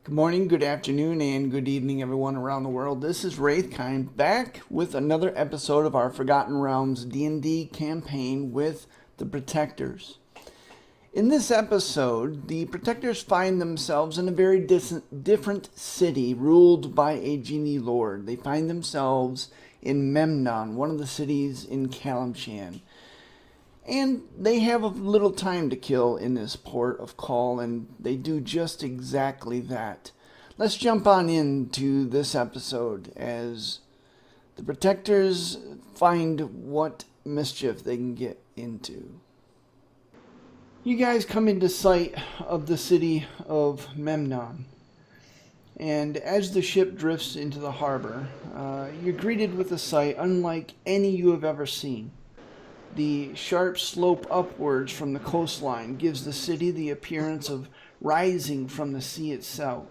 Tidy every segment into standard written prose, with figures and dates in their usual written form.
Good morning, good afternoon, and good evening, everyone around the world. This is Wraithkind, back with another episode of our Forgotten Realms D&D campaign with the Protectors. In this episode, the Protectors find themselves in a very different city ruled by a genie lord. They find themselves in Memnon, one of the cities in Calimshan. And they have a little time to kill in this port of call, and they do just exactly that. Let's jump on into this episode as the Protectors find what mischief they can get into. You guys come into sight of the city of Memnon. And as the ship drifts into the harbor, you're greeted with a sight unlike any you have ever seen. The sharp slope upwards from the coastline gives the city the appearance of rising from the sea itself.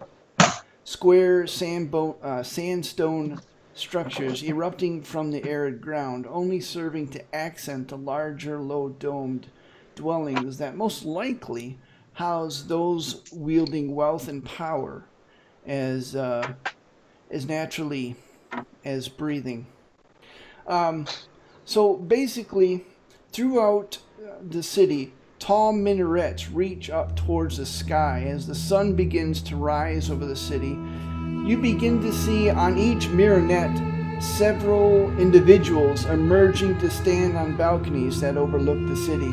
Square sandstone structures erupting from the arid ground, only serving to accent the larger low-domed dwellings that most likely house those wielding wealth and power as naturally as breathing. So basically, throughout the city, tall minarets reach up towards the sky. As the sun begins to rise over the city, you begin to see on each minaret several individuals emerging to stand on balconies that overlook the city.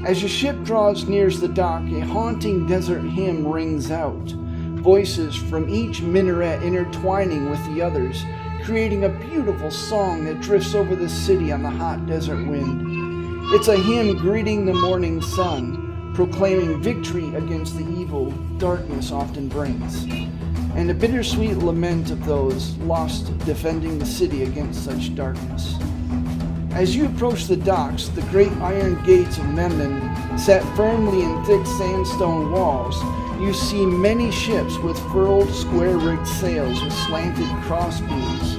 As your ship draws near the dock, a haunting desert hymn rings out, voices from each minaret intertwining with the others, creating a beautiful song that drifts over the city on the hot desert wind. It's a hymn greeting the morning sun, proclaiming victory against the evil darkness often brings, and a bittersweet lament of those lost defending the city against such darkness. As you approach the docks, the great iron gates of Memnon, set firmly in thick sandstone walls, you see many ships with furled, square-rigged sails with slanted crossbeams,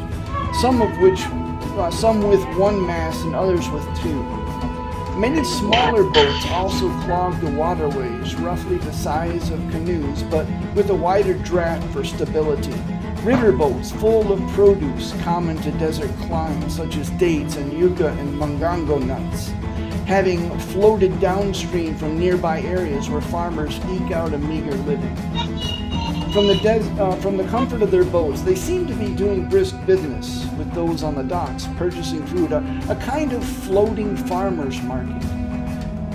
some with one mast and others with two. Many smaller boats also clog the waterways, roughly the size of canoes, but with a wider draft for stability. River boats full of produce common to desert climes, such as dates and yucca and mangongo nuts, having floated downstream from nearby areas where farmers eke out a meager living. From the comfort of their boats, they seem to be doing brisk business with those on the docks, purchasing food, a kind of floating farmers market.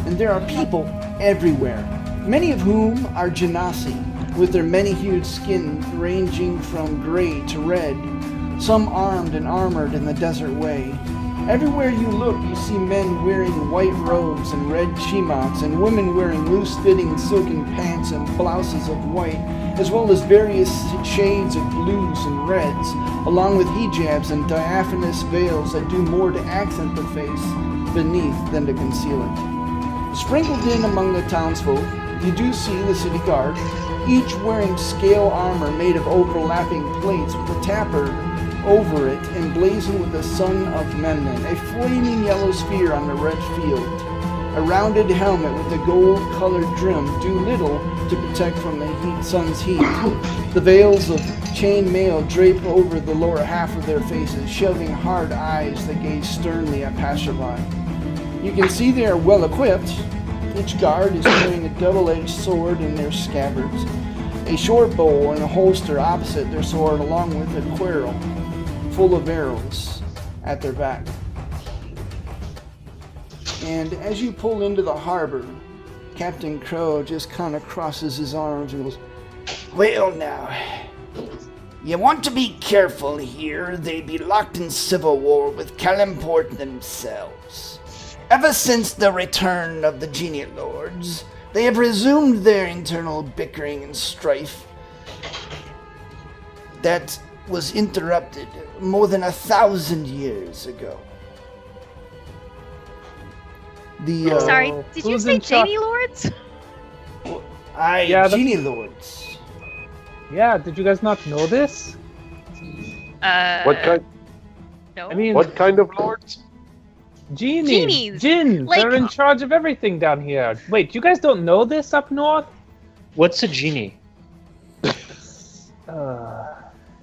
And there are people everywhere, many of whom are genasi, with their many-hued skin ranging from gray to red, some armed and armored in the desert way. Everywhere you look, you see men wearing white robes and red chimacs, and women wearing loose-fitting silken pants and blouses of white, as well as various shades of blues and reds, along with hijabs and diaphanous veils that do more to accent the face beneath than to conceal it. Sprinkled in among the townsfolk, you do see the city guard, each wearing scale armor made of overlapping plates with a tabard over it emblazoned with the sun of Memnon, a flaming yellow sphere on a red field. A rounded helmet with a gold-colored trim do little to protect from the sun's heat. The veils of chain mail drape over the lower half of their faces, shoving hard eyes that gaze sternly at passerby. You can see they are well equipped. Each guard is carrying a double-edged sword in their scabbards, a short bow and a holster opposite their sword, along with a quill full of arrows at their back. And as you pull into the harbor, Captain Crow just kind of crosses his arms and goes, "Well now, you want to be careful here. They be locked in civil war with Kalimport themselves. Ever since the return of the Genie Lords, they have resumed their internal bickering and strife that was interrupted more than 1,000 years ago." I'm sorry, did you say Genie Lords? Genie Lords. Yeah, did you guys not know this? What kind? No. I mean, What kind of lords? Genies. Djinns. Like- They're in charge of everything down here. Wait, you guys don't know this up north? What's a genie?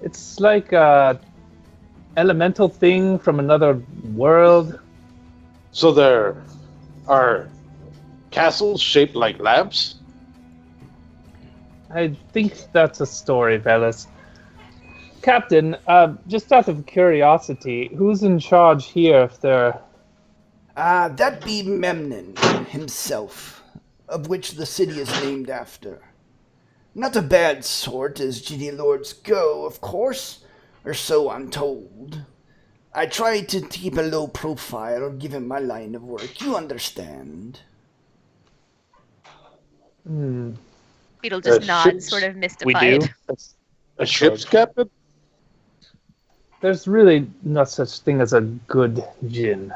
It's like a elemental thing from another world. So there are castles shaped like lamps? I think that's a story, Velas. Captain, just out of curiosity, who's in charge here if they're... That be Memnon himself, of which the city is named after. Not a bad sort as genie lords go, of course, or so I'm told. I try to keep a low profile given my line of work, you understand. Beetle just nods, sort of mystified. We do. A ship's captain? There's really not such thing as a good djinn.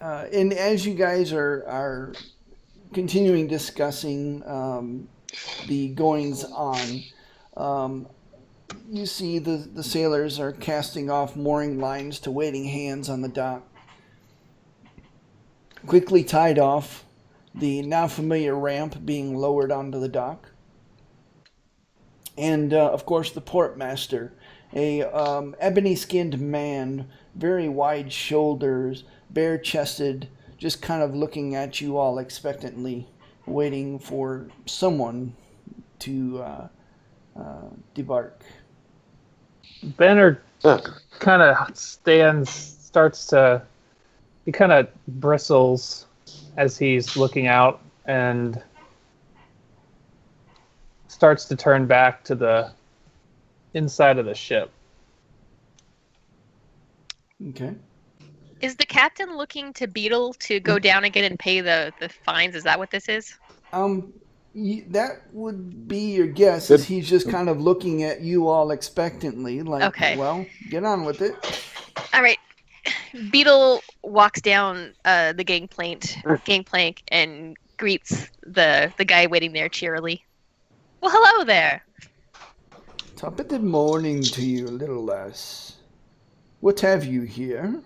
And as you guys are continuing discussing the goings on, you see the sailors are casting off mooring lines to waiting hands on the dock. Quickly tied off, the now familiar ramp being lowered onto the dock. And, of course, the portmaster, a ebony-skinned man, very wide shoulders, bare-chested, just kind of looking at you all expectantly, waiting for someone to debark. Banner kind of he kind of bristles as he's looking out and starts to turn back to the inside of the ship. Okay. Is the captain looking to Beetle to go down again and pay the fines? Is that what this is? That would be your guess, as he's just kind of looking at you all expectantly, like, okay. Well, get on with it. All right. Beetle walks down the gangplank and greets the guy waiting there cheerily. Well, hello there. Top of the morning to you, little lass. What have you here?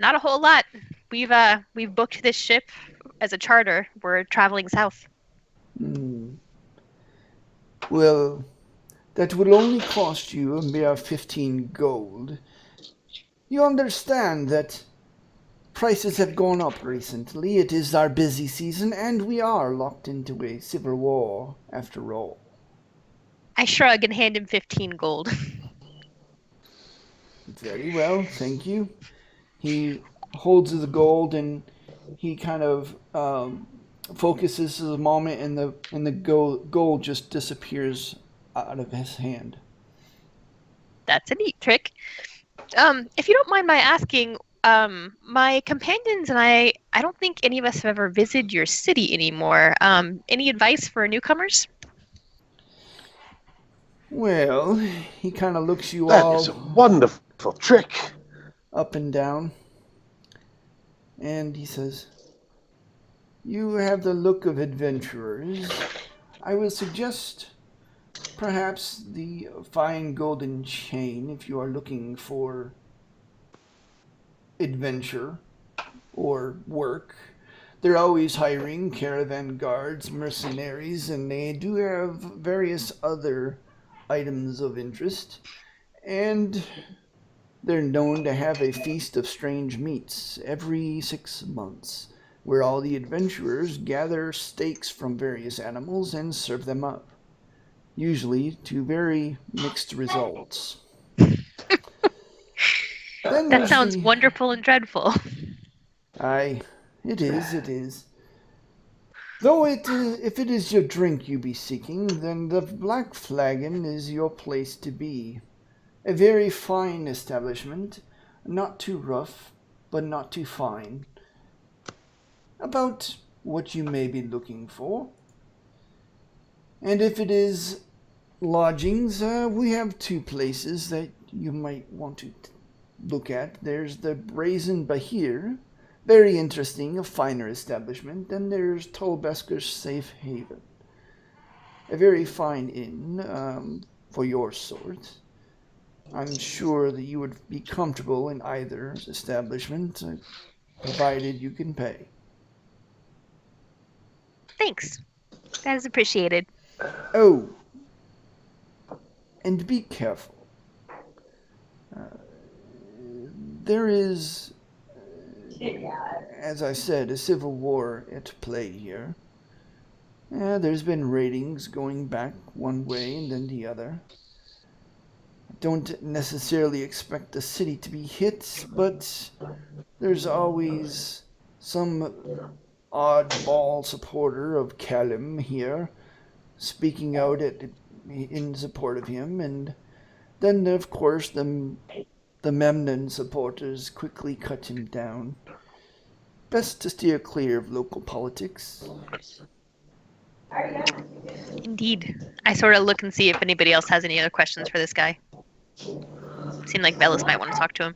Not a whole lot. We've booked this ship as a charter. We're traveling south. Well, that will only cost you a mere 15 gold. You understand that prices have gone up recently. It is our busy season, and we are locked into a civil war, after all. I shrug and hand him 15 gold. Very well, thank you. He holds the gold and he kind of focuses a moment, and the gold just disappears out of his hand. That's a neat trick. If you don't mind my asking, my companions and I don't think any of us have ever visited your city anymore. Any advice for newcomers? Well, he kind of looks you That all... is a wonderful trick. Up and down. And he says, you have the look of adventurers. I would suggest perhaps the fine golden chain if you are looking for adventure or work. They're always hiring caravan guards, mercenaries, and they do have various other items of interest. And they're known to have a feast of strange meats every 6 months, where all the adventurers gather steaks from various animals and serve them up, usually to very mixed results. That sounds wonderful and dreadful. Aye, it is. Though if it is your drink you be seeking, then the Black Flagon is your place to be. A very fine establishment, not too rough, but not too fine. About what you may be looking for. And if it is lodgings, we have 2 places that you might want to look at. There's the Brazen Bahir, very interesting, a finer establishment. Then there's Tolbesker's Safe Haven, a very fine inn for your sort. I'm sure that you would be comfortable in either establishment, provided you can pay. Thanks. That is appreciated. Oh, and be careful. There is, as I said, a civil war at play here. There's been ratings going back one way and then the other. I don't necessarily expect the city to be hit, but there's always some oddball supporter of Calim here speaking out in support of him, and then of course the Memnon supporters quickly cut him down. Best to steer clear of local politics. Indeed. I sort of look and see if anybody else has any other questions for this guy. Seemed like Velas might want to talk to him.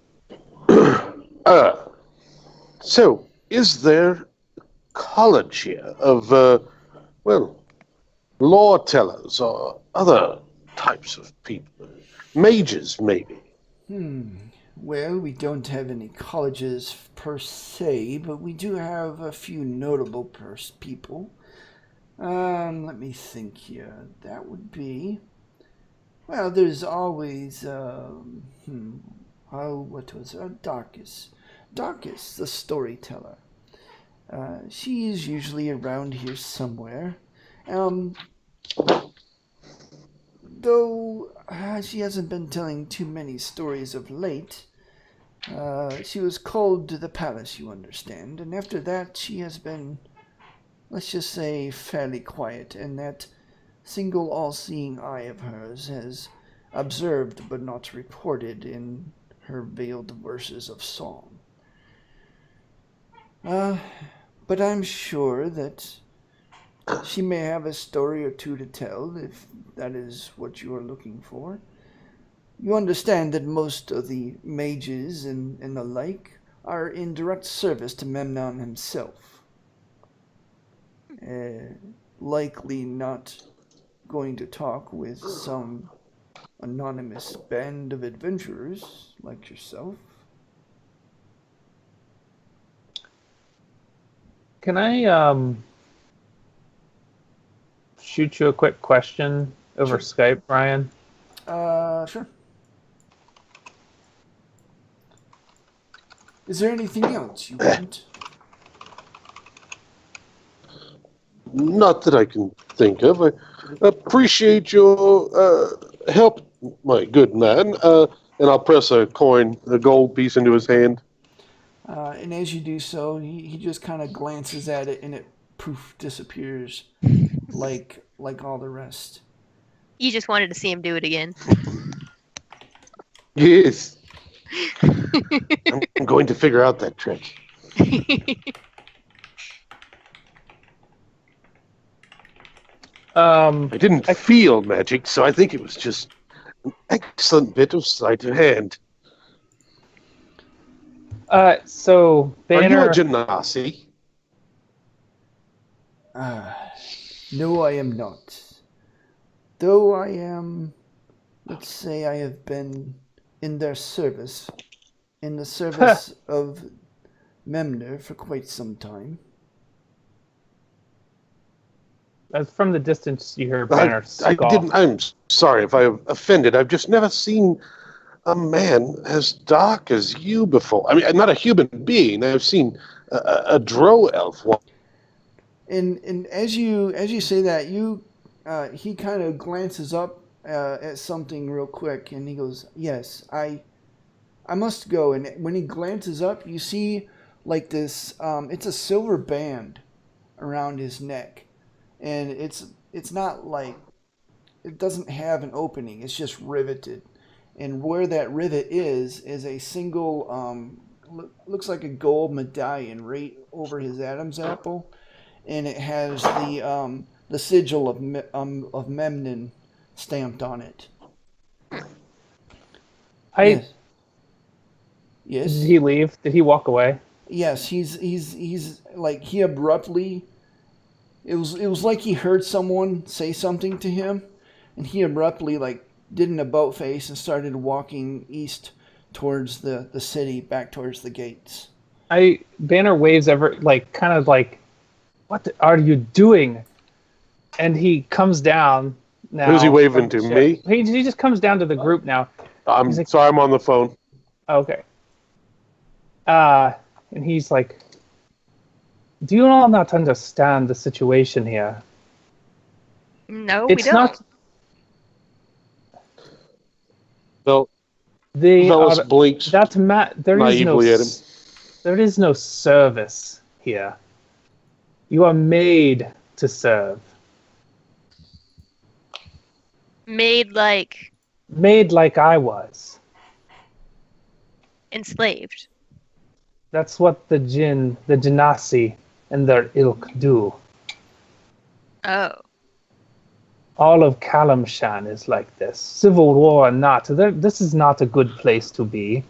So, is there college here of, law tellers or other types of people? Mages, maybe? Well, we don't have any colleges per se, but we do have a few notable people. Let me think here. That would be... Well, there's always, what was it? Darkus. Darkus, the storyteller. She is usually around here somewhere. Though she hasn't been telling too many stories of late. She was called to the palace, you understand, and after that she has been, let's just say, fairly quiet, and that single all-seeing eye of hers has observed but not reported in her veiled verses of song. But I'm sure that she may have a story or two to tell, if that is what you are looking for. You understand that most of the mages and the like are in direct service to Memnon himself. Likely not going to talk with some anonymous band of adventurers like yourself. Can I shoot you a quick question over Skype, Brian? Sure. Is there anything else you want? Not that I can think of. I appreciate your help, my good man. And I'll press a gold piece into his hand. And as you do so, he just kind of glances at it, and it poof disappears, like all the rest. You just wanted to see him do it again. Yes. I'm going to figure out that trick. I didn't feel magic, so I think it was just an excellent bit of sleight of hand. So Banner... Are you a genasi? No, I am not. Though I am, let's say I have been in their service, in the service of Memnon for quite some time. As from the distance, you hear Banner scoff. I'm sorry if I have offended. I've just never seen a man as dark as you before. I mean, not a human being. I've seen a drow elf. And as you say that, he kind of glances up at something real quick, and he goes, "Yes, I must go." And when he glances up, you see like this. It's a silver band around his neck, and it's not like, it doesn't have an opening. It's just riveted, and where that rivet is a single looks like a gold medallion right over his Adam's apple, and it has the sigil of Memnon stamped on it. Yes. Yes. Did he leave? Did he walk away? Yes, he's like, he abruptly, it was like he heard someone say something to him, and he abruptly like did an about face and started walking east towards the city, back towards the gates. Banner waves ever, like, kind of like, what are you doing? And he comes down now. Who's he waving from to? the Me? ship. He just comes down to the group now. I'm He's like- sorry, I'm on the phone. Okay. And he's like, do you all not understand the situation here? No, we It's don't. not. Vel- They Velas are, blinks there is no naively at him. there is no service here. You are made to serve. Made like Made like I was. enslaved. That's what the Genasi, and their ilk do. Oh. All of Calimshan is like this. Civil war or not, this is not a good place to be.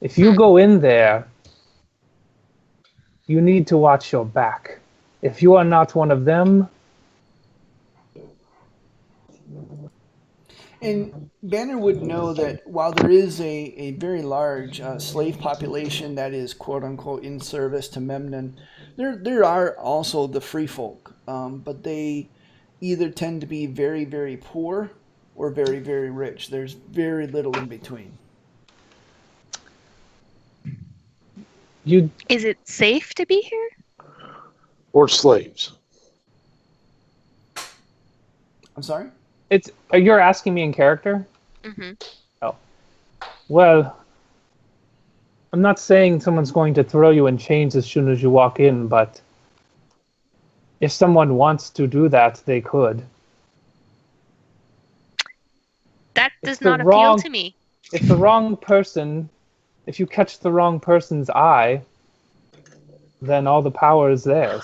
If you go in there, you need to watch your back. If you are not one of them, And Banner would know that while there is a very large slave population that is quote unquote in service to Memnon, there are also the free folk, but they either tend to be very, very poor or very, very rich. There's very little in between. Is it safe to be here? Or slaves. I'm sorry? you're asking me in character? Mm-hmm. Oh. Well, I'm not saying someone's going to throw you in chains as soon as you walk in, but if someone wants to do that, they could. That does the not appeal wrong- to me. If you catch the wrong person's eye, then all the power is theirs.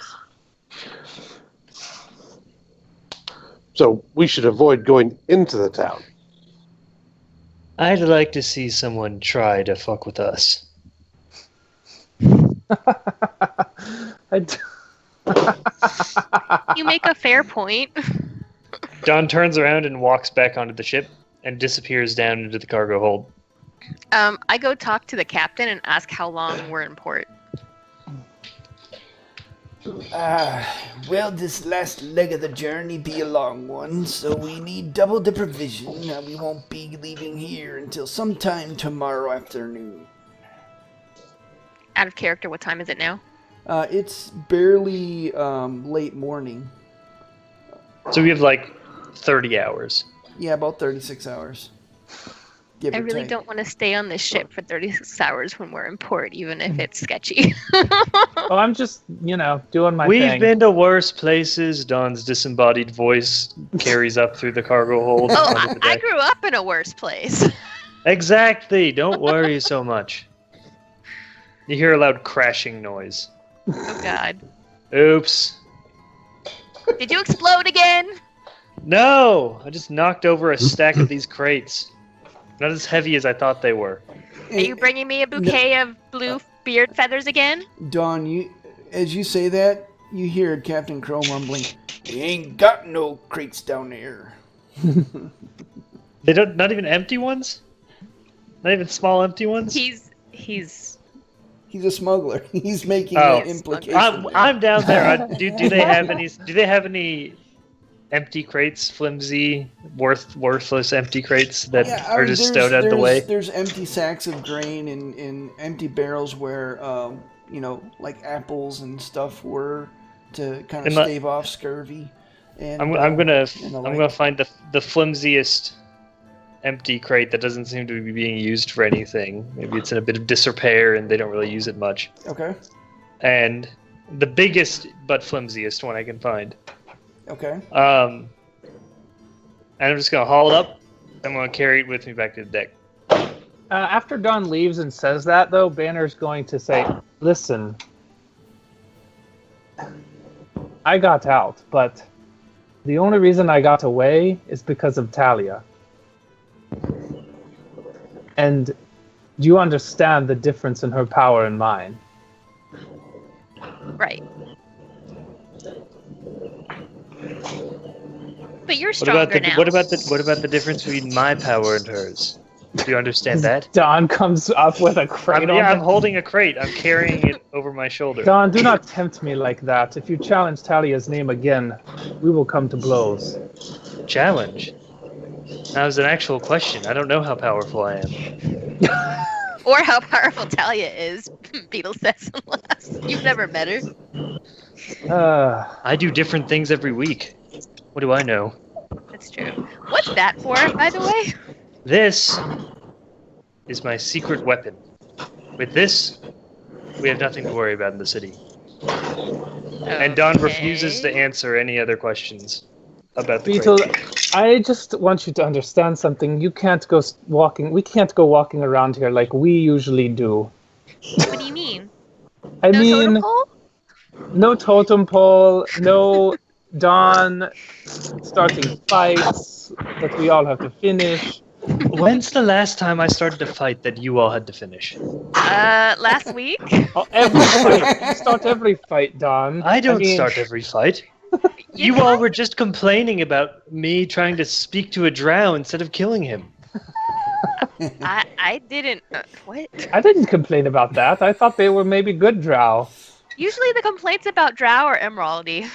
So we should avoid going into the town. I'd like to see someone try to fuck with us. You make a fair point. Don turns around and walks back onto the ship and disappears down into the cargo hold. I go talk to the captain and ask how long we're in port. Well, this last leg of the journey be a long one, so we need double the provision. We won't be leaving here until sometime tomorrow afternoon. Out of character, what time is it now? It's barely late morning. So we have like 30 hours. Yeah, about 36 hours. Give I or really take. don't want to stay on this ship for 36 hours when we're in port, even if it's sketchy. Well, I'm just, doing my We've thing. been to worse places. Don's disembodied voice carries up through the cargo hold. Oh, onto the I deck. grew up in a worse place. Exactly. Don't worry so much. You hear a loud crashing noise. Oh, God. Oops. Did you explode again? No! I just knocked over a stack of these crates. Not as heavy as I thought they were. Are you bringing me a bouquet of blue beard feathers again? Dawn, as you say that, you hear Captain Crow mumbling, "He ain't got no crates down there." They don't. Not even empty ones. Not even small empty ones. He's He's a smuggler. He's making Oh. that implication. I'm down there. Do they have any? Do they have any empty crates, flimsy, worthless empty crates that are just stowed out the way? There's empty sacks of grain and empty barrels where, like apples and stuff were to kind of stave off scurvy. And I'm gonna like. find the flimsiest empty crate that doesn't seem to be being used for anything. Maybe it's in a bit of disrepair and they don't really use it much. Okay. And the biggest but flimsiest one I can find. Okay. And I'm just gonna haul it up. I'm gonna carry it with me back to the deck. After Don leaves and says that, though, Banner's going to say, listen, I got out, but the only reason I got away is because of Talia. And do you understand the difference in her power and mine? right. But you're stronger now. What about the difference between my power and hers? Do you understand that? Don comes up with a crate. I'm holding a crate. I'm carrying it over my shoulder. Don, do not tempt me like that. If you challenge Talia's name again, we will come to blows. Challenge? That was an actual question. I don't know how powerful I am. Or how powerful Talia is, Beetle says unless. You've never met her. I do different things every week. What do I know? That's true. What's that for, by the way? This is my secret weapon. With this, we have nothing to worry about in the city. Okay. And Don refuses to answer any other questions about the Beetle, crate. I just want you to understand something. You can't go walking. We can't go walking around here like we usually do. What do you mean? I No mean, totem pole? no totem pole, no Dawn starting fights that we all have to finish. When's the last time I started a fight that you all had to finish? Last week? Oh, every fight. You start every fight, Dawn. I don't mean, start every fight. You all were just complaining about me trying to speak to a drow instead of killing him. I didn't. What? I didn't complain about that. I thought they were maybe good drow. Usually the complaints about drow are emeraldy.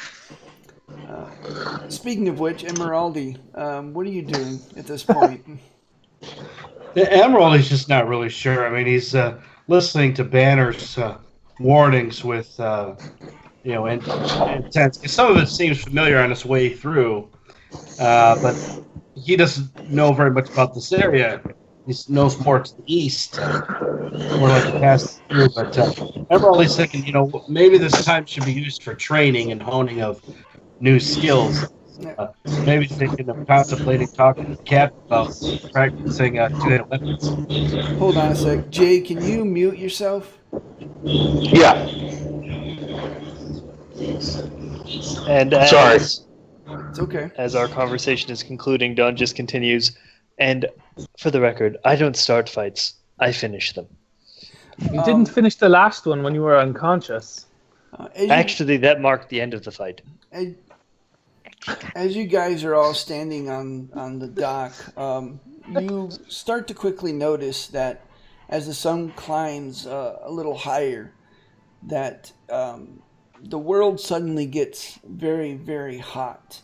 Speaking of which, Emeraldi, what are you doing at this point? Emerald is just not really sure. I mean, he's listening to Banner's warnings with, intense. Some of it seems familiar on his way through, but he doesn't know very much about this area. He knows more to the east, more like to pass through. But Emerald is thinking, maybe this time should be used for training and honing of new skills. Maybe thinking of contemplating talking to the captain about practicing two-handed weapons. Hold on a sec. Jay, can you mute yourself? Yeah. And Sorry. It's okay. As our conversation is concluding, Don just continues, and for the record, I don't start fights, I finish them. You didn't finish the last one when you were unconscious. Actually, that marked the end of the fight. As you guys are all standing on the dock, you start to quickly notice that as the sun climbs a little higher, that the world suddenly gets very, very hot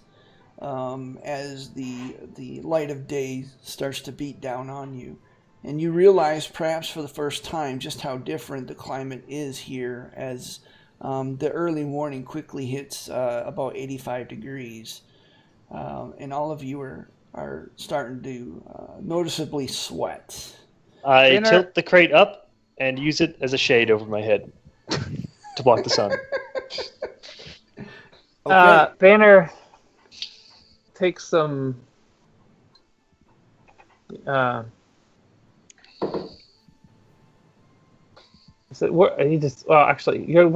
as the light of day starts to beat down on you. And you realize, perhaps for the first time, just how different the climate is here as the early morning quickly hits about 85 degrees. And all of you are starting to noticeably sweat. I tilt the crate up and use it as a shade over my head to block the sun. Okay. Banner takes some we're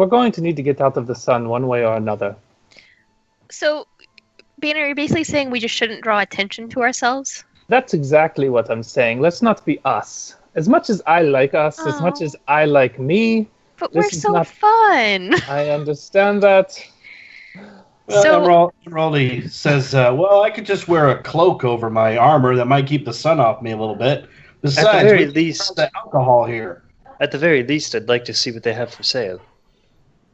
going to need to get out of the sun one way or another. So, Banner, you're basically saying we just shouldn't draw attention to ourselves? That's exactly what I'm saying. Let's not be us. As much as I like us, as much as I like me. But we're so fun. I understand that. Emerald says, well, I could just wear a cloak over my armor that might keep the sun off me a little bit. Besides, at the very we least, have the alcohol here. At the very least, I'd like to see what they have for sale.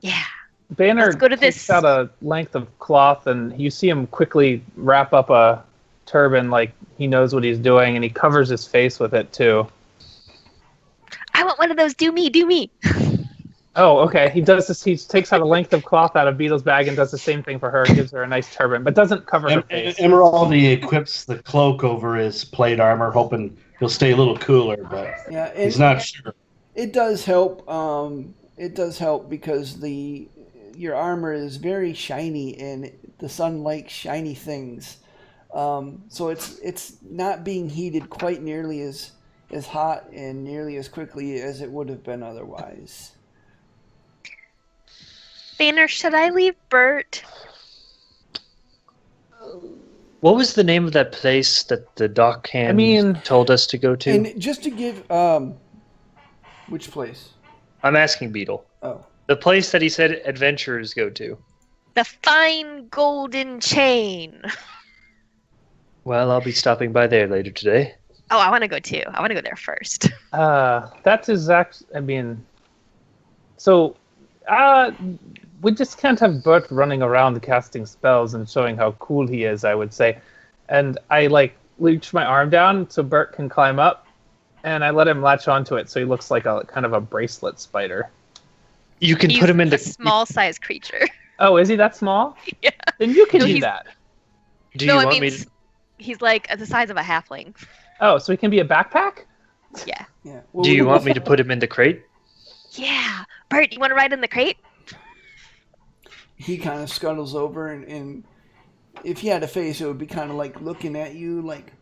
Yeah. Banner Let's go to takes this. out a length of cloth, and you see him quickly wrap up a turban like he knows what he's doing, and he covers his face with it, too. I want one of those. Do me, do me. Oh, okay. He does this. He takes out a length of cloth out of Beetle's bag and does the same thing for her. Gives her a nice turban, but doesn't cover her face. Emerald equips the cloak over his plate armor, hoping he'll stay a little cooler, but he's not sure. It does help. It does help because your armor is very shiny and the sun likes shiny things. So it's not being heated quite nearly as hot and nearly as quickly as it would have been otherwise. Banner, should I leave Bert? What was the name of that place that the dockhand told us to go to? And just to give, which place? I'm asking Beetle. Oh. The place that he said adventurers go to. The Fine Golden Chain. Well, I'll be stopping by there later today. Oh, I want to go too. I want to go there first. That is actually, I mean, so, we just can't have Bert running around casting spells and showing how cool he is, I would say. And I, reach my arm down so Bert can climb up, and I let him latch onto it so he looks like a kind of a bracelet spider. You can He's put him into a small-sized creature. Oh, is he that small? Yeah. Then you can No, do he's- that. Do you want me to? He's like the size of a halfling. Oh, so he can be a backpack? Yeah. Yeah. Do you want me to put him in the crate? Yeah. Bert, you want to ride in the crate? He kind of scuttles over, and if he had a face, it would be kind of like looking at you, like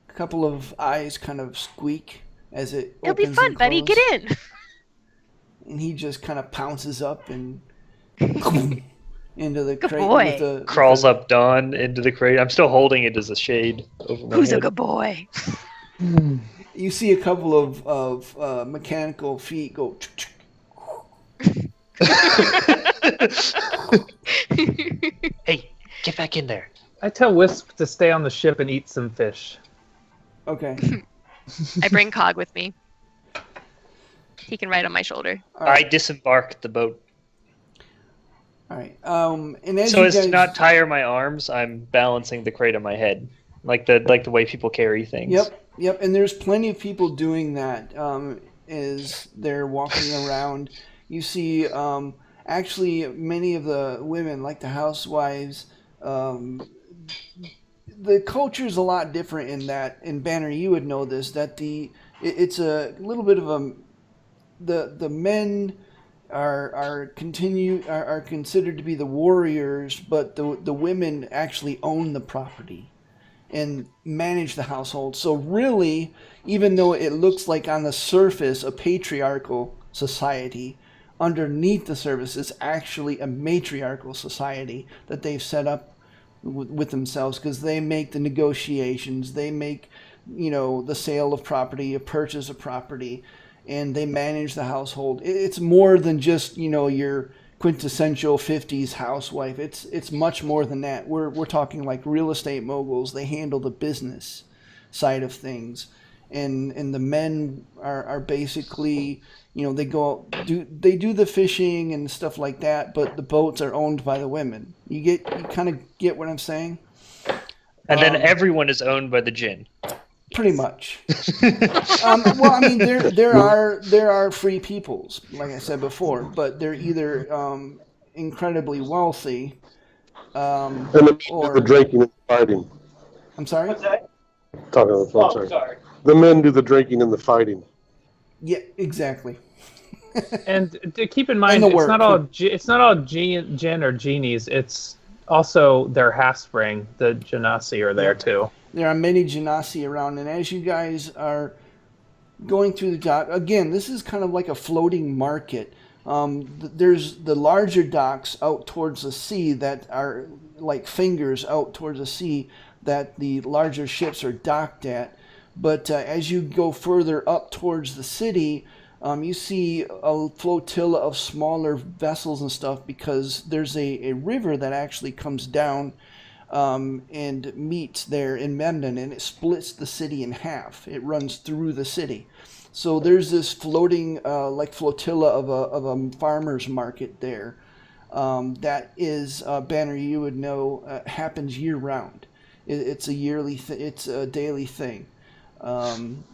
a couple of eyes kind of squeak as it It'll be opens fun, and buddy. closes. Get in. And he just kind of pounces up and into the Good crate boy. with the Crawls up Dawn into the crate. I'm still holding it as a shade over my Who's a head. good boy? You see a couple of mechanical feet go. Hey, get back in there. I tell Wisp to stay on the ship and eat some fish. Okay. I bring Cog with me. He can ride on my shoulder. All right. I disembarked the boat. All right. And as So you as guys, to not tire my arms, I'm balancing the crate on my head, like the way people carry things. Yep. And there's plenty of people doing that. As they're walking around, you see actually many of the women, like the housewives. The culture is a lot different in that. In Banner, you would know this. That it's a little bit of a the men are considered to be the warriors, but the women actually own the property and manage the household. So really, even though it looks like on the surface a patriarchal society, underneath the surface is actually a matriarchal society that they've set up with themselves, because they make the negotiations, they make the sale of property, a purchase of property, and they manage the household. It's more than just your quintessential 50s housewife. It's much more than that. We're talking like real estate moguls. They handle the business side of things, and the men are basically they go out, they do the fishing and stuff like that, but the boats are owned by the women. You kind of get what I'm saying? And then everyone is owned by the djinn. Pretty much. Well, I mean, there are free peoples, like I said before, but they're either incredibly wealthy, And the drinking and fighting. I'm sorry. Talking on the phone, sorry. The men do the drinking and the fighting. Yeah, exactly. And to keep in mind, And the it's not all work. Jinn or genies. It's also their half-spring, the Genasi, are there too. There are many genasi around, and as you guys are going through the dock, again, this is kind of like a floating market. There's the larger docks out towards the sea that are like fingers out towards the sea that the larger ships are docked at. But as you go further up towards the city, you see a flotilla of smaller vessels and stuff, because there's a river that actually comes down and meets there in Memnon, and it splits the city in half. It runs through the city. So there's this floating like flotilla of a farmer's market there. That is, Banner, you would know, happens year round. It's a yearly it's a daily thing,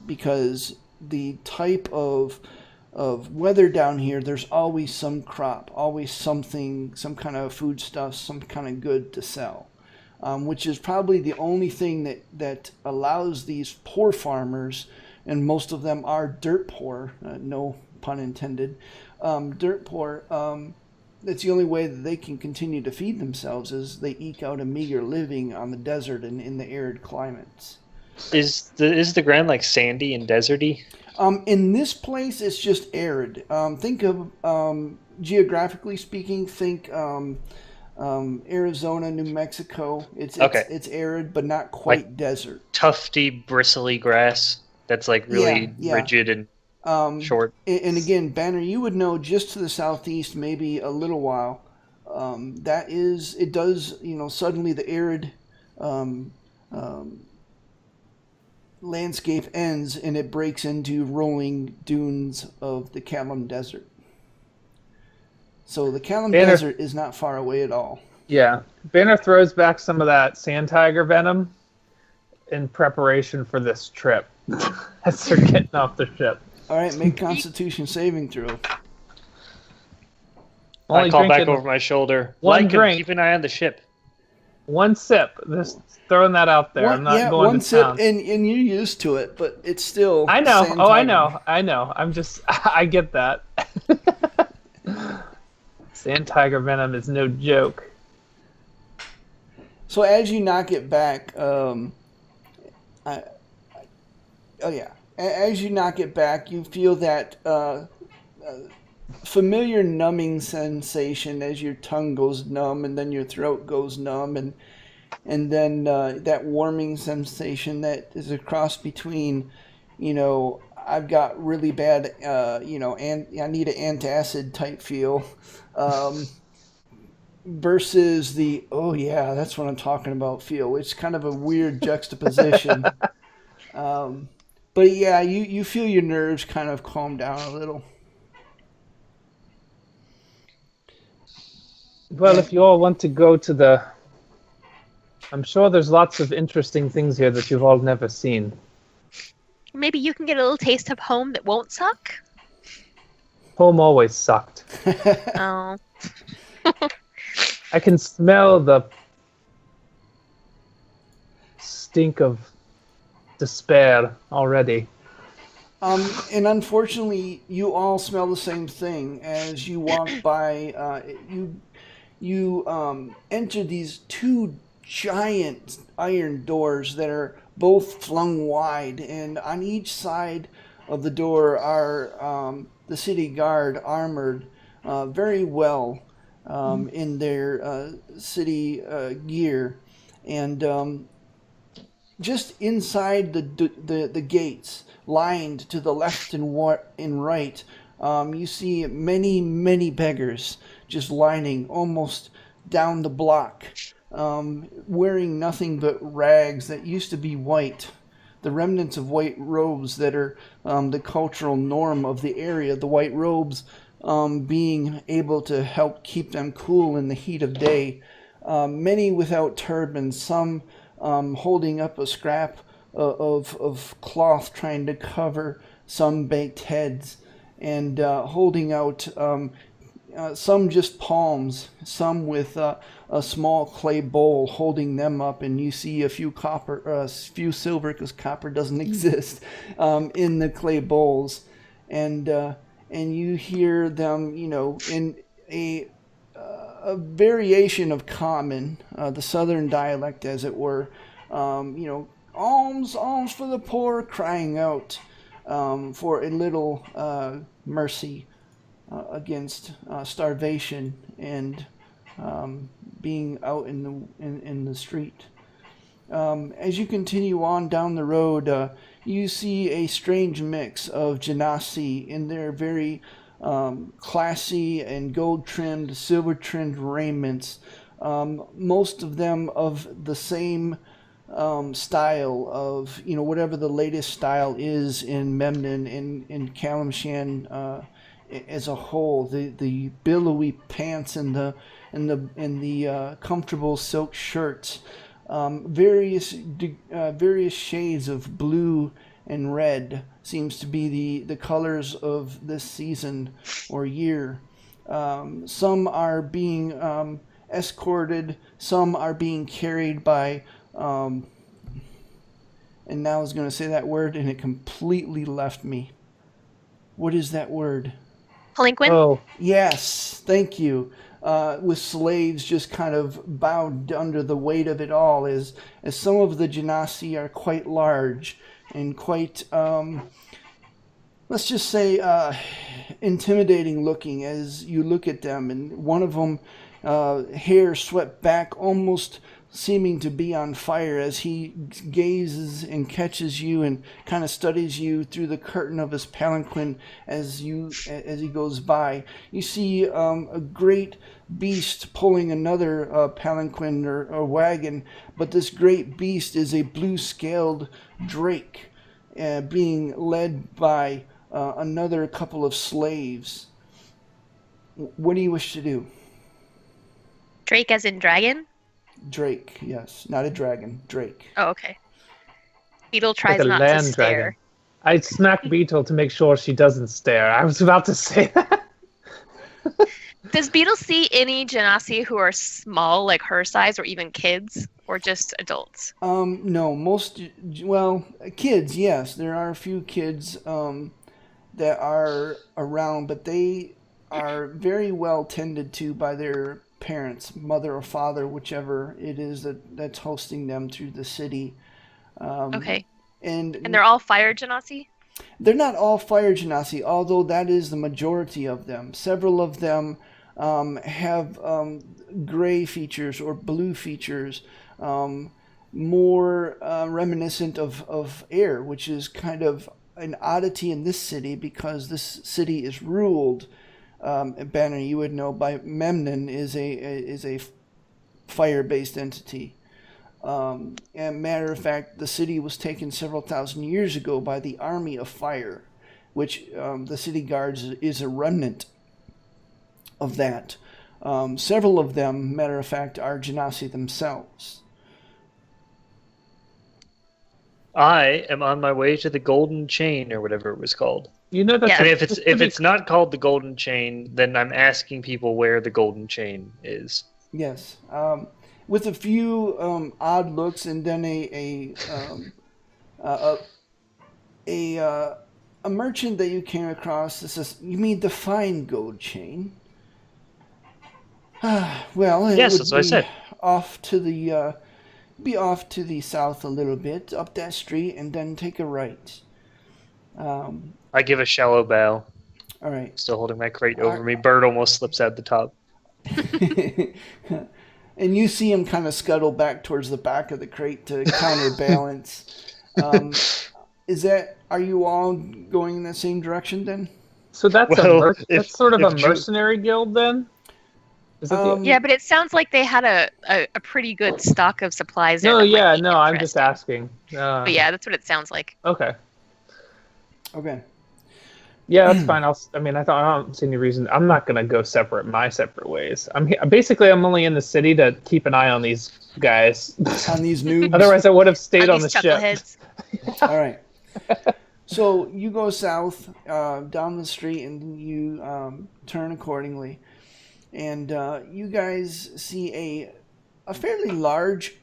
because the type of weather down here, there's always some crop, always something, some kind of foodstuff, some kind of good to sell, which is probably the only thing that allows these poor farmers, and most of them are dirt poor, no pun intended, dirt poor. It's the only way that they can continue to feed themselves, is they eke out a meager living on the desert and in the arid climates. Is the ground like sandy and deserty? In this place, it's just arid. Think of, geographically speaking, think Arizona, New Mexico. It's arid, but not quite Like desert. Tufty, bristly grass that's like really Yeah. rigid and short. And again, Banner, you would know just to the southeast, maybe a little while. It does, suddenly the arid landscape ends and it breaks into rolling dunes of the Calim Desert. So the Calim Desert is not far away at all. Yeah. Banner throws back some of that sand tiger venom in preparation for this trip as they're getting off the ship. All right, make Constitution saving throw. I call back over my shoulder. One Lycan, drink. keep an eye on the ship. One sip. Just throwing that out there. I'm not going one to sip, town. and you're used to it, but it's still. I know. sand Oh, I tiger. know. I know. I'm just. I get that. Sand tiger venom is no joke. So as you knock it back, as you knock it back, you feel that familiar numbing sensation as your tongue goes numb, and then your throat goes numb, and then that warming sensation that is a cross between, I've got really bad, and I need an antacid type feel. Versus the, oh yeah, that's what I'm talking about feel. It's kind of a weird juxtaposition. But yeah, you feel your nerves kind of calm down a little. Well, if you all want to go to the... I'm sure there's lots of interesting things here that you've all never seen. Maybe you can get a little taste of home that won't suck? Home always sucked. Oh. I can smell the stink of despair already. And unfortunately, you all smell the same thing as you walk by. You enter these two giant iron doors that are both flung wide, and on each side of the door are the city guard armored very well in their city gear, and just inside the gates, lined to the left and right, you see many beggars just lining almost down the block, wearing nothing but rags that used to be white, the remnants of white robes that are the cultural norm of the area, the white robes being able to help keep them cool in the heat of day. Many without turbans, some holding up a scrap of cloth trying to cover some baked heads, and holding out some just palms, some with a small clay bowl holding them up, and you see a few silver, because copper doesn't exist, in the clay bowls, and you hear them, in a variation of common, the southern dialect, as it were, alms for the poor, crying out for a little mercy against starvation and being out in the street. As you continue on down the road, you see a strange mix of Genasi in their very classy and gold-trimmed, silver-trimmed raiments, most of them of the same style of, whatever the latest style is in Memnon and Calimshan as a whole. The billowy pants and the comfortable silk shirts, various shades of blue and red seems to be the colors of this season or year. Some are being escorted, some are being carried by, and now I was going to say that word and it completely left me. What is that word? Palanquin? Oh, Yes, thank you. With slaves just kind of bowed under the weight of it all, as some of the Genasi are quite large and quite, let's just say, intimidating looking as you look at them. And one of them, hair swept back, almost seeming to be on fire, as he gazes and catches you and kind of studies you through the curtain of his palanquin as he goes by. You see a great beast pulling another palanquin or wagon, but this great beast is a blue-scaled drake being led by another couple of slaves. What do you wish to do? Drake as in dragon? Drake, yes. Not a dragon. Drake. Oh, okay. Beetle Like tries a not to land stare. dragon. I smack Beetle to make sure she doesn't stare. I was about to say that. Does Beetle see any Genasi who are small, like her size, or even kids, or just adults? No, kids, yes. There are a few kids that are around, but they are very well tended to by their parents, mother or father, whichever it is that's hosting them through the city. Okay. And they're all fire Genasi? They're not all fire Genasi, although that is the majority of them. Several of them have gray features or blue features, more reminiscent of air, which is kind of an oddity in this city because this city is ruled. Banner, you would know, by Memnon is a fire-based entity. And matter of fact, the city was taken several thousand years ago by the Army of Fire, which the city guards is a remnant of that. Several of them, matter of fact, are Genasi themselves. I am on my way to the Golden Chain, or whatever it was called. You know that. Yeah. And if it's not called the Golden Chain, then I'm asking people where the Golden Chain is. Yes, with a few odd looks, and then a merchant that you came across that says, "You mean the fine gold chain?" Well, it Yes, would that's what I said. Off to the south a little bit, up that street, and then take a right. I give a shallow bow, All right. still holding my crate over me. Bird almost slips out the top. And you see him kind of scuttle back towards the back of the crate to counterbalance. Are you all going in the same direction then? So that's Well, that's sort of if a Ju- mercenary guild then? Is that the... Yeah, but it sounds like they had a pretty good stock of supplies there. No, that might yeah, be no, I'm just interesting. asking. But yeah, that's what it sounds like. Okay. Okay. Yeah, that's fine. I don't see any reason. I'm not gonna go my separate ways. I'm only in the city to keep an eye on these guys. On these noobs. Otherwise, I would have stayed on the these ship. chuckleheads. All right. So you go south down the street and you turn accordingly, and you guys see a fairly large,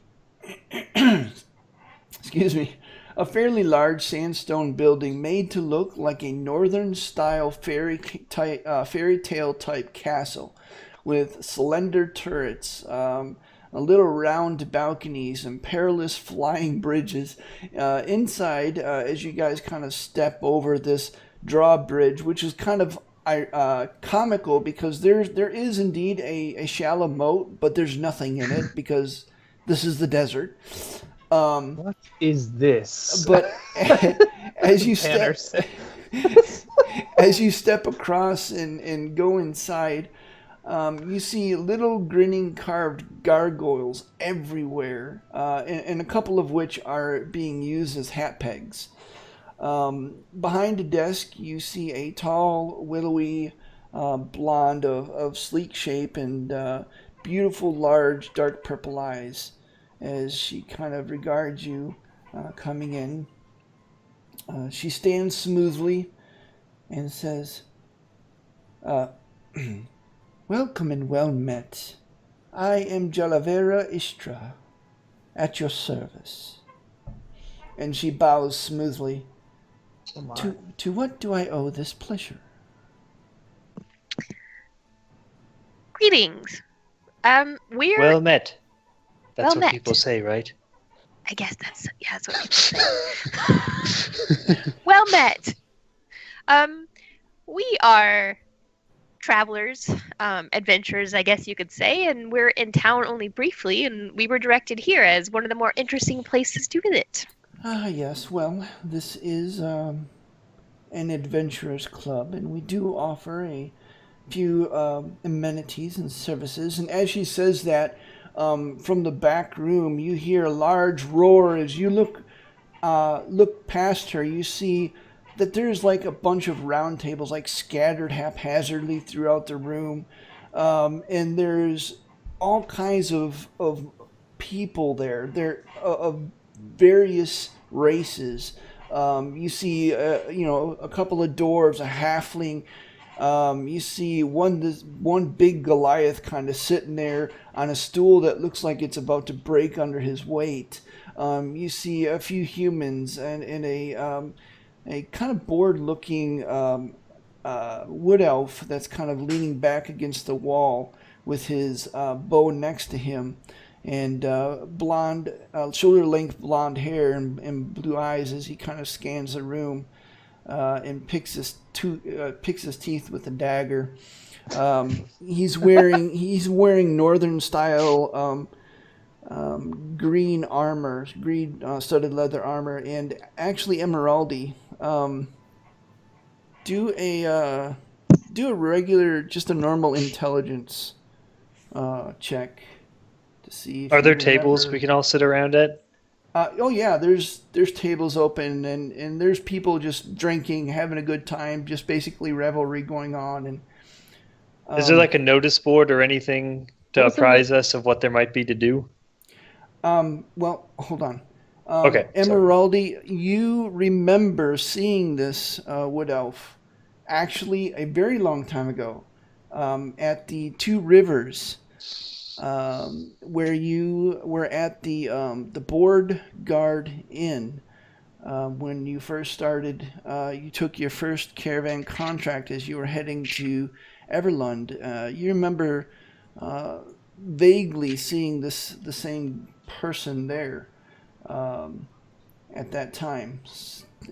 excuse me, a fairly large sandstone building made to look like a northern style fairy tale type castle, with slender turrets, little round balconies, and perilous flying bridges. Inside, as you guys kind of step over this drawbridge, which is kind of comical because there is indeed a shallow moat, but there's nothing in it because this is the desert. What is this? But as you step across and go inside, you see little grinning carved gargoyles everywhere, and a couple of which are being used as hat pegs. Behind a desk, you see a tall, willowy blonde of sleek shape and beautiful, large, dark purple eyes as she kind of regards you coming in. She stands smoothly and says, "Welcome and well met. I am Jalavera Ishtra, at your service." And she bows smoothly. To what do I owe this pleasure? Greetings. We're Well met. That's Well what met. people say, right? I guess that's what people say. Well met. We are travelers, adventurers, I guess you could say, and we're in town only briefly, and we were directed here as one of the more interesting places to visit. Yes. Well, this is an adventurers club, and we do offer a few amenities and services. And as she says that, from the back room, you hear a large roar as you look look past her, you see that there's like a bunch of round tables like scattered haphazardly throughout the room, and there's all kinds of people there. They're of various races. You see, a couple of dwarves, a halfling. You see one big Goliath kind of sitting there on a stool that looks like it's about to break under his weight. You see a few humans and a kind of bored-looking wood elf that's kind of leaning back against the wall with his bow next to him, and blonde, shoulder-length blonde hair and blue eyes as he kind of scans the room and picks his teeth with a dagger. He's wearing northern-style green armor, green studded leather armor, and actually Emeraldi. Do a regular, just a normal intelligence check to see. If Are there you tables remember. we can all sit around at? Oh yeah, there's tables open and there's people just drinking, having a good time, just basically revelry going on. And Is there like a notice board or anything to apprise us of what there might be to do? Well, hold on. Okay. Emeraldi, you remember seeing this wood elf actually a very long time ago at the Two Rivers, where you were at the Board Guard Inn when you first started. You took your first caravan contract as you were heading to Everlund. You remember vaguely seeing the same person there at that time,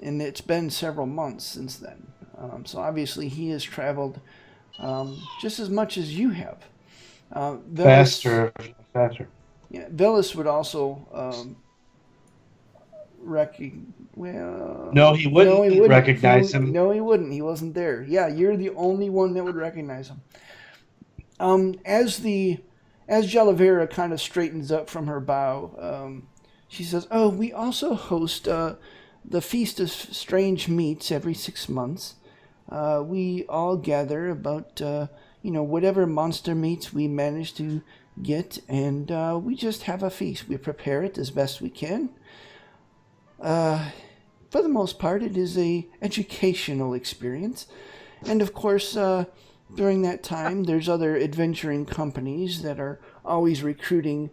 and it's been several months since then. So obviously he has traveled just as much as you have. Faster. Yeah, Velis would also No, he wouldn't recognize him. No, he wouldn't. He wasn't there. Yeah, you're the only one that would recognize him. As Jalavera kind of straightens up from her bow, she says, "Oh, we also host the Feast of Strange Meats every 6 months. We all gather about whatever monster meats we manage to get, and we just have a feast. We prepare it as best we can. For the most part, it is a educational experience, and of course, during that time, there's other adventuring companies that are always recruiting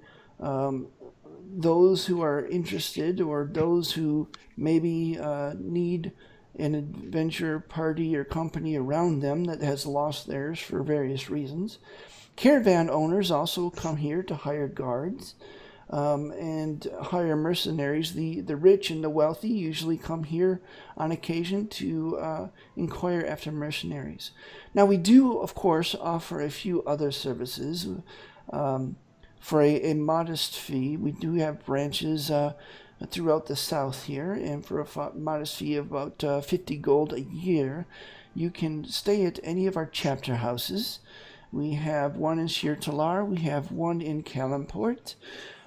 those who are interested or those who maybe need an adventure party or company around them that has lost theirs for various reasons. Caravan owners also come here to hire guards and hire mercenaries. The rich and the wealthy usually come here on occasion to inquire after mercenaries. Now, we do, of course, offer a few other services for a modest fee. We do have branches throughout the south here, and for a modest fee of about 50 gold a year, you can stay at any of our chapter houses. We have one in Shirtalar, we have one in Calimport,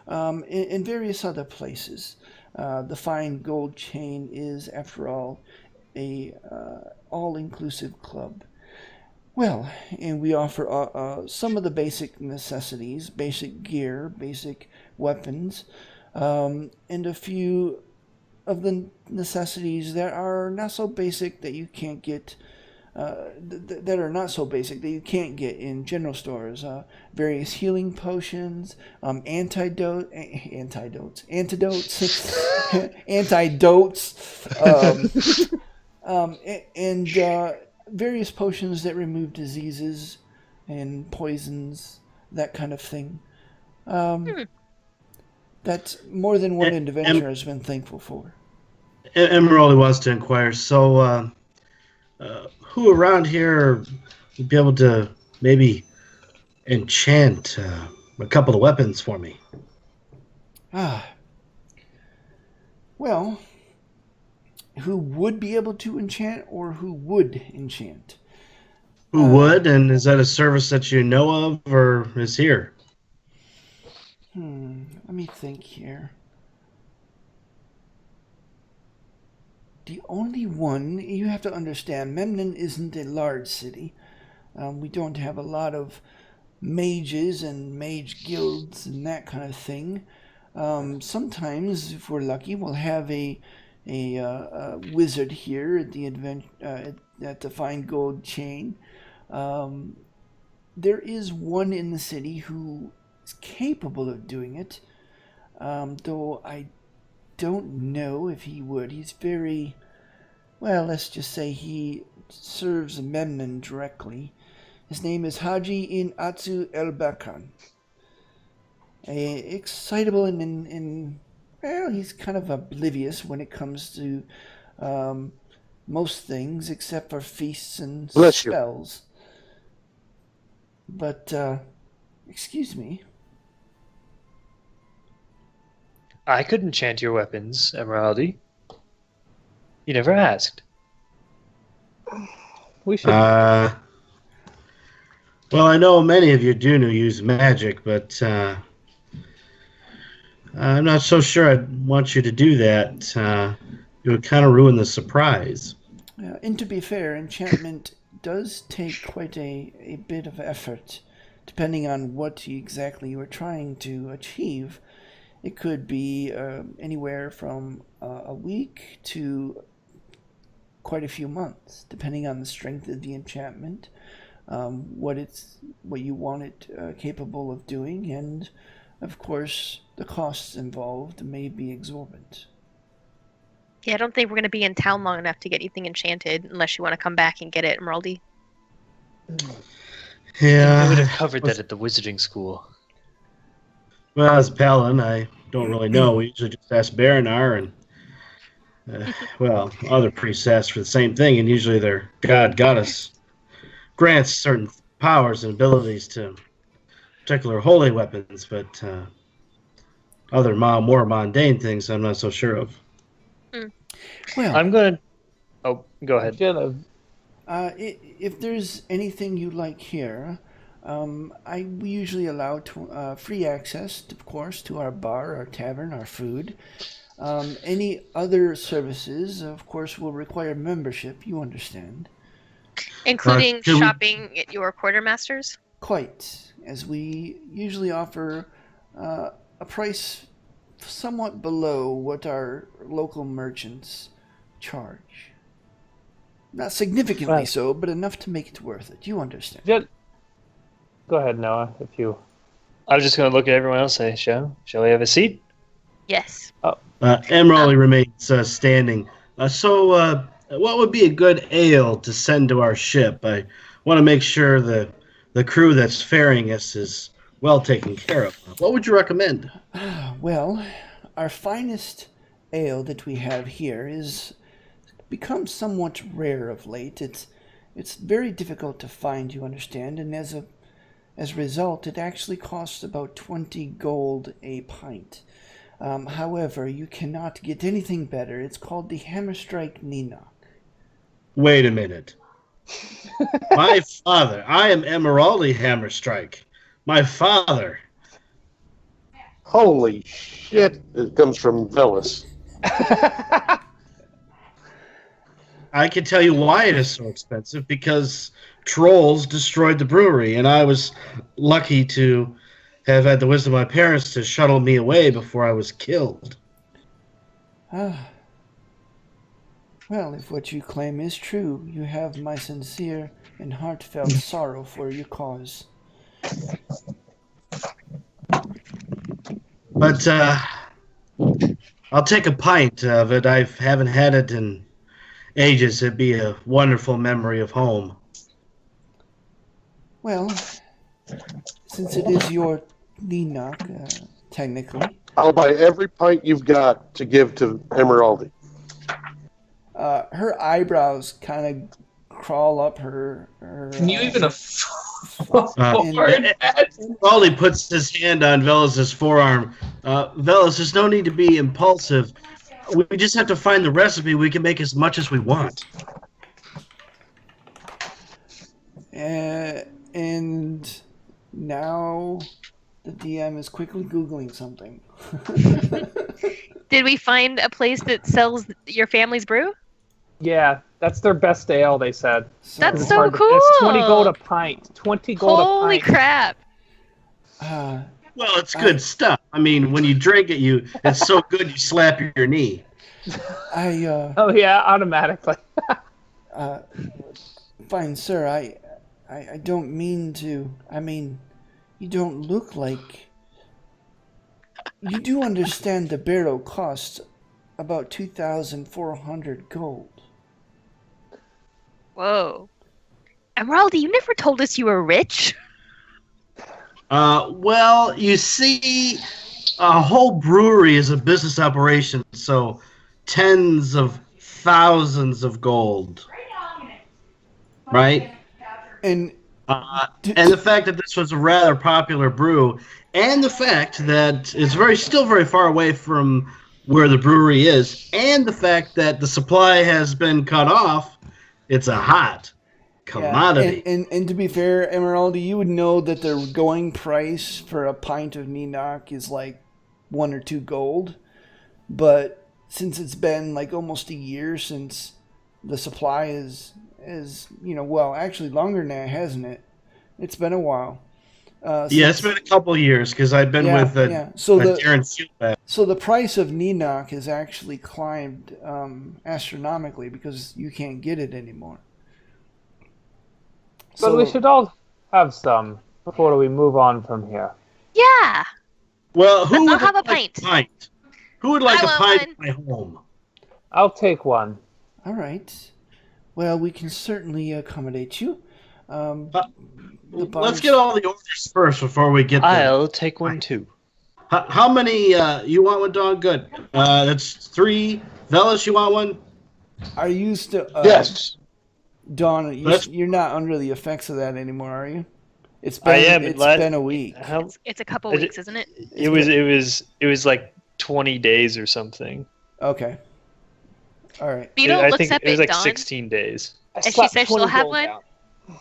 and various other places. The Fine Gold Chain is, after all, a all-inclusive club. Well, and we offer some of the basic necessities, basic gear, basic weapons, and a few of the necessities that are not so basic that you can't get, that are not so basic that you can't get in general stores. Various healing potions, antidotes, and various potions that remove diseases and poisons, that kind of thing. That more than one adventurer has been thankful for. Emerald wants to inquire, so who around here would be able to maybe enchant a couple of weapons for me? Well, who would be able to enchant or who would enchant? Who would, and is that a service that you know of or is here? Let me think here. The only one, you have to understand, Memnon isn't a large city. We don't have a lot of mages and mage guilds and that kind of thing. Sometimes, if we're lucky, we'll have a wizard here at the Fine Gold Chain. There is one in the city who is capable of doing it, though I don't know if he would. He's very, well, let's just say he serves Memnon directly. His name is Haji in Atsu El Bakan. Excitable and well, he's kind of oblivious when it comes to most things except for feasts and spells. But, excuse me. I could enchant your weapons, Emeraldi. You never asked. We should. Well, I know many of you do use magic, but I'm not so sure I'd want you to do that. It would kind of ruin the surprise. And to be fair, enchantment does take quite a bit of effort, depending on what exactly you are trying to achieve. It could be anywhere from a week to quite a few months, depending on the strength of the enchantment, what you want it capable of doing, and of course the costs involved may be exorbitant. Yeah, I don't think we're going to be in town long enough to get anything enchanted unless you want to come back and get it, Emeraldi. Yeah, I would have covered that at the wizarding school. Well, as Paladin, I don't really know. We usually just ask Baranar and, well, other priests ask for the same thing, and usually their goddess grants certain powers and abilities to particular holy weapons, but other more mundane things I'm not so sure of. Well, I'm going to... Oh, go ahead. If there's anything you like here, we usually allow free access, of course, to our bar, our tavern, our food. Any other services, of course, will require membership, you understand. Including shopping at your quartermasters? Quite, as we usually offer a price somewhat below what our local merchants charge. Not significantly so, but enough to make it worth it. You understand. Yeah. Go ahead, Noah, if you... I was just going to look at everyone else and say, shall we have a seat? Yes. Emeraldi remains standing. So, what would be a good ale to send to our ship? I want to make sure the crew that's ferrying us is well taken care of. What would you recommend? Well, our finest ale that we have here is become somewhat rare of late. It's very difficult to find, you understand, and as a result, it actually costs about 20 gold a pint. However, you cannot get anything better. It's called the Hammerstrike Ninok. Wait a minute. My father, I am Emeraldi Hammerstrike. My father. Holy shit. It comes from Velis. I can tell you why it is so expensive, because trolls destroyed the brewery, and I was lucky to have had the wisdom of my parents to shuttle me away before I was killed. Well, if what you claim is true, you have my sincere and heartfelt sorrow for your cause. But I'll take a pint of it. I haven't had it in ages. It'd be a wonderful memory of home. Well, since it is your Ninok, technically. I'll buy every pint you've got to give to Emeraldi. Her eyebrows kind of crawl up her Can you even afford that? Emeraldi puts his hand on Velas's forearm. Velas, there's no need to be impulsive. We just have to find the recipe. We can make as much as we want. And now the DM is quickly Googling something. Did we find a place that sells your family's brew? Yeah, that's their best ale, they said. So, That's It's so hard to- cool. It's 20 gold a pint. 20 gold Holy a pint. crap. uh, Well, it's good stuff. I mean, when you drink it, it's so good you slap your knee. Oh yeah, automatically. Fine, sir. I don't mean to. I mean, you don't look like. You do understand the barrel costs about 2,400 gold. Whoa. Emeraldy, you never told us you were rich. Well, you see, a whole brewery is a business operation, so tens of thousands of gold. Right? And And the fact that this was a rather popular brew, and the fact that it's still very far away from where the brewery is, and the fact that the supply has been cut off, it's a hot commodity. Yeah, and to be fair, Emeraldy, you would know that the going price for a pint of Ninok is like 1 or 2 gold. But since it's been like almost a year since the supply is well, actually longer than that, hasn't it? It's been a while. Yeah, it's been a couple of years because I've been with Darren Steelback. So the price of Ninok has actually climbed astronomically because you can't get it anymore. But we should all have some before we move on from here. Yeah. Well, who I'll would have a like pint. Who would like I a want pint one. at my home? I'll take one. All right. Well, we can certainly accommodate you. Let's get all the orders first before we get there. I'll take one too. How many? You want one, Dawn? Good. That's 3. Velas, you want one? Are you still? Yes. Dawn, you're not under the effects of that anymore, are you? It's I been. am. It's been a week. It's a couple weeks, isn't it? It was like 20 days or something. Okay. All right. Beetle I looks think up it was at like Dawn, 16 days. and she says she'll have one.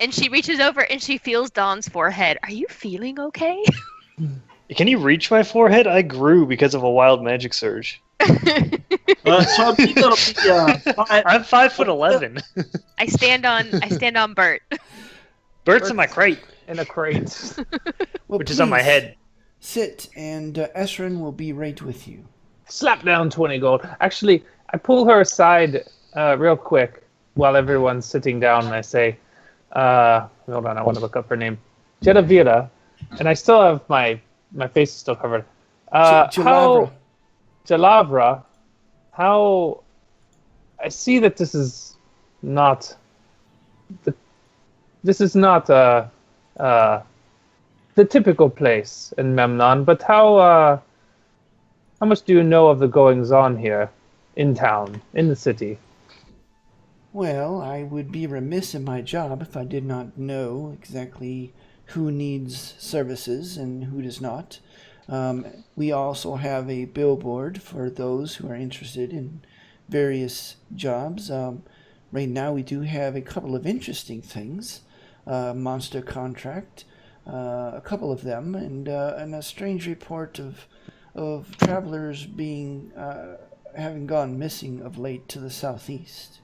And she reaches over and she feels Dawn's forehead. Are you feeling okay? Can you reach my forehead? I grew because of a wild magic surge. So I think that'll be. I'm 5'11". I stand on Bert. Bert's in my crate, In a crate. Well, which is on my please head. Sit, and Esrin will be right with you. Slap down 20 gold. Actually, I pull her aside real quick while everyone's sitting down, and I say, hold on, I want to look up her name. Jedavira, and I still have my face is still covered. Jalavra. Jalavra, how I see that this is not the typical place in Memnon, but how much do you know of the goings on here in town, in the city? Well, I would be remiss in my job if I did not know exactly who needs services and who does not. We also have a billboard for those who are interested in various jobs. Right now we do have a couple of interesting things. Monster contract, a couple of them, and a strange report of travelers having gone missing of late to the southeast.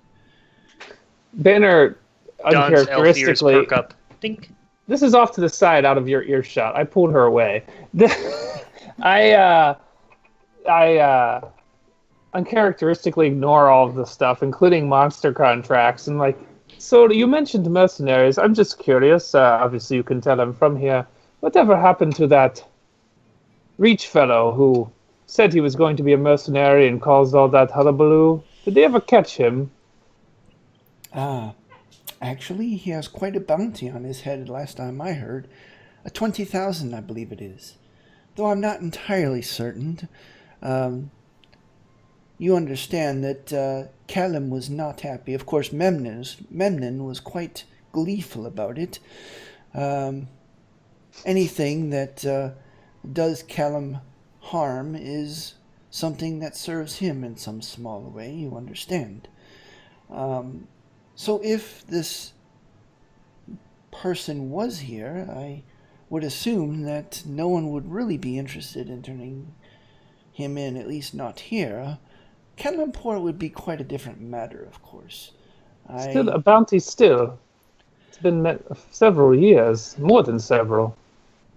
Banner, Dawn's elf ears uncharacteristically, perk up. Think. this is off to the side out of your earshot. I pulled her away. I uncharacteristically ignore all of the stuff, including monster contracts, and like, so you mentioned mercenaries. I'm just curious. Obviously, you can tell I'm from here. Whatever happened to that Reach fellow who said he was going to be a mercenary and caused all that hullabaloo? Did they ever catch him? Actually, he has quite a bounty on his head last time I heard. 20,000, I believe it is. Though I'm not entirely certain. You understand that Calim was not happy. Of course, Memnon was quite gleeful about it. Anything that does Calim harm is something that serves him in some small way, you understand. So if this person was here, I would assume that no one would really be interested in turning him in, at least not here. Kalimpor would be quite a different matter, of course. Still a bounty still. It's been several years, more than several.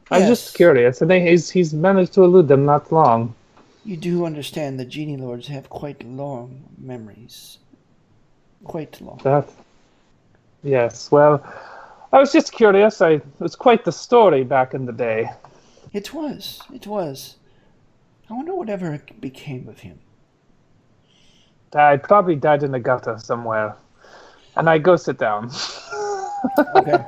I'm Yes. just curious, and he's managed to elude them not long. You do understand the Genie Lords have quite long memories. Quite long. Yes, well, I was just curious. It was quite the story back in the day. It was. I wonder whatever became of him. I probably died in a gutter somewhere. And I go sit down. Okay.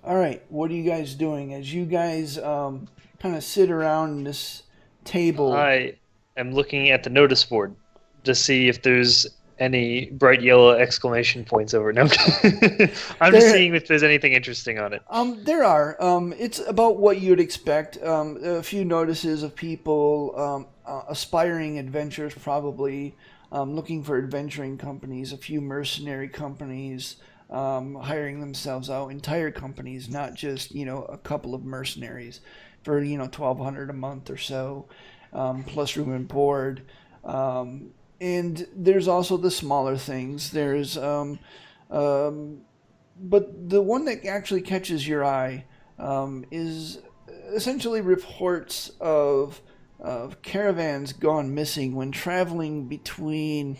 All right. What are you guys doing? As you guys kind of sit around this table. I am looking at the notice board to see if there's any bright yellow exclamation points over it. No. I'm just seeing if there's anything interesting on it. There are. It's about what you'd expect. A few notices of people, aspiring adventurers probably, looking for adventuring companies, a few mercenary companies, hiring themselves out, entire companies, not just, a couple of mercenaries for, $1,200 a month or so, plus room and board. And there's also the smaller things. There's, but the one that actually catches your eye is essentially reports of caravans gone missing when traveling between,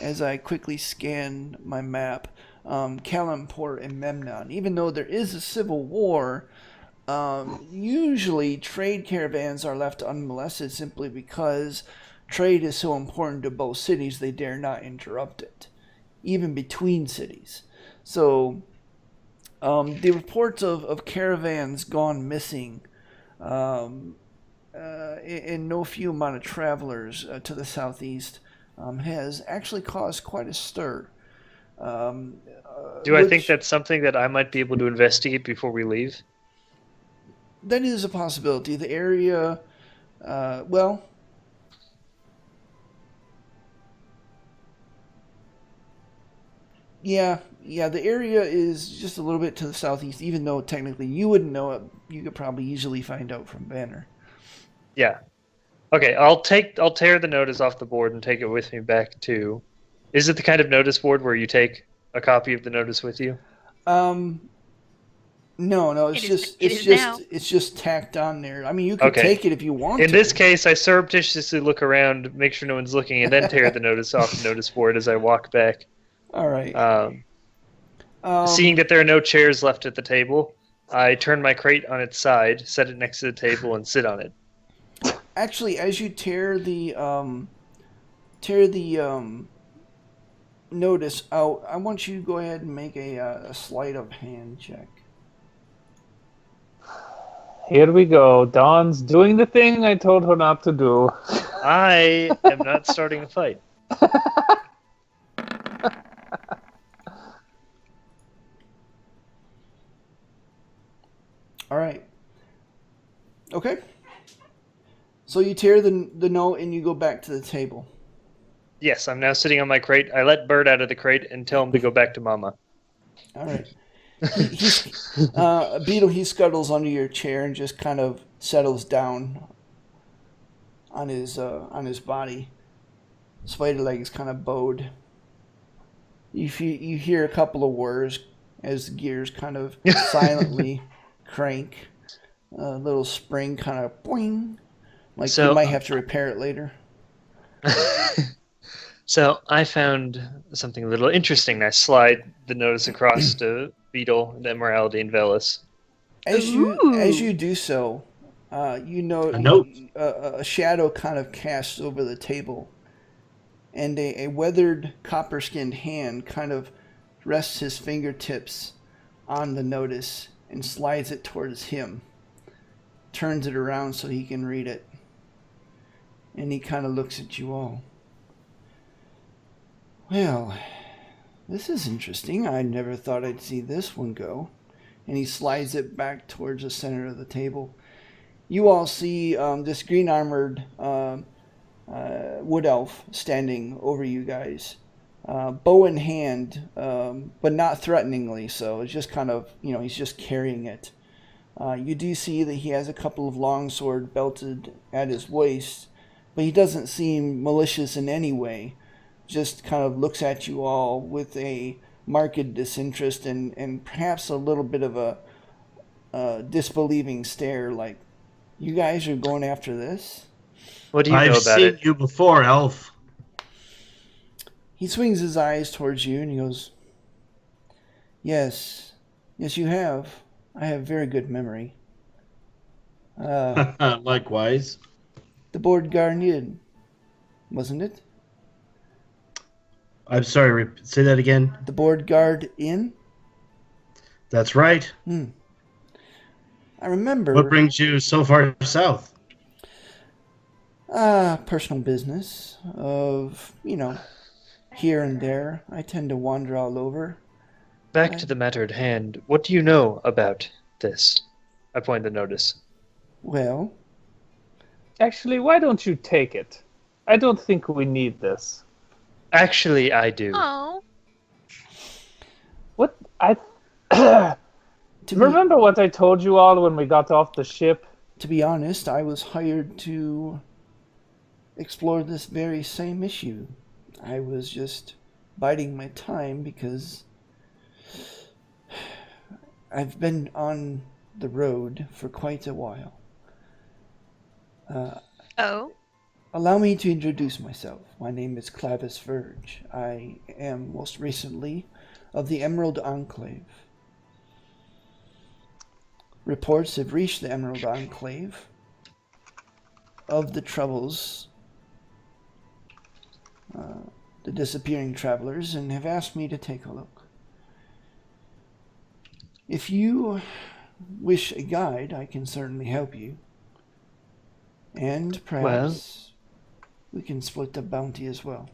as I quickly scan my map, Kalimpor and Memnon. Even though there is a civil war, usually trade caravans are left unmolested simply because trade is so important to both cities they dare not interrupt it, even between cities. So the reports of caravans gone missing and no few amount of travelers to the southeast has actually caused quite a stir. Do I think that's something that I might be able to investigate before we leave? That is a possibility. The area, well... Yeah, the area is just a little bit to the southeast, even though technically you wouldn't know it. You could probably easily find out from Banner. Yeah. Okay, I'll tear the notice off the board and take it with me back to... Is it the kind of notice board where you take a copy of the notice with you? No, it's just tacked on there. I mean, you could take it if you want to. In this case, I surreptitiously look around, make sure no one's looking, and then tear the notice off the notice board as I walk back. All right. Seeing that there are no chairs left at the table, I turn my crate on its side, set it next to the table, and sit on it. Actually, as you tear the notice out, I want you to go ahead and make a sleight of hand check. Here we go. Dawn's doing the thing I told her not to do. I am not starting a fight. All right. Okay. So you tear the note and you go back to the table. Yes, I'm now sitting on my crate. I let Bird out of the crate and tell him to go back to Mama. All right. Beetle, he scuttles under your chair and just kind of settles down on his body. Spider leg is kind of bowed. You hear a couple of whirs as the gears kind of silently crank. A little spring kind of boing. Like you might have to repair it later. So I found something a little interesting. I slide the notice across to Beetle, and Immorality, and Velis. As you do so, you know a shadow kind of casts over the table, and a weathered copper-skinned hand kind of rests his fingertips on the notice and slides it towards him. Turns it around so he can read it. And he kind of looks at you all. Well, this is interesting. I never thought I'd see this one go. And he slides it back towards the center of the table. You all see this green-armored wood elf standing over you guys. Bow in hand, but not threateningly so. It's just kind of, he's just carrying it. You do see that he has a couple of longsword belted at his waist, but he doesn't seem malicious in any way. Just kind of looks at you all with a marked disinterest and perhaps a little bit of a disbelieving stare, like, you guys are going after this? What do you know I've about seen it? you before, Elf. He swings his eyes towards you and he goes, Yes, you have. I have very good memory. Likewise. The Board Guardian, wasn't it? I'm sorry, say that again. The Board Guard Inn? That's right. I remember. What brings you so far south? Personal business of, here and there. I tend to wander all over. Back to the matter at hand. What do you know about this? I point the notice. Well, Actually, why don't you take it? I don't think we need this. Actually, I do. Oh. What I to be, remember what I told you all when we got off the ship? to be honest, I was hired to explore this very same issue. I was just biding my time because I've been on the road for quite a while. Oh. Allow me to introduce myself. My name is Clavis Verge. I am most recently of the Emerald Enclave. Reports have reached the Emerald Enclave of the troubles, the disappearing travelers, and have asked me to take a look. If you wish a guide, I can certainly help you. And perhaps we can split the bounty as well.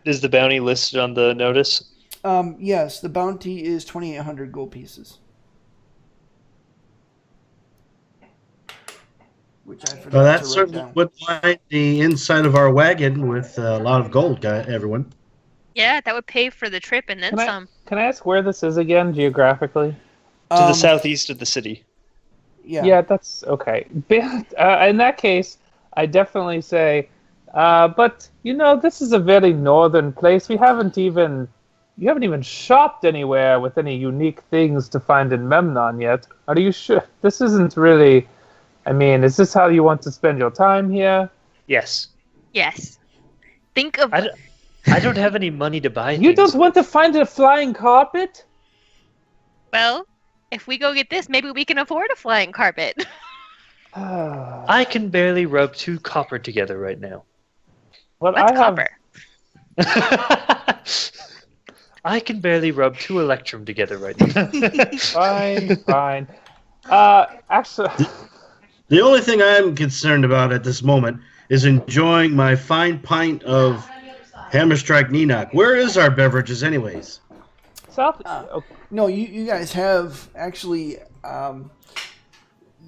Is the bounty listed on the notice? Yes, the bounty is 2,800 gold pieces. Which I forgot Well, that to write certainly down. would line the inside of our wagon with a lot of gold, everyone. Yeah, that would pay for the trip and then some. Can I ask where this is again geographically? To the southeast of the city. Yeah. That's okay. In that case, I definitely say, but this is a very northern place. You haven't even shopped anywhere with any unique things to find in Memnon yet. Are you sure? This isn't really. I mean, is this how you want to spend your time here? Yes. Yes. Think of. I don't have any money to buy You things. don't want to find a flying carpet? Well, if we go get this, maybe we can afford a flying carpet. I can barely rub 2 copper together right now. Well, What's I have. copper? I can barely rub 2 electrum together right now. Fine. Actually. The only thing I'm concerned about at this moment is enjoying my fine pint of Hammerstrike Neenok. Where is our beverages, anyways? South. No, you guys have actually.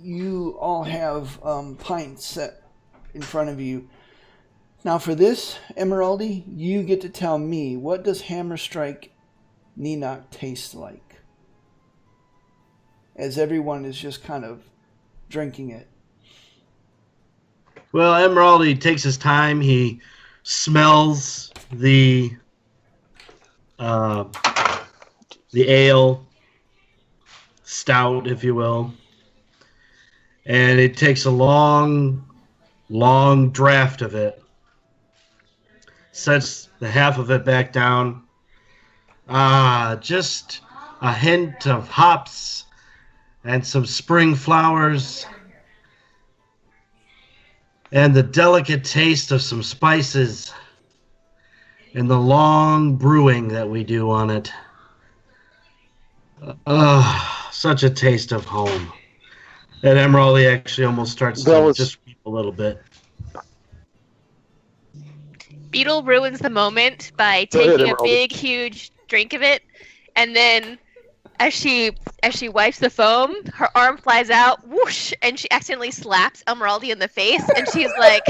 You all have pints set in front of you. Now for this, Emeraldy, you get to tell me, what does Hammerstrike Neenok taste like? As everyone is just kind of drinking it. Well, Emeraldy takes his time. He smells the ale, stout, if you will, and it takes a long draft of it. Sets the half of it back down. Just a hint of hops and some spring flowers and the delicate taste of some spices and the long brewing that we do on it. Such a taste of home. And Emeraldy actually almost starts to just weep a little bit. Beetle ruins the moment by taking a big, huge drink of it, and then as she wipes the foam, her arm flies out, whoosh, and she accidentally slaps Emeraldy in the face, and she's like,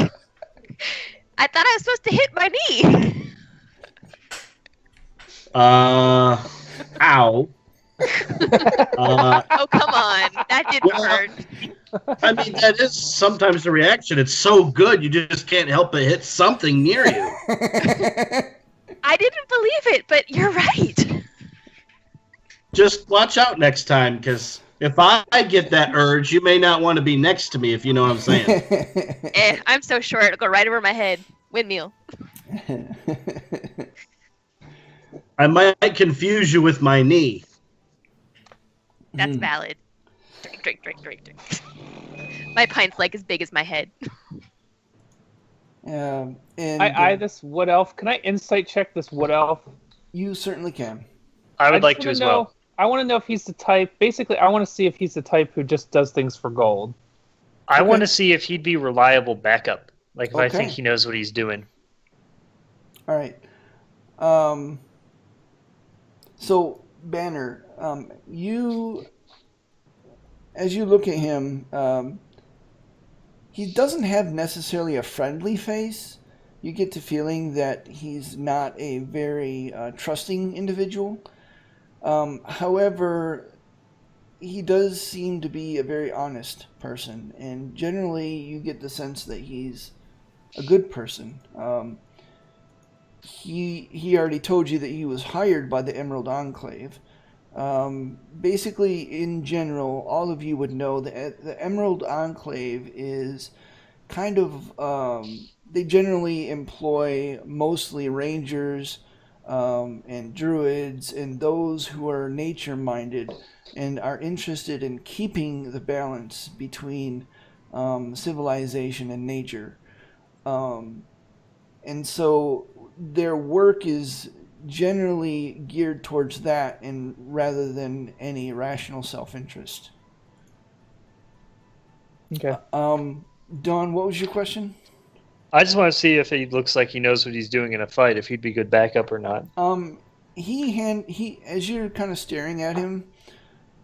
"I thought I was supposed to hit my knee." Ow. Oh, come on. That didn't Well, hurt. I mean, that is sometimes the reaction. It's so good, you just can't help but hit something near you. I didn't believe it, but you're right. Just watch out next time, because if I get that urge, you may not want to be next to me, if you know what I'm saying. I'm so short. It'll go right over my head. Windmill. I might confuse you with my knee. That's valid. Drink. My pint's like as big as my head. And this wood elf. Can I insight check this wood elf? You certainly can. I would like to as well. I want to know if he's the type. Basically, I want to see if he's the type who just does things for gold. I want to see if he'd be reliable backup. Like if I Okay. think he knows what he's doing. All right. So Banner, as you look at him, he doesn't have necessarily a friendly face. You get the feeling that he's not a very trusting individual. However, he does seem to be a very honest person, and generally you get the sense that he's a good person. He already told you that he was hired by the Emerald Enclave. Basically, in general, all of you would know that the Emerald Enclave is kind of, they generally employ mostly rangers and druids and those who are nature-minded and are interested in keeping the balance between civilization and nature. And so their work is generally geared towards that, and rather than any rational self-interest. Okay. Don, what was your question? I just want to see if he looks like he knows what he's doing in a fight, if he'd be good backup or not. He as you're kind of staring at him,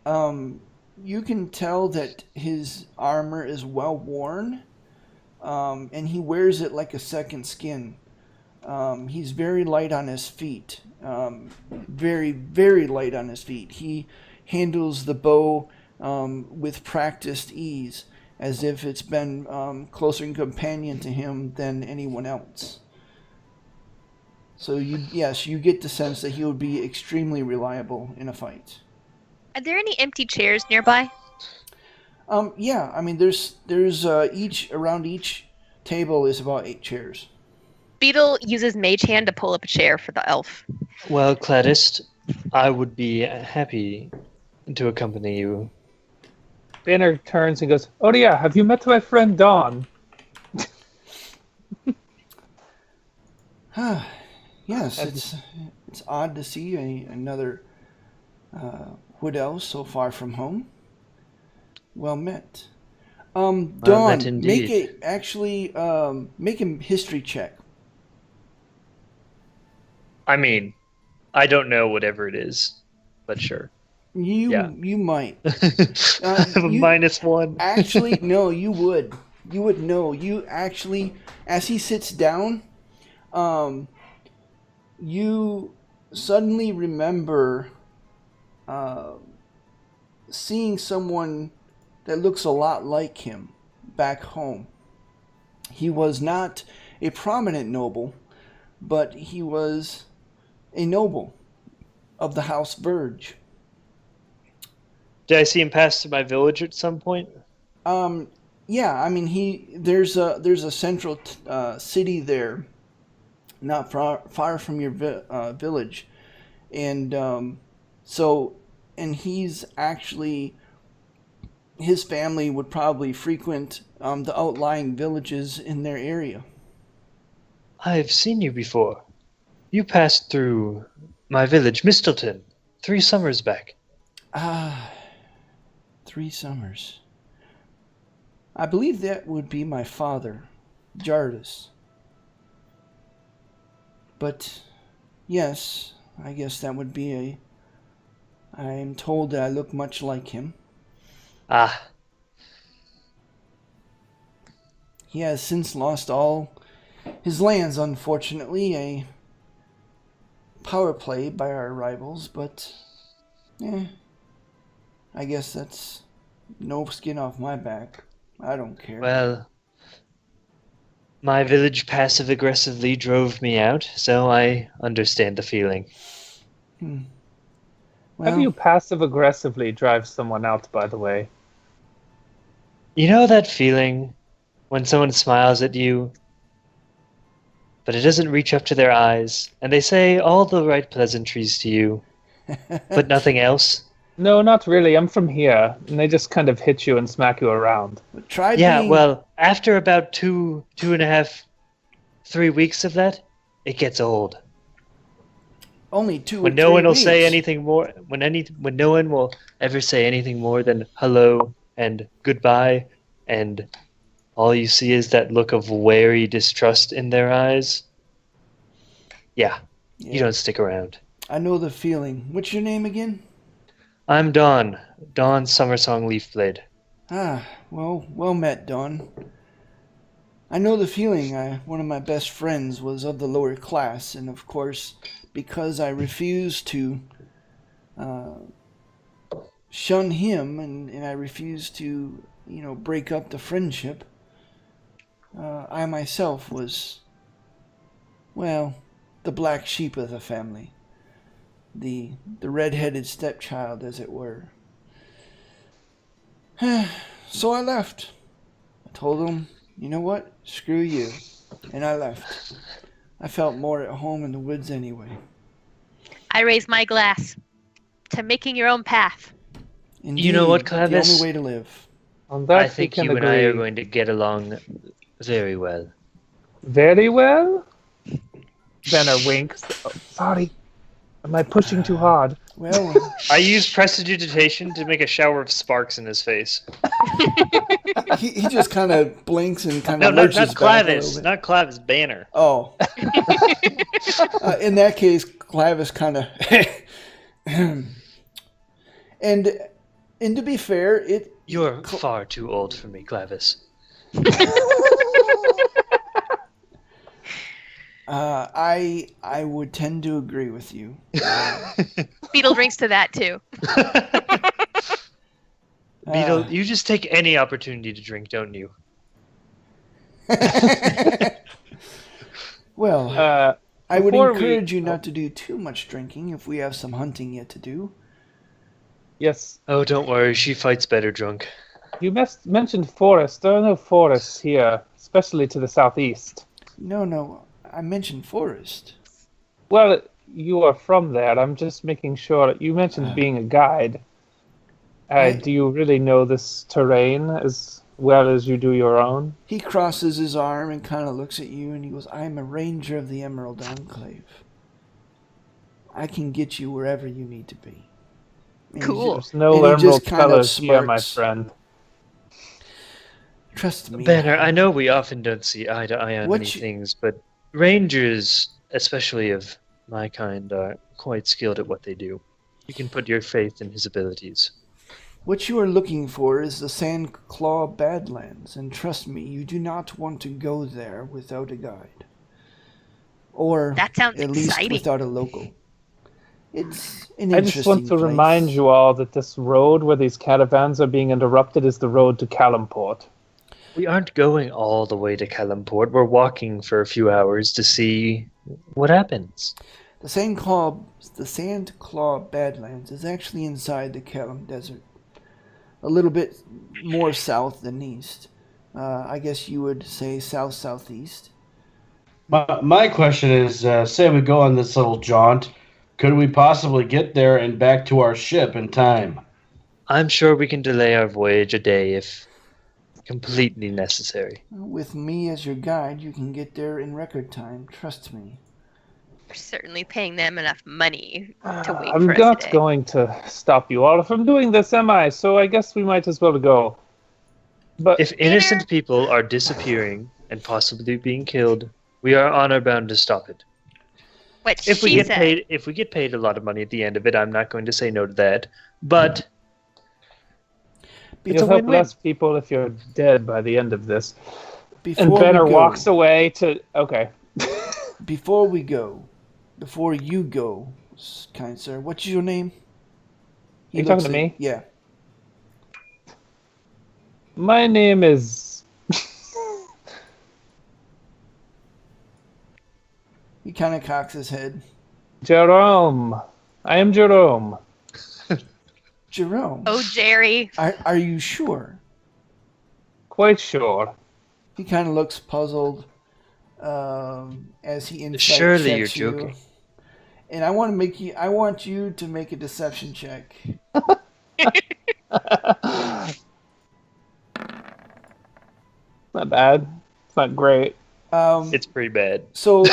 you can tell that his armor is well worn, and he wears it like a second skin. He's very light on his feet, very, very light on his feet. He handles the bow with practiced ease, as if it's been closer in companion to him than anyone else. So you get the sense that he would be extremely reliable in a fight. Are there any empty chairs nearby? Yeah, I mean there's around each table is about 8 chairs. Beetle uses Mage Hand to pull up a chair for the elf. Well, Cladist, I would be happy to accompany you. Banner turns and goes, "Oh yeah, have you met my friend Dawn?" Yes, it's odd to see another wood elf so far from home. Well met. Dawn, met indeed. make a history check. I mean, I don't know whatever it is, but sure. You might. I have a -1. Actually, no, you would. You would know. You actually, as he sits down, you suddenly remember seeing someone that looks a lot like him back home. He was not a prominent noble, but he was a noble of the House Verge. Did I see him pass through my village at some point? Yeah, I mean there's a central city there, not far from your village, and he's actually, his family would probably frequent the outlying villages in their area. I've seen you before. You passed through my village, Mistleton, 3 summers back. 3 summers. I believe that would be my father, Jardis. But yes, I guess that would be I'm told that I look much like him. Ah. He has since lost all his lands, unfortunately. A power play by our rivals, but I guess that's no skin off my back. I don't care. Well, my village passive-aggressively drove me out, so I understand the feeling. Well, How do you passive-aggressively drive someone out, by the way? You know that feeling when someone smiles at you, but it doesn't reach up to their eyes, and they say all the right pleasantries to you, but nothing else? No, not really. I'm from here, and they just kind of hit you and smack you around. Well, after about 2.5, 3 weeks of that, it gets old. Only 2 When or no 3 one will weeks. say anything more, when no one will ever say anything more than hello and goodbye, and all you see is that look of wary distrust in their eyes. Yeah, you don't stick around. I know the feeling. What's your name again? I'm Dawn Summersong Leafblade. Well met, Dawn. I know the feeling. One of my best friends was of the lower class, and of course, because I refused to shun him, and I refused to, break up the friendship, I myself was, the black sheep of the family. The red-headed stepchild, as it were. So I left. I told him, you know what? Screw you. And I left. I felt more at home in the woods anyway. I raise my glass to making your own path. Indeed, You know what, the Clavis? only way to live. On that, I think we you can and I agree. are going to get along very well. Very well? Benner winks. Oh, sorry. Am I pushing too hard? Well, I used prestidigitation to make a shower of sparks in his face. he just kind of blinks and kind No, of not lurches back a little Clavis. bit. Not Clavis, Banner. Oh. In that case, Clavis kind of... and to be fair, You're far too old for me, Clavis. I would tend to agree with you. Beetle drinks to that too. Beetle, you just take any opportunity to drink, don't you? Well, I would before encourage you not to do too much drinking if we have some hunting yet to do. Yes. Oh, don't worry. She fights better drunk. You mentioned forest. There are no forests here, especially to the southeast. No, I mentioned forest. Well, you are from there. I'm just making sure. You mentioned being a guide. Do you really know this terrain as well as you do your own? He crosses his arm and kind of looks at you and he goes, I'm a ranger of the Emerald Enclave. I can get you wherever you need to be. And Cool. There's no And he emerald just kind of colors here, my smirks. friend. Trust me. Banner, I know we often don't see eye to eye on What many you- things, but rangers, especially of my kind, are quite skilled at what they do. You can put your faith in his abilities. What you are looking for is the Sandclaw Badlands, and trust me, you do not want to go there without a guide. Or That sounds at least exciting. without a local. It's an I interesting just want to place. remind you all that this road where these caravans are being interrupted is the road to Calimport. We aren't going all the way to Calimport. We're walking for a few hours to see what happens. The Sandclaw Badlands is actually inside the Calim Desert. A little bit more south than east. I guess you would say south-southeast. My question is, say we go on this little jaunt, could we possibly get there and back to our ship in time? I'm sure we can delay our voyage a day if completely necessary. With me as your guide, you can get there in record time. Trust me. We're certainly paying them enough money to wait I'm for us not today. going to stop you all from doing this, am I? So I guess we might as well go. But If innocent people are disappearing and possibly being killed, we are honor bound to stop it. What If we she get said. paid, if we get paid a lot of money at the end of it, I'm not going to say no to that. But it's a you'll help win-win. less people if you're dead by the end of this. Before And Banner we go, walks away to... Okay. Before you go, kind sir, what's your name? You looks talking to at- me? Yeah. My name is... He kind of cocks his head. Jerome. I am Jerome. Jerome. Oh, Jerry. Are you sure? Quite sure. He kind of looks puzzled as he insight Surely you're checks you. joking. And I want you to make a deception check. Not bad. It's not great. It's pretty bad. So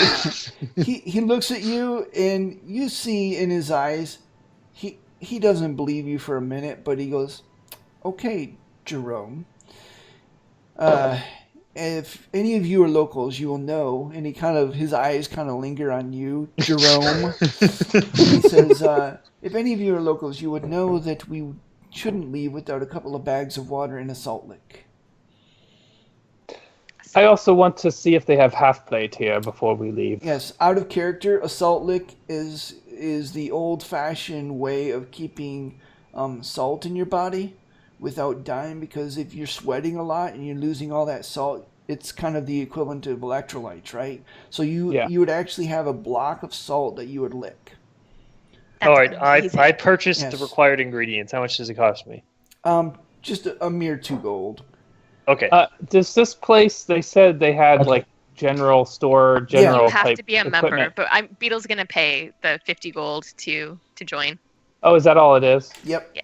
he looks at you, and you see in his eyes, he doesn't believe you for a minute, but he goes, "Okay, Jerome. If any of you are locals, you will know." And his eyes kind of linger on you, Jerome. He says, "If any of you are locals, you would know that we shouldn't leave without a couple of bags of water and a salt lick." I also want to see if they have half plate here before we leave. Yes, out of character, a salt lick is the old-fashioned way of keeping salt in your body without dying, because if you're sweating a lot and you're losing all that salt, it's kind of the equivalent of electrolytes, right? So you would actually have a block of salt that you would lick. That's All right, amazing. I purchased the Yes. required ingredients. How much does it cost me? Just a mere 2 gold. Okay. Does this place, they said they had Okay. like general store, general You have type to be a member, equipment. but Beetle's gonna pay the 50 gold to join. Oh, is that all it is? Yep.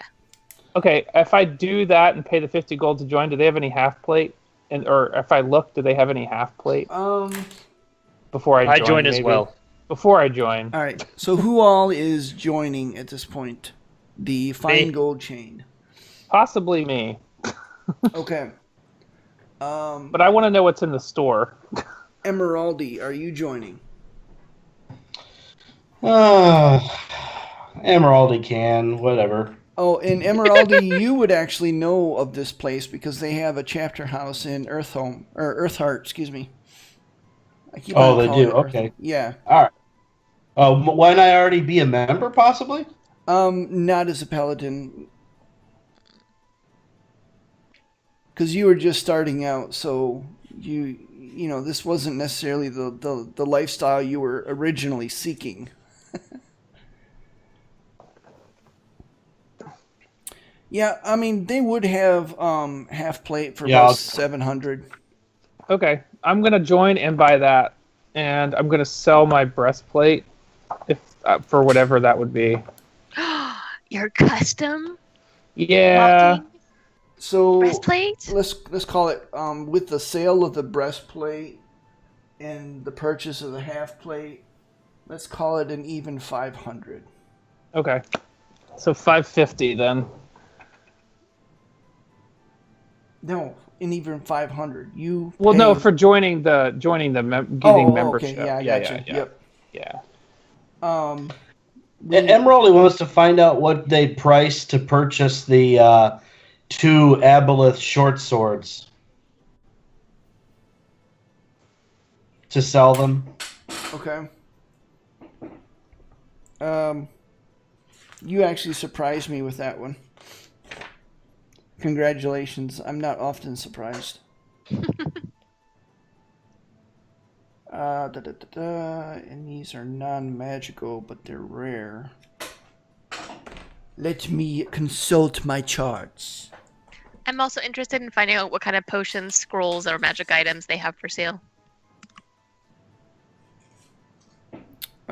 Okay, if I do that and pay the 50 gold to join, do they have any half plate? Or if I look, do they have any half plate before I join? I join as maybe? well. Before I join. All right. So who all is joining at this point? The fine Me. gold chain. Possibly me. Okay. But I want to know what's in the store. Emeraldi, are you joining? Emeraldi can, whatever. Oh, and Emeraldi, you would actually know of this place because they have a chapter house in Earthheart, excuse me. I keep Oh, on they calling do? it Earth- Okay. Yeah. All right. Why not I already be a member, possibly? Not as a paladin. Because you were just starting out, so you know, this wasn't necessarily the lifestyle you were originally seeking. Yeah, I mean, they would have half plate for Yeah, about I'll- 700. Okay, I'm going to join and buy that. And I'm going to sell my breastplate if for whatever that would be. Your custom Yeah. walking So breastplate? let's call it with the sale of the breastplate and the purchase of the half plate. Let's call it an even 500. Okay. So 550 then. No, an even 500. You Well, pay... no, for joining the getting membership. Okay, yeah, I got you. Yep. Yeah. Emeraldi wants to find out what they price to purchase the 2 aboleth short swords. To sell them. Okay. You actually surprised me with that one. Congratulations. I'm not often surprised. And these are non-magical, but they're rare. Let me consult my charts. I'm also interested in finding out what kind of potions, scrolls, or magic items they have for sale. All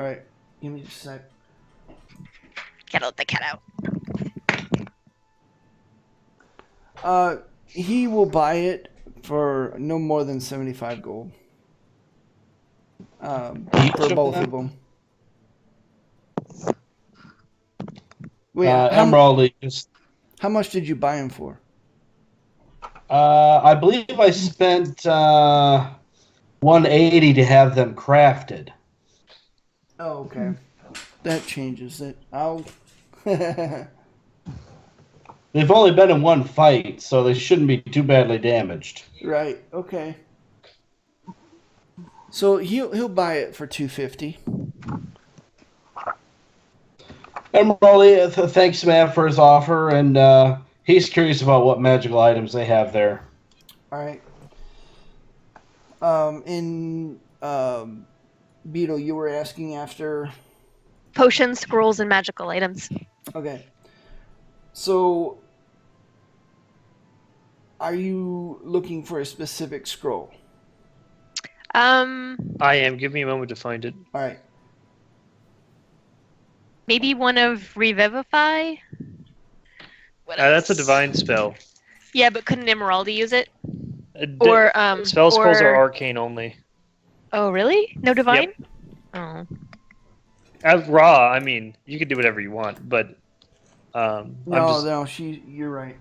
right. Give me just a sec. Can't let the cat out. He will buy it for no more than 75 gold. For both of them. Wait, Emeraldi just. how much did you buy him for? I believe I spent 180 to have them crafted. Oh, okay. That changes it. I'll. They've only been in one fight, so they shouldn't be too badly damaged. Right. Okay. So he'll buy it for 250. Emeraldi, thanks, man, for his offer, and He's curious about what magical items they have there. All right. Beetle, you were asking after. Potions, scrolls, and magical items. Okay. So, are you looking for a specific scroll? I am. Give me a moment to find it. All right. Maybe one of Revivify? What That's a else? divine spell. Yeah, but couldn't Emeraldi use it? Or Or, spell scrolls are or- arcane only. Oh, really? No divine? Oh. As raw, I mean, you can do whatever you want, but I'm just No, you're right.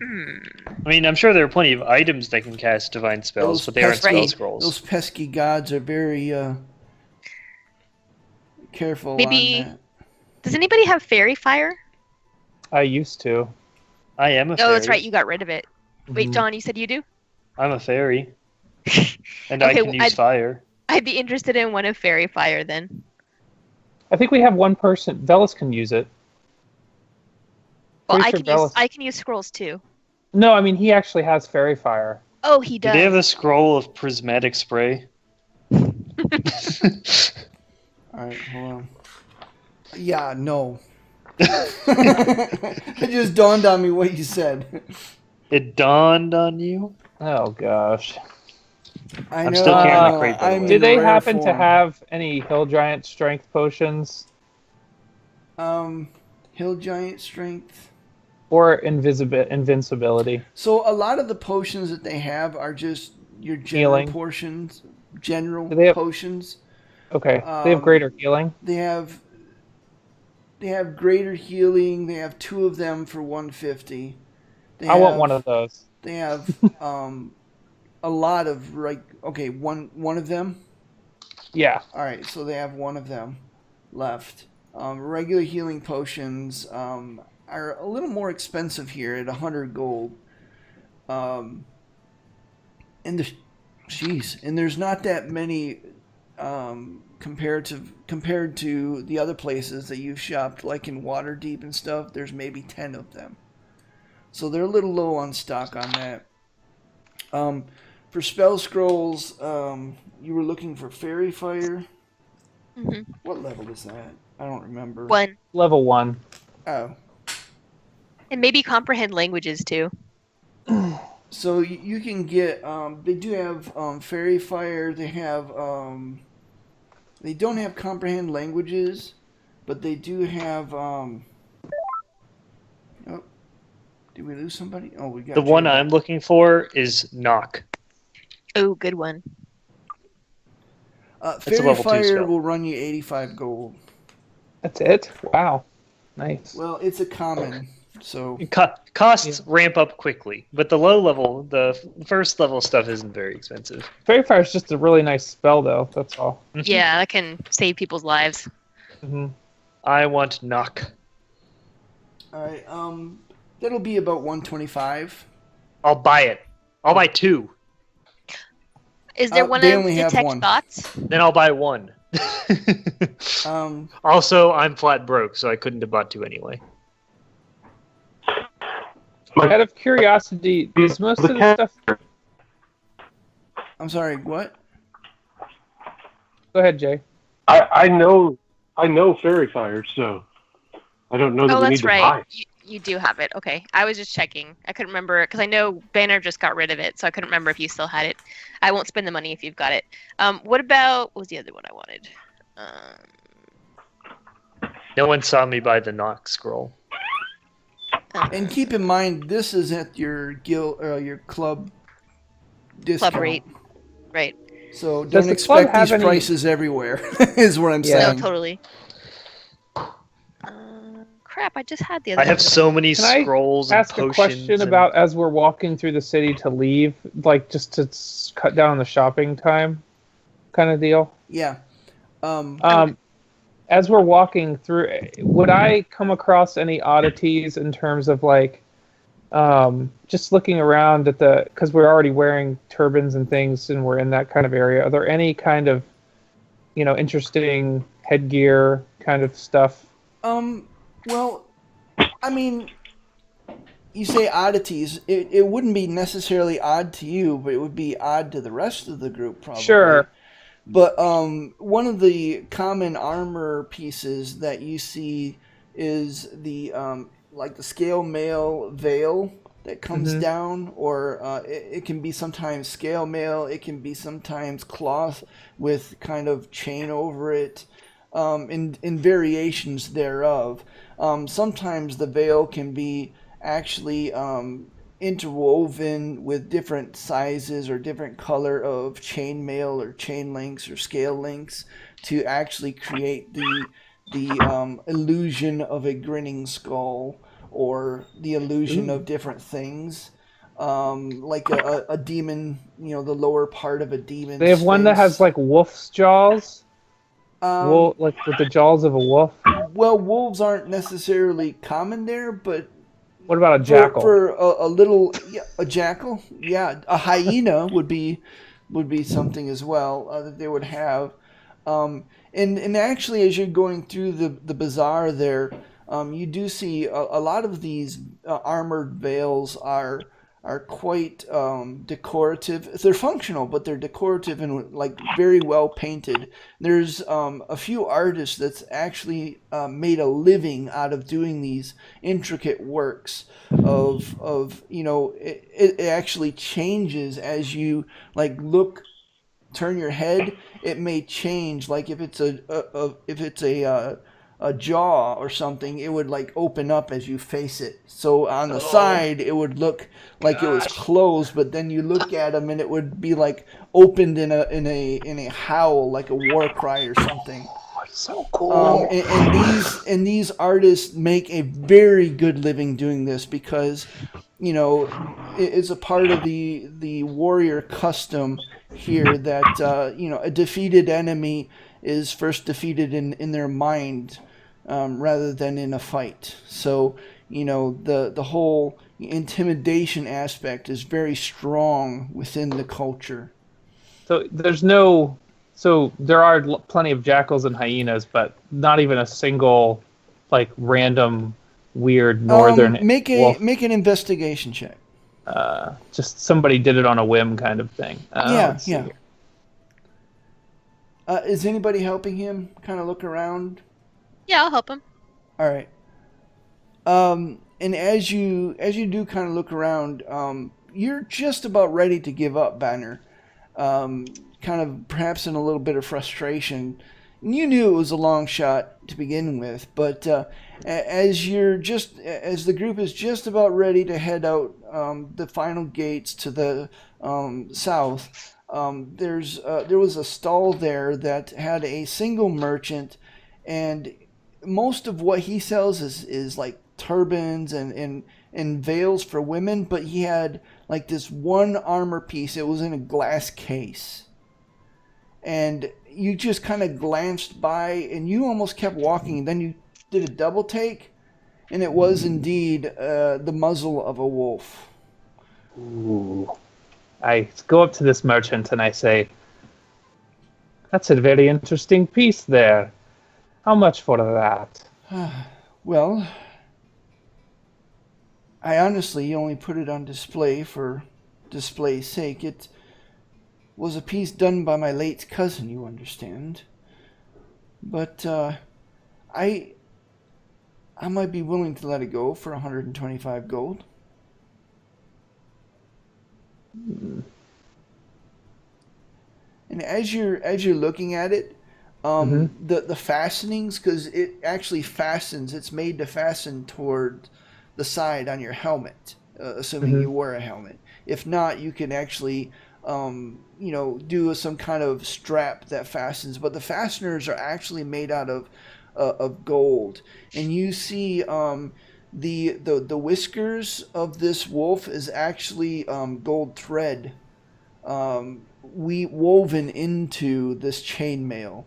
I mean, I'm sure there are plenty of items that can cast divine spells, Those but they aren't spell pesky- scrolls. Those pesky gods are very careful Maybe- on that. Does anybody have Fairy Fire? I used to. I am a fairy. Oh, that's right. You got rid of it. Wait, Mhm. John, you said you do? I'm a fairy. And I Okay, can use fire. I'd be interested in one of Fairy Fire then. I think we have one person. Velas can use it. Well, Pretty sure Velas- I can use scrolls too. No, I mean he actually has fairy fire. Oh, he Do does. they have a scroll of prismatic spray? All right, hold on. Yeah, no. It just dawned on me what you said. It dawned on you? Oh gosh. I'm still carrying the crate, by the way. Do they happen to have any hill giant strength potions hill giant strength? or invincibility? So a lot of the potions that they have are just your general Healing. portions, general Do they have- potions. Okay, they have greater healing. They have greater healing. They have 2 of them for 150. I want one of those. They have a lot of one of them. Yeah. All right, so they have 1 of them left. Regular healing potions are a little more expensive here at 100 gold. And there's not that many compared to the other places that you've shopped, like in Waterdeep and stuff. There's maybe 10 of them, so they're a little low on stock on that. For spell scrolls, you were looking for Fairy Fire. Mhm. What level is that? I don't remember. One. Level 1. Oh, And maybe comprehend languages too. so you can get. They do have Fairy Fire. They have. They don't have comprehend languages, but they do have. Oh, did we lose somebody? Oh, we got The one Jay. I'm looking for is knock. Oh, good one. a Fairy level 2 Fire spell. will run you 85 gold. That's it? Wow. Nice. Well, it's a common, so Costs ramp up quickly, but the low level, the first level stuff isn't very expensive. Fairy fire is just a really nice spell, though. That's all. Yeah, that can save people's lives. Hmm. I want knock. all right. That'll be about 125. I'll buy it. I'll buy 2. Is there one they of only have detect one. thoughts? Then I'll buy 1. Also, I'm flat broke, so I couldn't have bought 2 anyway. Out of curiosity, does most of the stuff... I'm sorry. What? Go ahead, Jay. I know fairy fire, so I don't know that Oh, we need that's to right. buy it. You do have it. Okay. I was just checking. I couldn't remember because I know Banner just got rid of it, so I couldn't remember if you still had it. I won't spend the money if you've got it. What was the other one I wanted? No one saw me buy the knock scroll. And keep in mind, this is at your guild, your club discount. Club rate. Right. So Does don't the club expect have these any- prices everywhere. Is what I'm Yeah. saying. No, totally. Crap, I just had the other I have one. so many Can I scrolls and Ask a potions. question and- about as we're walking through the city to leave, like just to cut down on the shopping time kind of deal. Yeah. As we're walking through, would I come across any oddities in terms of like just looking around at because we're already wearing turbans and things and we're in that kind of area. Are there any kind of, interesting headgear kind of stuff Well, I mean, you say oddities. It wouldn't be necessarily odd to you, but it would be odd to the rest of the group, probably. Sure. But one of the common armor pieces that you see is the like the scale mail veil that comes down, or it can be sometimes scale mail. It can be sometimes cloth with kind of chain over it, in variations thereof. Sometimes the veil can be actually interwoven with different sizes or different color of chain mail or chain links or scale links to actually create the illusion of a grinning skull or the illusion of different things. Like a demon, the lower part of a demon. They have one that has like wolf's jaws. Like with the jaws of a wolf. Well, wolves aren't necessarily common there, but what about a jackal? For a little, a jackal, a hyena would be something as well that they would have. And actually, as you're going through the bazaar there, you do see a lot of these armored veils are quite decorative. They're functional, but they're decorative and like very well painted. There's a few artists that's actually made a living out of doing these intricate works of it actually changes as you like turn your head. It may change, like if it's a jaw or something, it would like open up as you face it. So on the side, it would look like it was closed, but then you look at them and it would be like opened in a howl, like a war cry or something. Oh, it's so cool. And these artists make a very good living doing this because it's a part of the warrior custom here that a defeated enemy is first defeated in their mind rather than in a fight. So the whole intimidation aspect is very strong within the culture. So there are plenty of jackals and hyenas, but not even a single like random weird northern wolf. Make an investigation check. Just somebody did it on a whim kind of thing. Yeah. Is anybody helping him kind of look around? Yeah, I'll help him. All right. And as you do kind of look around, you're just about ready to give up, Banner. Kind of perhaps in a little bit of frustration. You knew it was a long shot to begin with, but as the group is just about ready to head out the final gates to the south, there was a stall there that had a single merchant, and most of what he sells is like turbans and veils for women, but he had like this one armor piece. It was in a glass case. And you just kind of glanced by and you almost kept walking. Then you did a double take, and it was indeed the muzzle of a wolf. Ooh. I go up to this merchant and I say, "That's a very interesting piece there. How much for that?" Well, I honestly only put it on display for display's sake. It was a piece done by my late cousin, you understand. But I might be willing to let it go for 125 gold. And as you're looking at it, the fastenings, because it actually fastens. It's made to fasten toward the side on your helmet, assuming you wear a helmet. If not, you can actually do some kind of strap that fastens. But the fasteners are actually made out of gold, and you see the whiskers of this wolf is actually gold thread woven into this chainmail.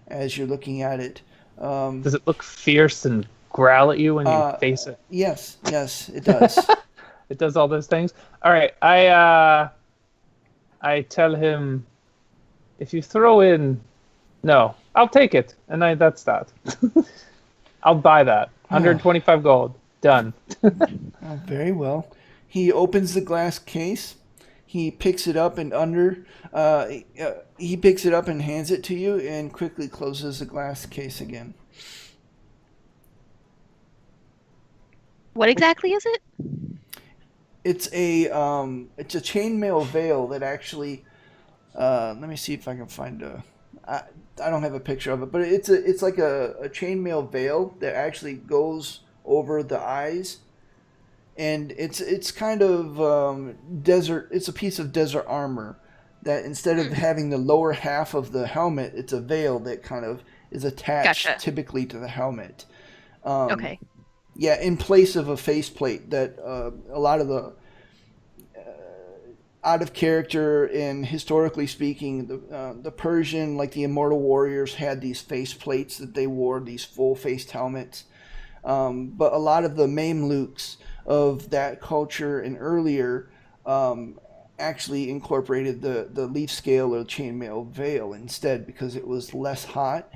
As you're looking at it, does it look fierce and growl at you when you face it? Yes, it does. It does all those things. All right, I tell him, if you throw in, no, I'll take it, and that's that. I'll buy that. 125 gold. Done. Oh, very well. He opens the glass case. He picks it up and he picks it up and hands it to you, and quickly closes the glass case again. What exactly is it? It's a chainmail veil that actually. Let me see if I can find I don't have a picture of it, but it's like a chainmail veil that actually goes over the eyes, and it's kind of desert. It's a piece of desert armor that instead of having the lower half of the helmet, it's a veil that kind of is attached typically to the helmet. Okay. Yeah, in place of a faceplate that a lot of the out of character and historically speaking, the Persian, like the immortal warriors, had these faceplates that they wore, these full-faced helmets. But a lot of the Mamluks of that culture and earlier actually incorporated the leaf scale or chainmail veil instead because it was less hot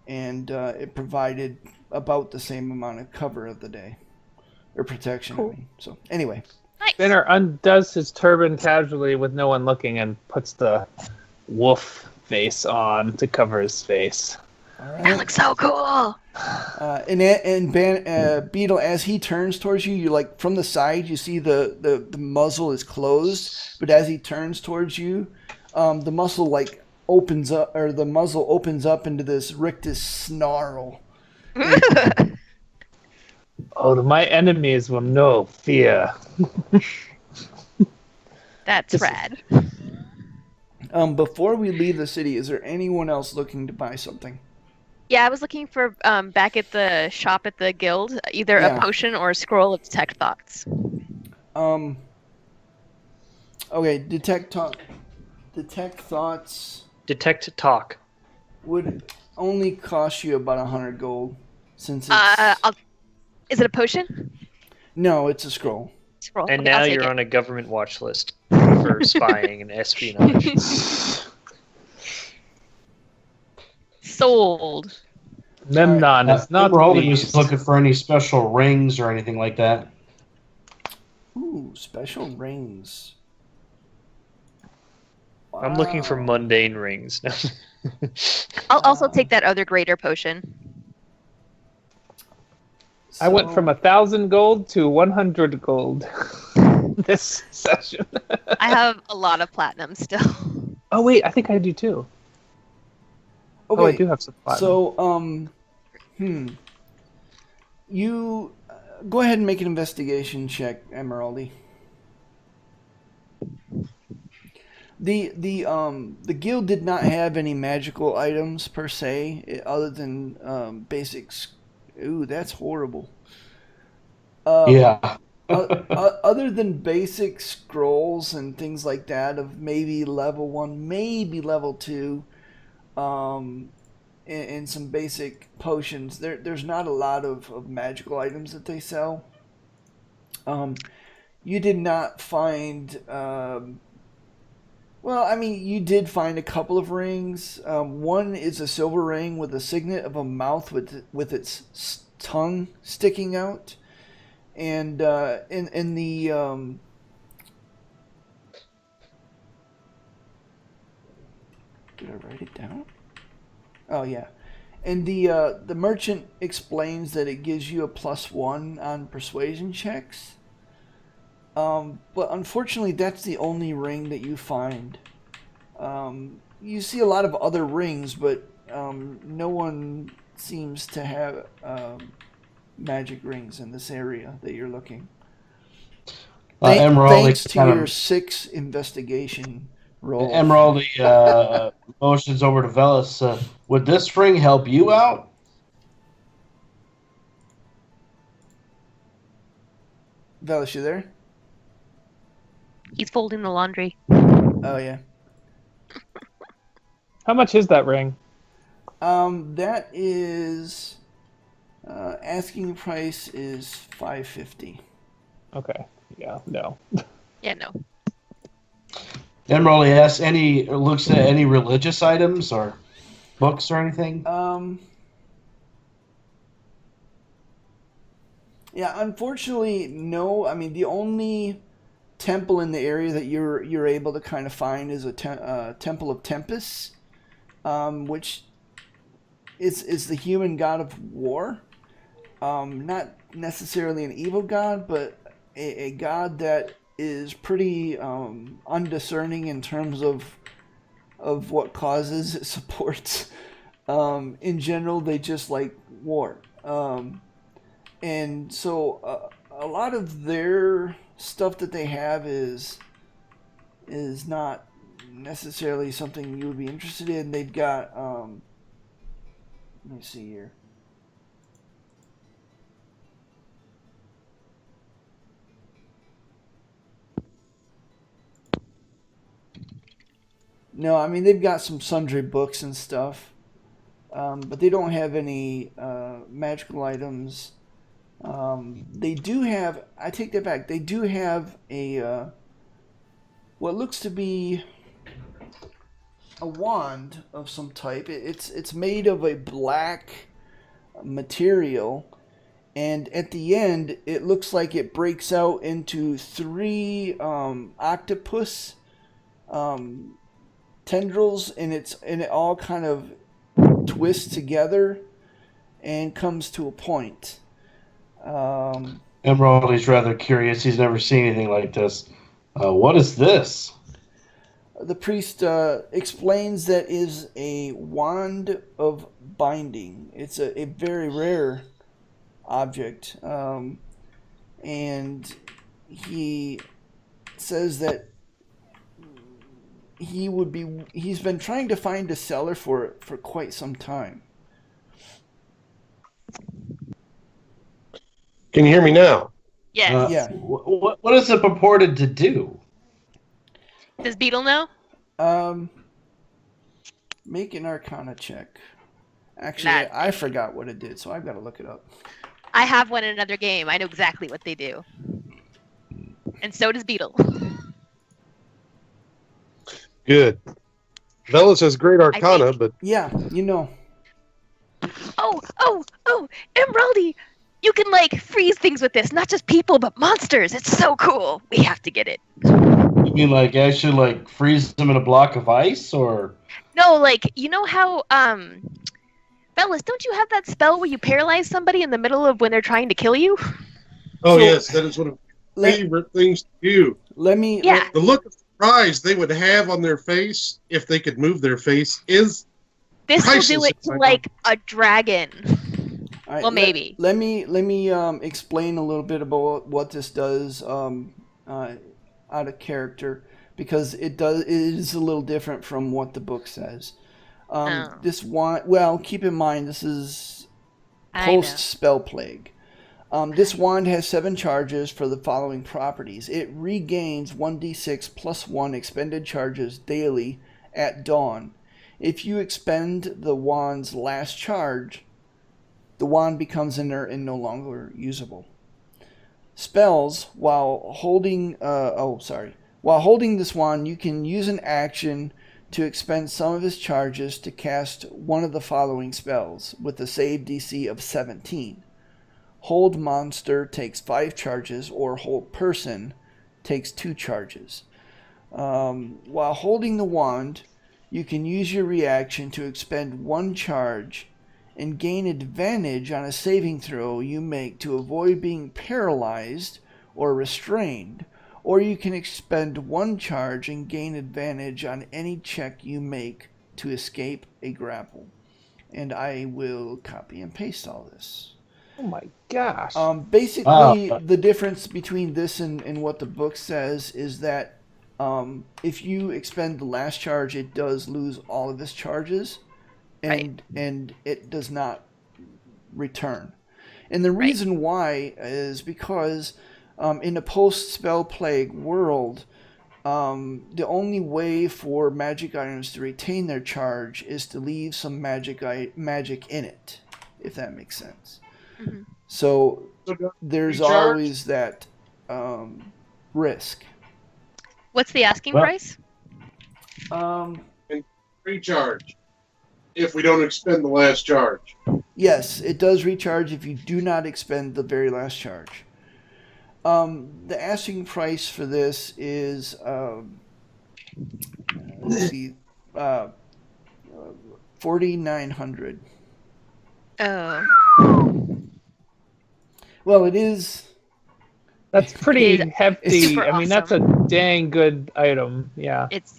and it provided about the same amount of cover of the day or protection. Cool. I mean. So anyway. Nice. Spinner undoes his turban casually with no one looking and puts the wolf face on to cover his face. All right. That looks so cool. Beetle, as he turns towards you, you like from the side, you see the muzzle is closed, but as he turns towards you, the muzzle opens up into this rictus snarl. Oh, my enemies will know fear. That's rad. Before we leave the city, is there anyone else looking to buy something? Yeah, I was looking for back at the shop at the guild, either a potion or a scroll of detect thoughts. Okay, detect thoughts. Detect talk. Would only cost you about 100 gold, since it's Is it a potion? No, it's a scroll. Scroll. And Okay, now I'll take you're it. on a government watch list for spying and espionage. Sold. Memnon is not We're only pleased. just looking for any special rings or anything like that. Ooh, special rings. I'm looking for Wow. mundane rings. I'll also take that other greater potion. I went from 1,000 gold to 100 gold this session. I have a lot of platinum still. Oh wait, I think I do too. Okay, Oh, I do have some platinum. so you go ahead and make an investigation check, Emeraldy. The guild did not have any magical items per se, other than basics. Ooh, that's horrible. Yeah. Other than basic scrolls and things like that of maybe level 1, maybe level 2, and some basic potions, there's not a lot of magical items that they sell. You did not find... well, I mean, you did find a couple of rings. One is a silver ring with a signet of a mouth with its tongue sticking out, and in the did I write it down? Oh yeah, and the merchant explains that it gives you a +1 on persuasion checks. But unfortunately, that's the only ring that you find. You see a lot of other rings, but no one seems to have magic rings in this area that you're looking. Emerald, Thanks to your 6 investigation roll. Emerald motions over to Velis. Would this ring help you out? Velis, you there? He's folding the laundry. Oh yeah. How much is that ring? That is asking price is 550. Okay. Yeah, no. Yeah, no. Emerald asks looks at any religious items or books or anything? Yeah, unfortunately, no. I mean, the only temple in the area that you're able to kind of find is a Temple of Tempest, which is the human god of war. Not necessarily an evil god, but a god that is pretty undiscerning in terms of what causes it supports. In general, they just like war. And so a lot of their stuff that they have is not necessarily something you would be interested in. They've got let me see here. No, I mean they've got some sundry books and stuff, but they don't have any magical items. They do have. I take that back. They do have a what looks to be a wand of some type. It's made of a black material, and at the end, it looks like it breaks out into three octopus tendrils, and it all kind of twists together and comes to a point. Emerald is rather curious. He's never seen anything like this. What is this? The priest explains that is a wand of binding. It's a very rare object, and he says that he's been trying to find a seller for it for quite some time. Can you hear me now? Yes. Yeah. What is it purported to do? Does Beetle know? Make an Arcana check. Actually, I forgot what it did, so I've got to look it up. I have one in another game. I know exactly what they do. And so does Beetle. Good. Velas has great Arcana, but Yeah, you know. Oh, Emeraldy! You can, freeze things with this. Not just people, but monsters. It's so cool. We have to get it. You mean actually freeze them in a block of ice, or? No, you know how, Bellis, don't you have that spell where you paralyze somebody in the middle of when they're trying to kill you? oh So- yes, that is one of my favorite things to do. Let me. Yeah. The look of surprise they would have on their face if they could move their face is This will do priceless. it to, a dragon. All right, Well, maybe. Let me explain a little bit about what this does out of character, because it is a little different from what the book says. This wand. Well, keep in mind this is I know. post spell plague. This wand has 7 charges for the following properties. It regains 1d6 plus 1 expended charges daily at dawn. If you expend the wand's last charge, the wand becomes inert and no longer usable. Spells, while holding this wand, you can use an action to expend some of his charges to cast one of the following spells with a save DC of 17. Hold monster takes 5 charges, or hold person takes 2 charges. While holding the wand, you can use your reaction to expend 1 charge and gain advantage on a saving throw you make to avoid being paralyzed or restrained, or you can expend 1 charge and gain advantage on any check you make to escape a grapple. And I will copy and paste all this. Oh my gosh. Basically, the difference between this and what the book says is that if you expend the last charge, it does lose all of its charges, and it does not return. And the reason why is because in a post-spell plague world, the only way for magic items to retain their charge is to leave some magic in it, if that makes sense. Mm-hmm. So there's recharge? always that risk. What's the asking Well- price? recharge if we don't expend the last charge. Yes, it does recharge if you do not expend the very last charge. The asking price for this is, let's see, 4,900. Oh, Well, it is. That's pretty It's hefty. super I mean, that's a dang good item. Yeah. it's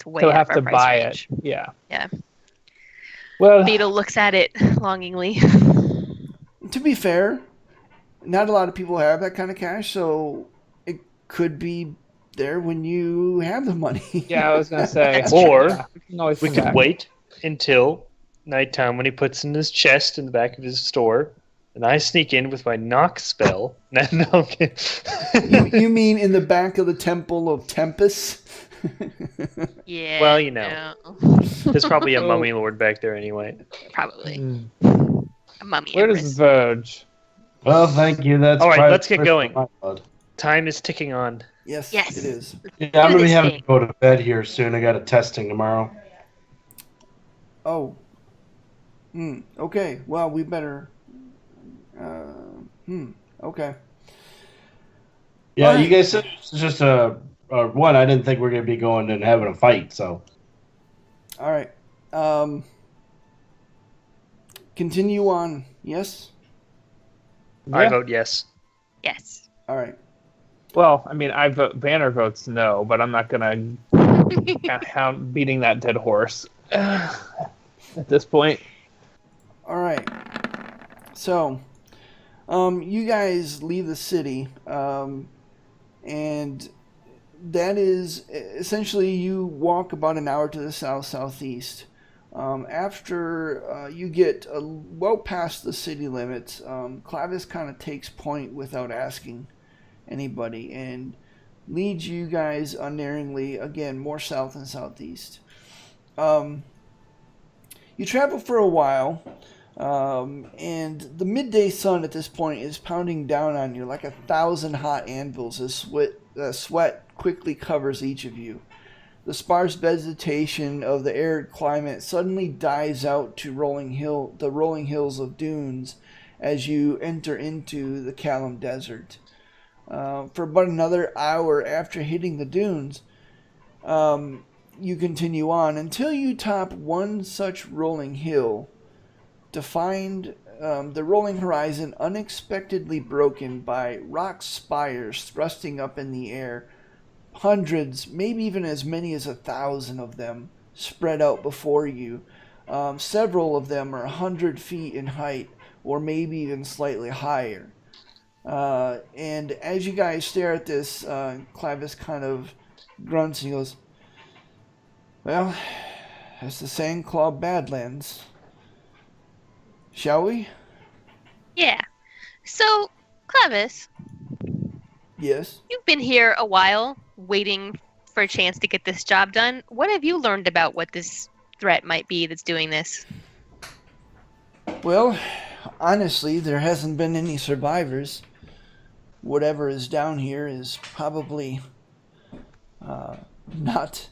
way To out have of our to price buy range. it. Yeah. Yeah. Well, Beetle looks at it longingly. To be fair, not a lot of people have that kind of cash, so it could be there when you have the money. yeah, I was gonna say. That's Or yeah, you can always we come could back. wait until nighttime when he puts in his chest in the back of his store, and I sneak in with my knock spell. No, okay. You mean in the back of the Temple of Tempest? Yeah. Well, you know. no. There's probably a So- mummy lord back there anyway. Probably Hmm. a mummy. Where Empress. does Verge? Well, thank you. That's All right, private let's get personal going. my blood. Time is ticking on. Yes, Yes. it is. Yeah, I'm gonna be this having thing. to go to bed here soon. I got a testing tomorrow. Oh. Okay. Well, we better. Okay. Yeah, All right. you guys said it's just a one. I didn't think we are gonna be going and having a fight. So All right. Continue on. Yes. I Yeah. vote yes. Yes. All right. Well, I mean, Banner votes no, but I'm not gonna count beating that dead horse at this point. All right. So, you guys leave the city, and that is essentially you walk about an hour to the southeast. After you get well past the city limits, Clavis kind of takes point without asking anybody and leads you guys unerringly again more south and southeast. You travel for a while. And the midday sun at this point is pounding down on you like 1,000 hot anvils as sweat quickly covers each of you. The sparse vegetation of the arid climate suddenly dies out to the rolling hills of dunes as you enter into the Calim Desert. For about another hour after hitting the dunes, you continue on until you top one such rolling hill to find the rolling horizon unexpectedly broken by rock spires thrusting up in the air. Hundreds, maybe even as many as 1,000 of them spread out before you. Several of them are 100 feet in height, or maybe even slightly higher. And as you guys stare at this, Clavis kind of grunts and he goes, "Well, that's the Sandclaw Badlands. Shall we?" Yeah. So, Clavis, Yes. you've been here a while, waiting for a chance to get this job done. What have you learned about what this threat might be that's doing this? Well, honestly, there hasn't been any survivors. Whatever is down here is probably not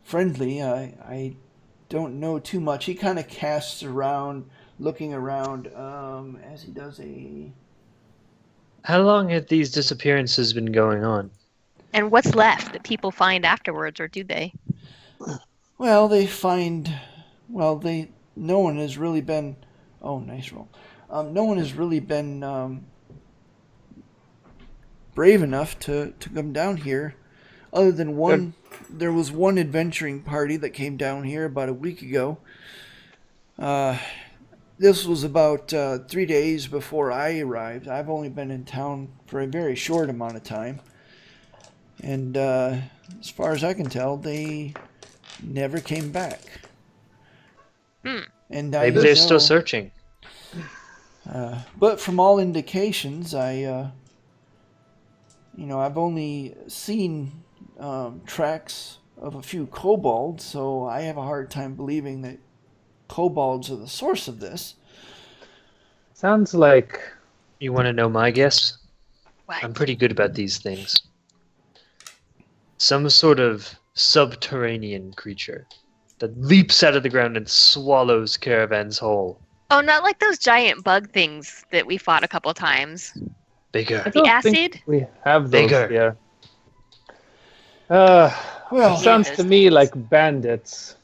friendly. I don't know too much. He kind of casts around, looking around as he does a... How long have these disappearances been going on? And what's left that people find afterwards, or do they? Well, they find... Well, no one has really been... Oh, nice roll. No one has really been brave enough to come down here. Other than one... There was one adventuring party that came down here about a week ago. This was about 3 days before I arrived. I've only been in town for a very short amount of time. And as far as I can tell, they never came back. And I Maybe they're know- still searching. But from all indications, I've only seen tracks of a few kobolds, so I have a hard time believing that kobolds are the source of this. Sounds like You want to know my guess? What? I'm pretty good about these things. Some sort of subterranean creature. that leaps out of the ground and swallows Caravan's whole. Oh, not like those giant bug things that we fought a couple times. Bigger. I The don't think acid? we have those Bigger. here. Well, Sounds to me like bandits.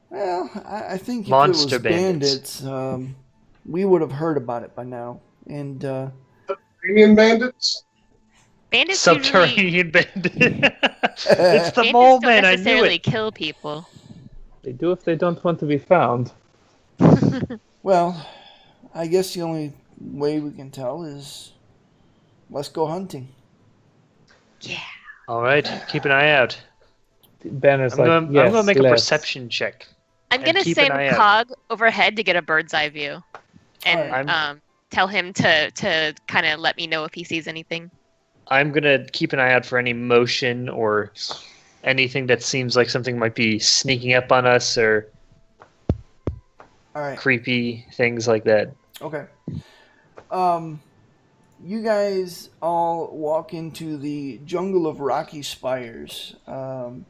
Well, I think if Monster it was bandits. we would have heard about it by now. And Subterranean bandits? Bandits usually Subterranean bandit. It's the bandits mole don't man, I knew necessarily it. kill people. They do if they don't want to be found. well, I guess the only way we can tell is let's go hunting. Yeah. Alright, keep an eye out. Banner's I'm like, gonna, yes, I'm gonna make a let's. perception check. I'm And gonna keep an send eye out. Cog overhead to get a bird's eye view, and Alright. tell him to kind of let me know if he sees anything. I'm gonna keep an eye out for any motion or anything that seems like something might be sneaking up on us or All right. creepy things like that. Okay. You guys all walk into the jungle of rocky spires. And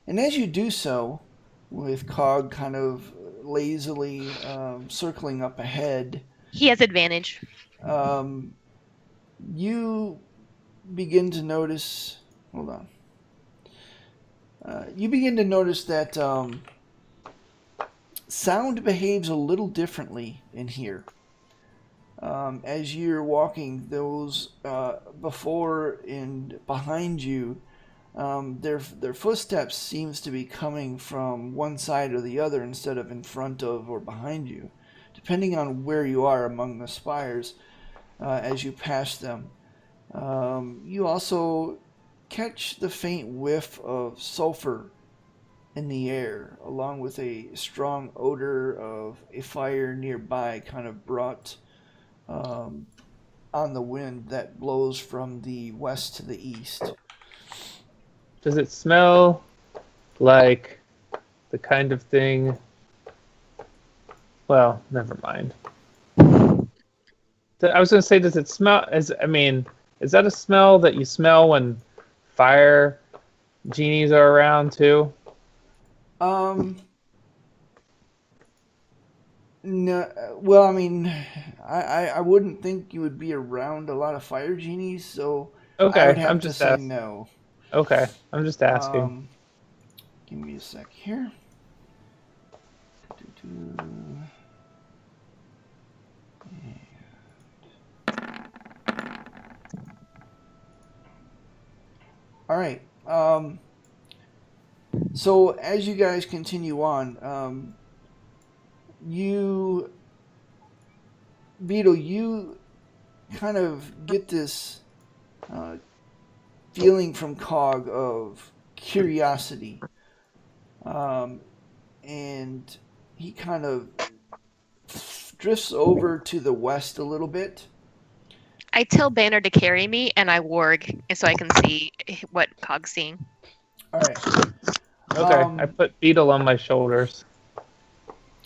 as you do so, with Cog kind of lazily circling up ahead, He has advantage. you begin to notice. Hold on. You begin to notice that sound behaves a little differently in here. As you're walking, those before and behind you, their footsteps seems to be coming from one side or the other instead of in front of or behind you, depending on where you are among the spires as you pass them. You also catch the faint whiff of sulfur in the air, along with a strong odor of a fire nearby, kind of brought on the wind that blows from the west to the east. Does it smell like the kind of thing? Well, never mind. I was going to say, does it smell? Is that a smell that you smell when fire genies are around too? No, well, I mean, I wouldn't think you would be around a lot of fire genies, so I Okay, would have I'm to just say asking. no. Okay, I'm just asking. Give me a sec here. Doo-doo. All right. So as you guys continue on, Beetle, you kind of get this feeling from Cog of curiosity, and he kind of drifts over to the west a little bit. I tell Banner to carry me, and I warg so I can see what Cog's seeing. All right. Okay, I put Beetle on my shoulders.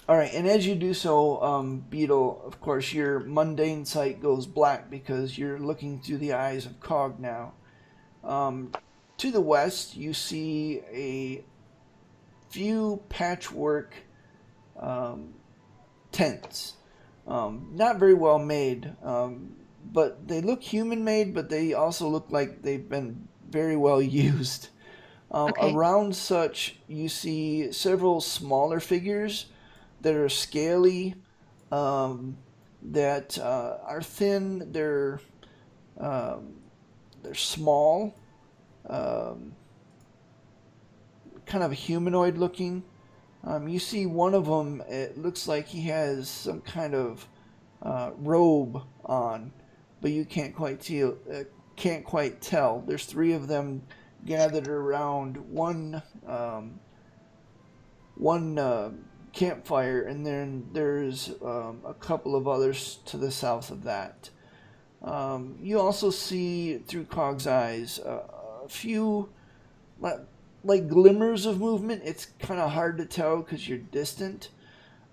All right, and as you do so, Beetle, of course, your mundane sight goes black because you're looking through the eyes of Cog now. To the west, you see a few patchwork tents. Not very well made, but they look human-made, but they also look like they've been very well used. Okay. Around such, you see several smaller figures that are scaly, that are thin. They're small, kind of humanoid looking. You see one of them. It looks like he has some kind of robe on, but you can't quite tell. There's three of them gathered around one campfire, and then there's a couple of others to the south of that. You also see through Cog's eyes a few like glimmers of movement. It's kind of hard to tell because you're distant,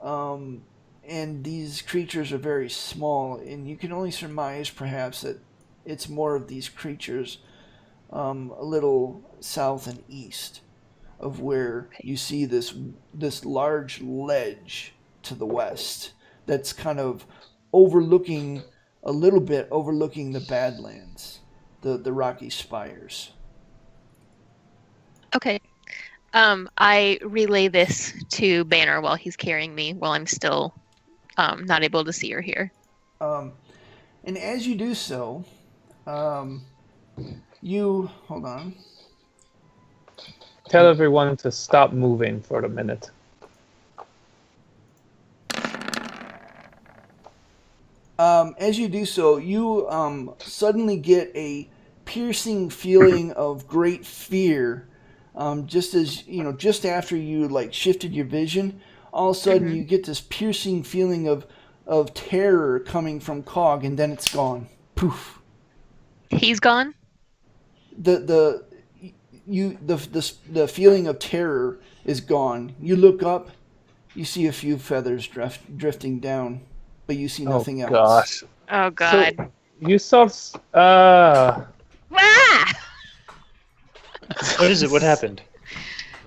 and these creatures are very small, and you can only surmise perhaps that it's more of these creatures a little south and east. of where you see this large ledge to the west that's kind of overlooking the Badlands, the rocky spires. Okay. I relay this to Banner while he's carrying me, while I'm still not able to see or hear. And as you do so, you hold on. Tell everyone to stop moving for a minute. As you do so, you suddenly get a piercing feeling of great fear. Just after you like shifted your vision, all of a sudden you get this piercing feeling of terror coming from Cog, and then it's gone. Poof. He's gone? The feeling of terror is gone. You look up, you see a few feathers drifting down, but you see nothing else. Gosh. Oh, God. So you saw... Ah! What is it? What happened?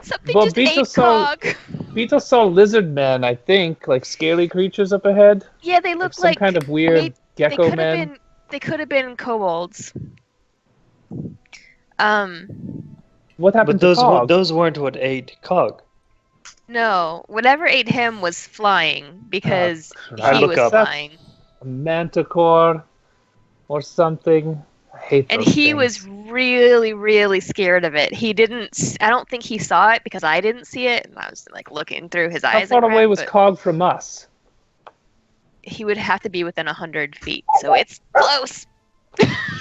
Something Well, just Beetle ate saw- Cog. Beetle saw lizard men, I think, like scaly creatures up ahead. Yeah, they look Some kind of weird gecko they men. They could have been kobolds. What happened But to Cog? those weren't what ate Cog. No, whatever ate him was flying because crap. he Look was up. flying. A manticore or something. I hate And those he things. was really, really scared of it. He didn't. I don't think he saw it because I didn't see it, and I was like looking through his How eyes. far and away crap, was but Cog from us? he would have to be within 100 feet, so it's close.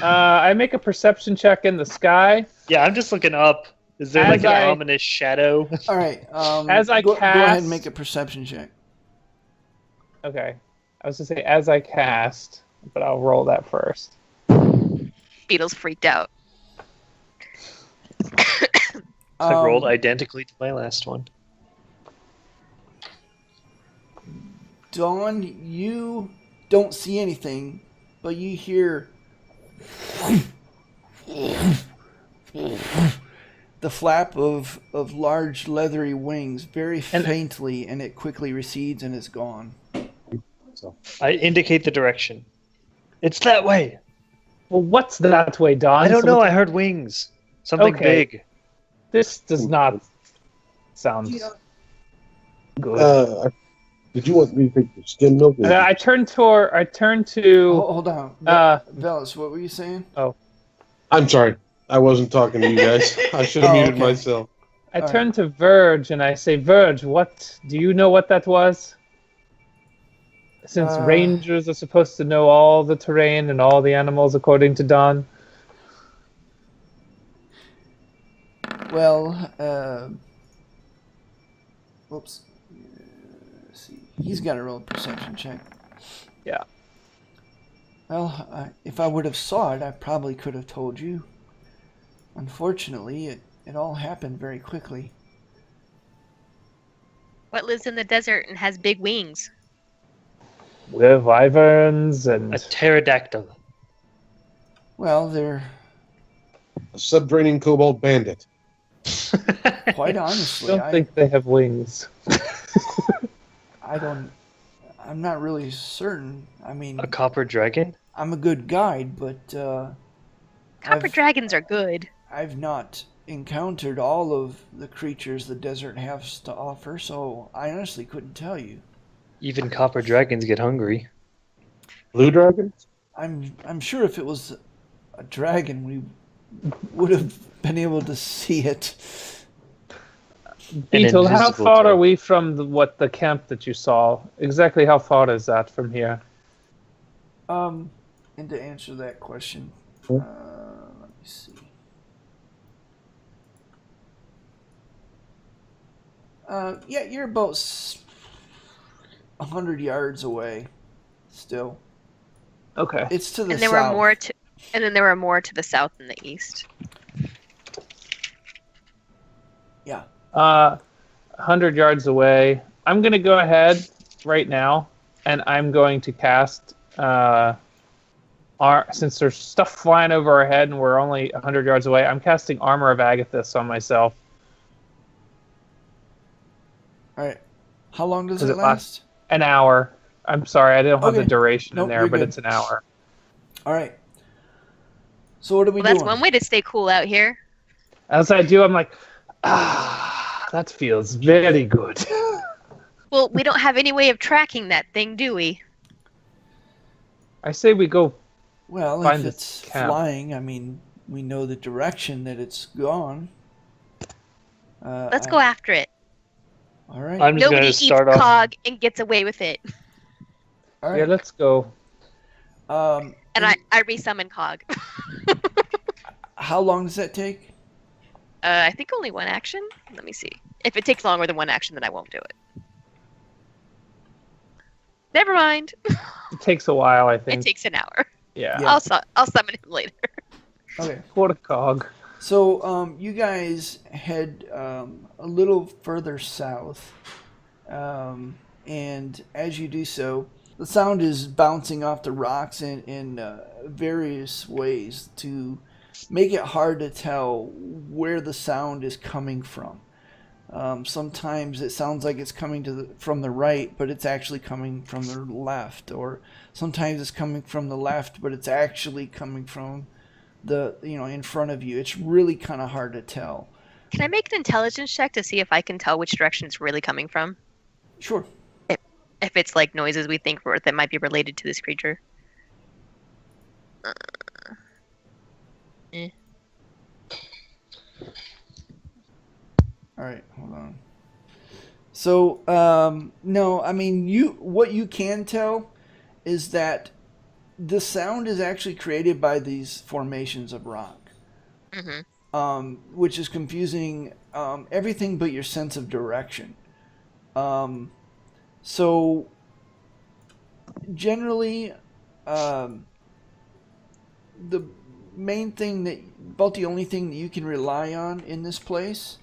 I make a perception check in the sky. Yeah, I'm just looking up. Is there As like an I- ominous shadow? All right. As I go ahead and cast- make a perception check. Okay. I was going to say as I cast, but I'll roll that first. Beetle's freaked out. I rolled identically to my last one. Dawn, you don't see anything, but you hear the flap of large leathery wings very faintly, and it quickly recedes and is gone. I indicate the direction. It's that way. Well, what's that way, Don? I don't know. Someone- I heard wings. Something Okay. big. This does not sound good. Did you want me to take the skim milk? I turn to. Hold on. Velas, what were you saying? I'm sorry. I wasn't talking to you guys. I should have Oh, muted okay. myself. I turn to Verge and I say, Verge, what do you know what that was? Since rangers are supposed to know all the terrain and all the animals according to Don. Well, whoops. Let's see. He's got to roll a perception check. Yeah. Well, if I would have saw it, I probably could have told you. Unfortunately, it all happened very quickly. What lives in the desert and has big wings? We're wyverns and A pterodactyl. Well, they're A subterranean kobold bandit. quite I honestly, don't think they have wings. I'm not really certain. I mean, A copper dragon? I'm a good guide, but Copper dragons are good. I've not encountered all of the creatures the desert has to offer, so I honestly couldn't tell you. Even copper dragons get hungry. Blue dragons? I'm sure if it was a dragon, we would have been able to see it. Beetle, how invisible far dragon. are we from the camp that you saw? Exactly how far is that from here? And to answer that question, let me see. Yeah, you're about 100 yards away. Still, Okay. it's to the And there south. were more to, and then there were more to the south and the east. Yeah. 100 yards away. I'm going to go ahead right now, and I'm going to cast, since there's stuff flying over our head and we're only 100 yards away, I'm casting Armor of Agathis on myself. All right. How long does Does it it last? last? An hour. I'm sorry, I don't have the Okay. duration Nope, in there, you're but good. it's an hour. All right. So what are we Well, that's doing? one way to stay cool out here. As I do, I'm like, that feels very good. Well, we don't have any way of tracking that thing, do we? I say we go. Well, Find if this it's camp. flying, I mean, we know the direction that it's gone. Let's go after it. All right. I'm just Nobody going to eats start off. cog and gets away with it. All Yeah, right. let's go. And I resummon cog. How long does that take? I think only one action. Let me see. If it takes longer than one action, then I won't do it. Never mind. It takes a while, I It think. takes an hour. Yeah. Yeah. I'll summon him later. Okay. Quarter cog. So you guys head a little further south, and as you do so, the sound is bouncing off the rocks in various ways to make it hard to tell where the sound is coming from. Sometimes it sounds like it's coming from the right, but it's actually coming from the left, or sometimes it's coming from the left, but it's actually coming from in front of you. It's really kind of hard to tell. Can I make an intelligence check to see if I can tell which direction it's really coming from? Sure. If it's like noises we think that might be related to this creature. All right, hold on. So, no, I mean, what you can tell is that the sound is actually created by these formations of rock, which is confusing everything but your sense of direction. So, generally, the only thing that you can rely on in this place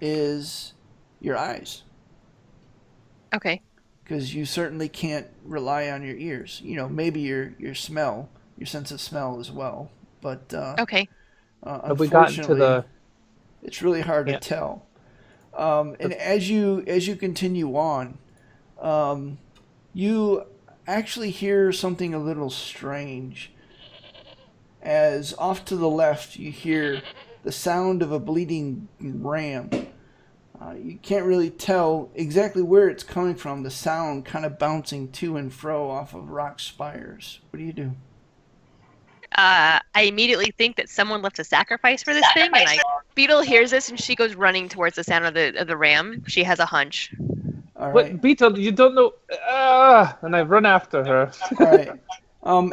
is your eyes. Okay. Because you certainly can't rely on your ears. Maybe your smell, your sense of smell as well. But Okay. Have we gotten to the? It's really hard to tell. And as you continue on, you actually hear something a little strange. As off to the left, you hear the sound of a bleeding ram. You can't really tell exactly where it's coming from. The sound kind of bouncing to and fro off of rock spires. What do you do? I immediately think that someone left a sacrifice for this thing, and Beetle hears this and she goes running towards the sound of the ram. She has a hunch. All right. What, Beetle? You don't know. And I run after her. All right.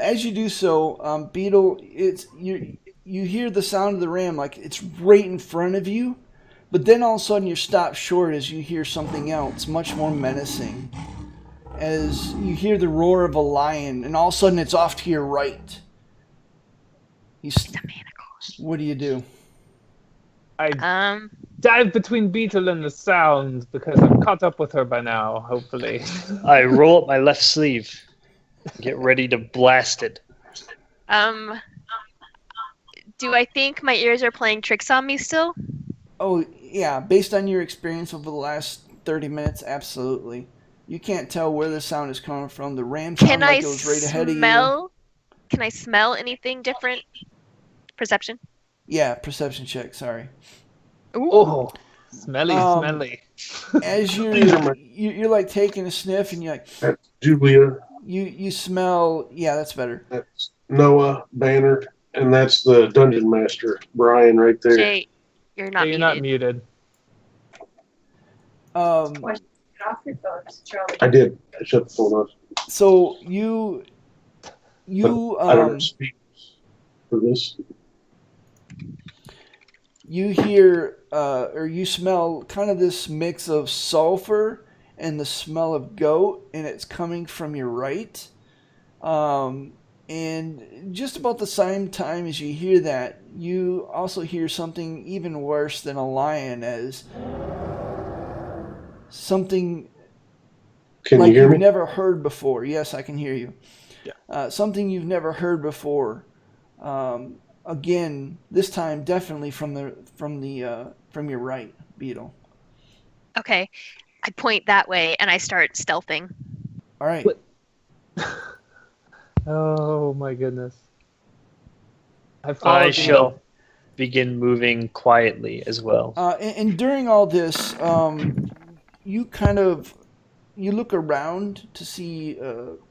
As you do so, Beetle, you hear the sound of the ram like it's right in front of you, but then all of a sudden you're stopped short as you hear something else much more menacing. As you hear the roar of a lion, and all of a sudden it's off to your right. It's a manacle. What do you do? I dive between Beetle and the sound because I'm caught up with her by now, hopefully. I roll up my left sleeve. Get ready to blast it. Do I think my ears are playing tricks on me still? Oh, yeah. Based on your experience over the last 30 minutes, absolutely. You can't tell where the sound is coming from. The ram sounded like it was right ahead of you. Can I smell anything different? Perception? Yeah, perception check, sorry. Ooh. Oh, smelly. As you're like taking a sniff and you're like, That's Julia. You smell, yeah, that's better. That's Noah Banner, and that's the dungeon master, Brian, right there. Jay, you're not You're muted. not muted. I did. I shut the phone off. So you I don't speak for this. you hear or you smell kind of this mix of sulfur and the smell of goat, and it's coming from your right. And just about the same time as you hear that, you also hear something even worse than a lion, as something Can like you hear you've me? never heard before. Yes, I can hear you. Yeah. Something you've never heard before. Again, this time definitely from your right, Beetle. Okay. I point that way and I start stealthing. All right. What? Oh my goodness. I I shall begin moving quietly as well. And during all this, you look around to see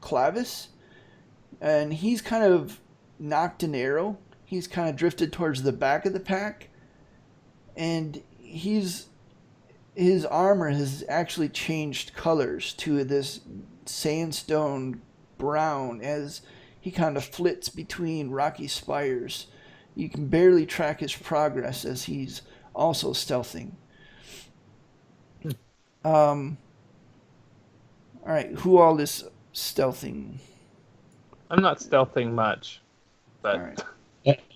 Clavis, and he's kind of knocked an arrow. He's kind of drifted towards the back of the pack, and his armor has actually changed colors to this sandstone brown as he kind of flits between rocky spires. You can barely track his progress as he's also stealthing. All right, who all is stealthing? I'm not stealthing much, but All right.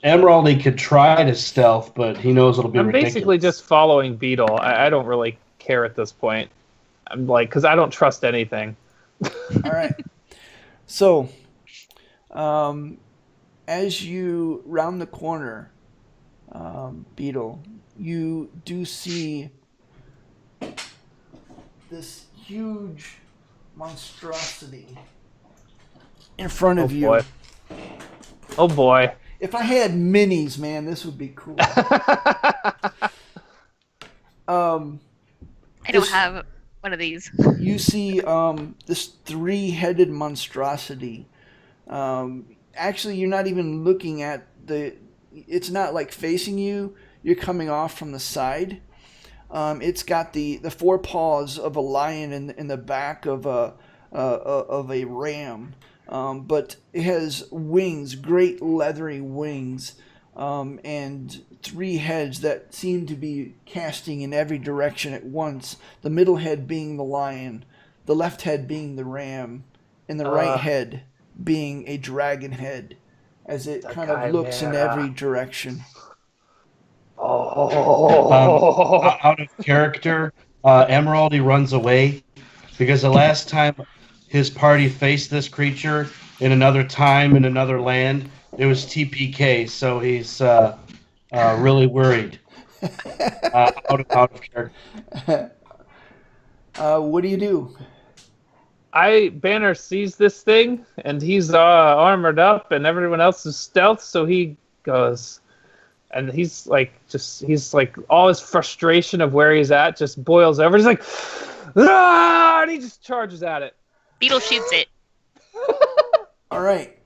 Emeraldy could try to stealth, but he knows it'll be I'm ridiculous. basically just following Beetle. I don't really care at this point. I'm like, because I don't trust anything. All right. So, as you round the corner, Beetle, you do see this huge monstrosity in front of you. Boy. Oh boy. If I had minis, man, this would be cool. I don't have one of these. You see this three-headed monstrosity. Actually, you're not even looking at it's not like facing you. You're coming off from the side. It's got the four paws of a lion in the back of a ram. But it has wings, great leathery wings, and three heads that seem to be casting in every direction at once. The middle head being the lion, the left head being the ram, and the right head being a dragon head, as it kind of looks in every direction. Out of character, Emeraldy runs away because the last time his party faced this creature in another time in another land, it was TPK, so he's really worried. Out of character. What do you do? Banner sees this thing, and he's armored up, and everyone else is stealth, so he goes, and he's like all his frustration of where he's at just boils over. He's like, ah! And he just charges at it. Beetle shoots it. All right.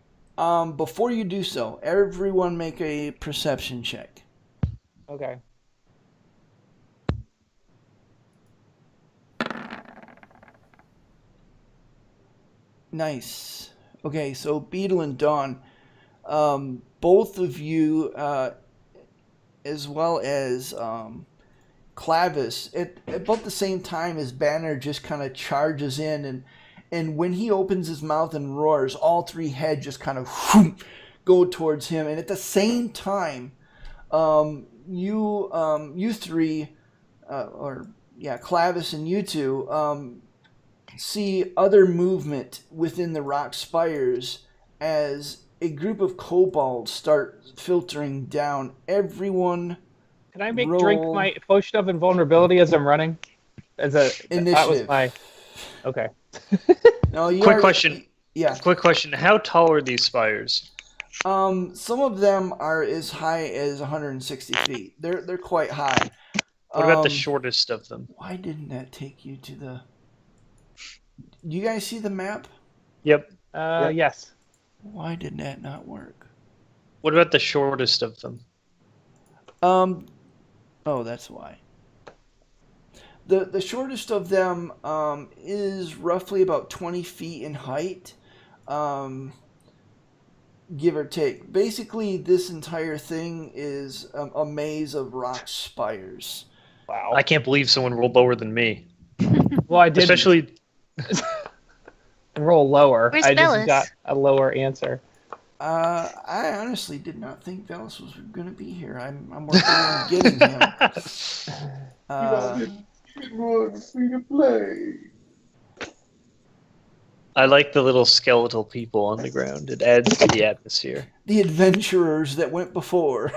Before you do so, everyone make a perception check. Okay. Nice. Okay, so Beetle and Dawn, both of you, as well as Clavis, at about the same time as Banner just kind of charges in, and when he opens his mouth and roars, all three heads just kind of go towards him, and at the same time, you three, Clavis and you two, see other movement within the rock spires as a group of kobolds start filtering down. Everyone, can I drink my potion of invulnerability as I'm running? Initiative. That was my. Okay. No, Quick question. Yeah. Quick question. How tall are these spires? Some of them are as high as 160 feet. They're quite high. What about the shortest of them? Why didn't that take you to the? Do you guys see the map? Yep. Yes. Why did that not work? What about the shortest of them? Oh, that's why. The shortest of them is roughly about 20 feet in height, give or take. Basically, this entire thing is a maze of rock spires. Wow. I can't believe someone rolled lower than me. Well, I did. Especially roll lower. Where's I Bellis? just got a lower answer. I honestly did not think Bellis was going to be here. I'm working on getting him. Didn't want free to play. I like the little skeletal people on the ground. It adds to the atmosphere. The adventurers that went before.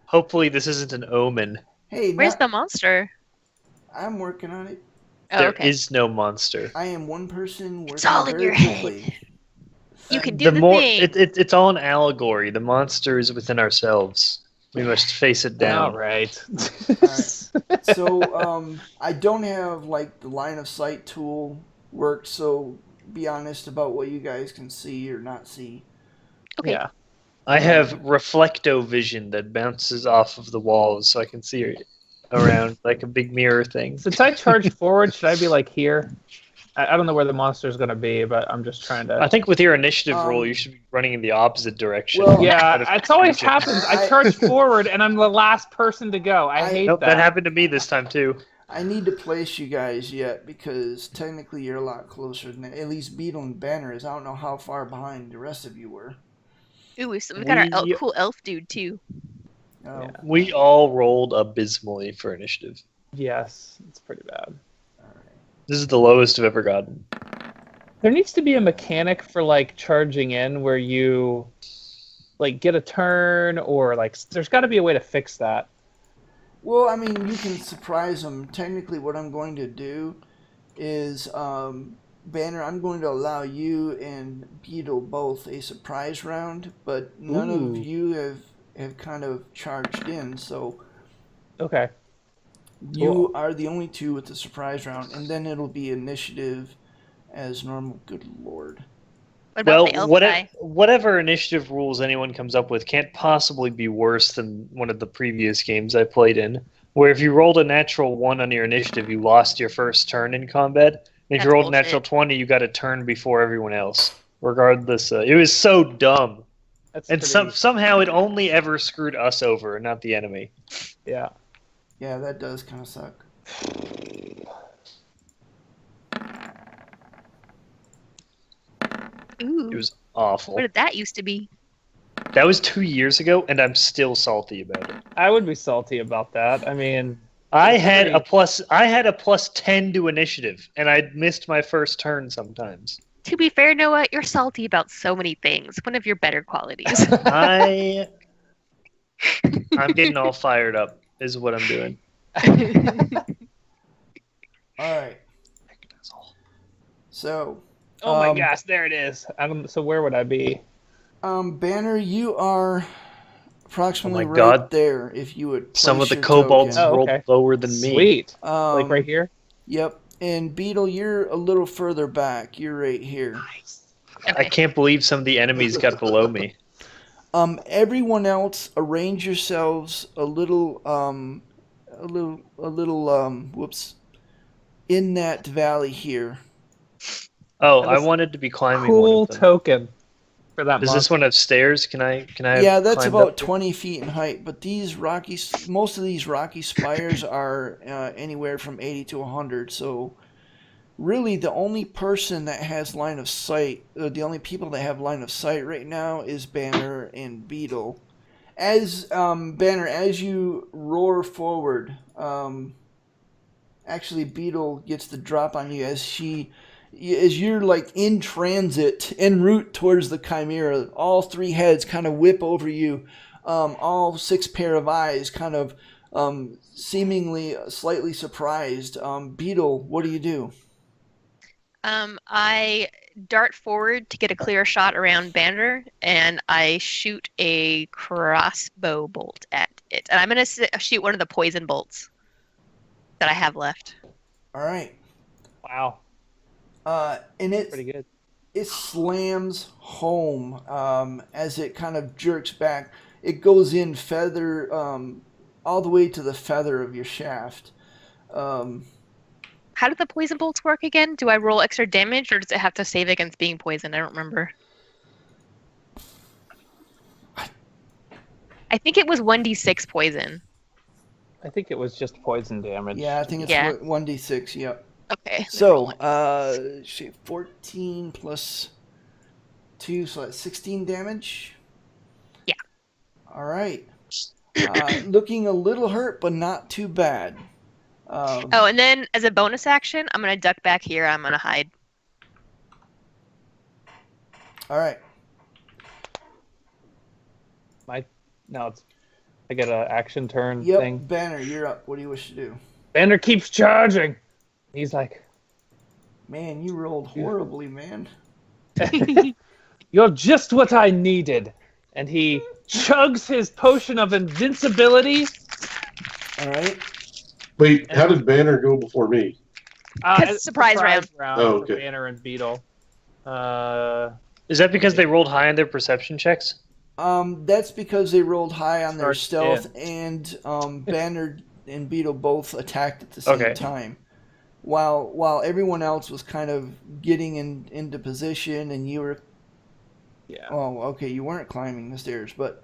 Hopefully this isn't an omen. Hey, Where's the monster? I'm working on it. Oh, There okay. is no monster. I am one person working It's all in very your quickly. head. You can do the more thing. it's all an allegory. The monster is within ourselves. We must face it down. All right. Alright. So, I don't have like the line of sight tool worked, so be honest about what you guys can see or not see. Okay. Yeah. I have reflecto vision that bounces off of the walls, so I can see around like a big mirror thing. Since I charged forward, should I be like here? I don't know where the monster is going to be, but I'm just trying to. I think with your initiative roll, Um, you should be running in the opposite direction. well- Yeah, it's always happens. I I- charge forward and I'm the last person to go. I hate Nope, that. that happened to me this time too. I need to place you guys yet because technically you're a lot closer than at least Beetle and Banner is. I don't know how far behind the rest of you were. Ooh, we got our We- cool elf dude too. Oh, We all rolled abysmally for initiative. Yes, it's pretty bad. This is the lowest I've ever gotten. There needs to be a mechanic for like charging in where you like get a turn or like there's got to be a way to fix that. Well, I mean, you can surprise them. Technically, what I'm going to do is, Banner, I'm going to allow you and Beetle both a surprise round, but none Ooh. of you have kind of charged in, so Okay. you are the only two with the surprise round, and then it'll be initiative as normal. Good lord. What about Well, the elf guy? whatever initiative rules anyone comes up with can't possibly be worse than one of the previous games I played in, where if you rolled a natural 1 on your initiative, you lost your first turn in combat. And if That's you rolled a bullshit. natural 20, you got a turn before everyone else. Regardless, it was so dumb. That's And pretty, somehow it only ever screwed us over, not the enemy. yeah. Yeah, that does kind of suck. Ooh, It was awful. what did that used to be? That was 2 years ago, and I'm still salty about it. I would be salty about that. I mean, I had a plus 10 to initiative, and I missed my first turn sometimes. To be fair, Noah, you're salty about so many things. One of your better qualities. I'm getting all fired up, is what I'm doing. All right. So, oh my gosh, there it is. So where would I be? Banner, you are approximately Oh my right God. there. If you would, Some place of the your kobolds token. Oh, rolled okay. lower than me. Sweet. Like right here? Yep. And Beetle, you're a little further back. You're right here. I Okay. can't believe some of the enemies got below me. Everyone else, arrange yourselves a little, whoops, in that valley here. Oh, That I is wanted to be climbing Cool one of them. token for that Does this monster. one have stairs? Can I Yeah, that's climb about up there? 20 feet in height. But most of these rocky spires are anywhere from 80 to 100. So, really, the only person that has line of sight, the only people that have line of sight right now is Banner and Beetle. As Banner, as you roar forward, actually Beetle gets the drop on you as you're like in transit en route towards the chimera. All three heads kind of whip over you. All 6 pair of eyes kind of seemingly slightly surprised. Beetle, what do you do? I dart forward to get a clear shot around Banner, and I shoot a crossbow bolt at it. And I'm going to shoot one of the poison bolts that I have left. All right. Wow. And Pretty good. it slams home as it kind of jerks back. It goes in feather all the way to the feather of your shaft. How do the poison bolts work again? Do I roll extra damage, or does it have to save against being poisoned? I don't remember. I think it was 1d6 poison. I think it was just poison damage. Yeah, I think it's Yeah. 1d6. Yep. Okay. So, 14 plus 2, so that's 16 damage. Yeah. All right. Looking a little hurt, but not too bad. Oh, and then as a bonus action, I'm going to duck back here. I'm going to hide. All right. No, I get an action turn Yep. thing. Banner, you're up. What do you wish to do? Banner keeps charging. He's like, Man, you rolled horribly, man. you're just what I needed. And he chugs his potion of invincibility. All right. Wait, how did Banner go before me? Because surprise round. Oh, for okay. Banner and Beetle. Is that because they rolled high on their perception checks? That's because they rolled high on their Charged stealth, and Banner and Beetle both attacked at the same time. While everyone else was kind of getting into position, and you were... Yeah. Oh, okay, you weren't climbing the stairs, but...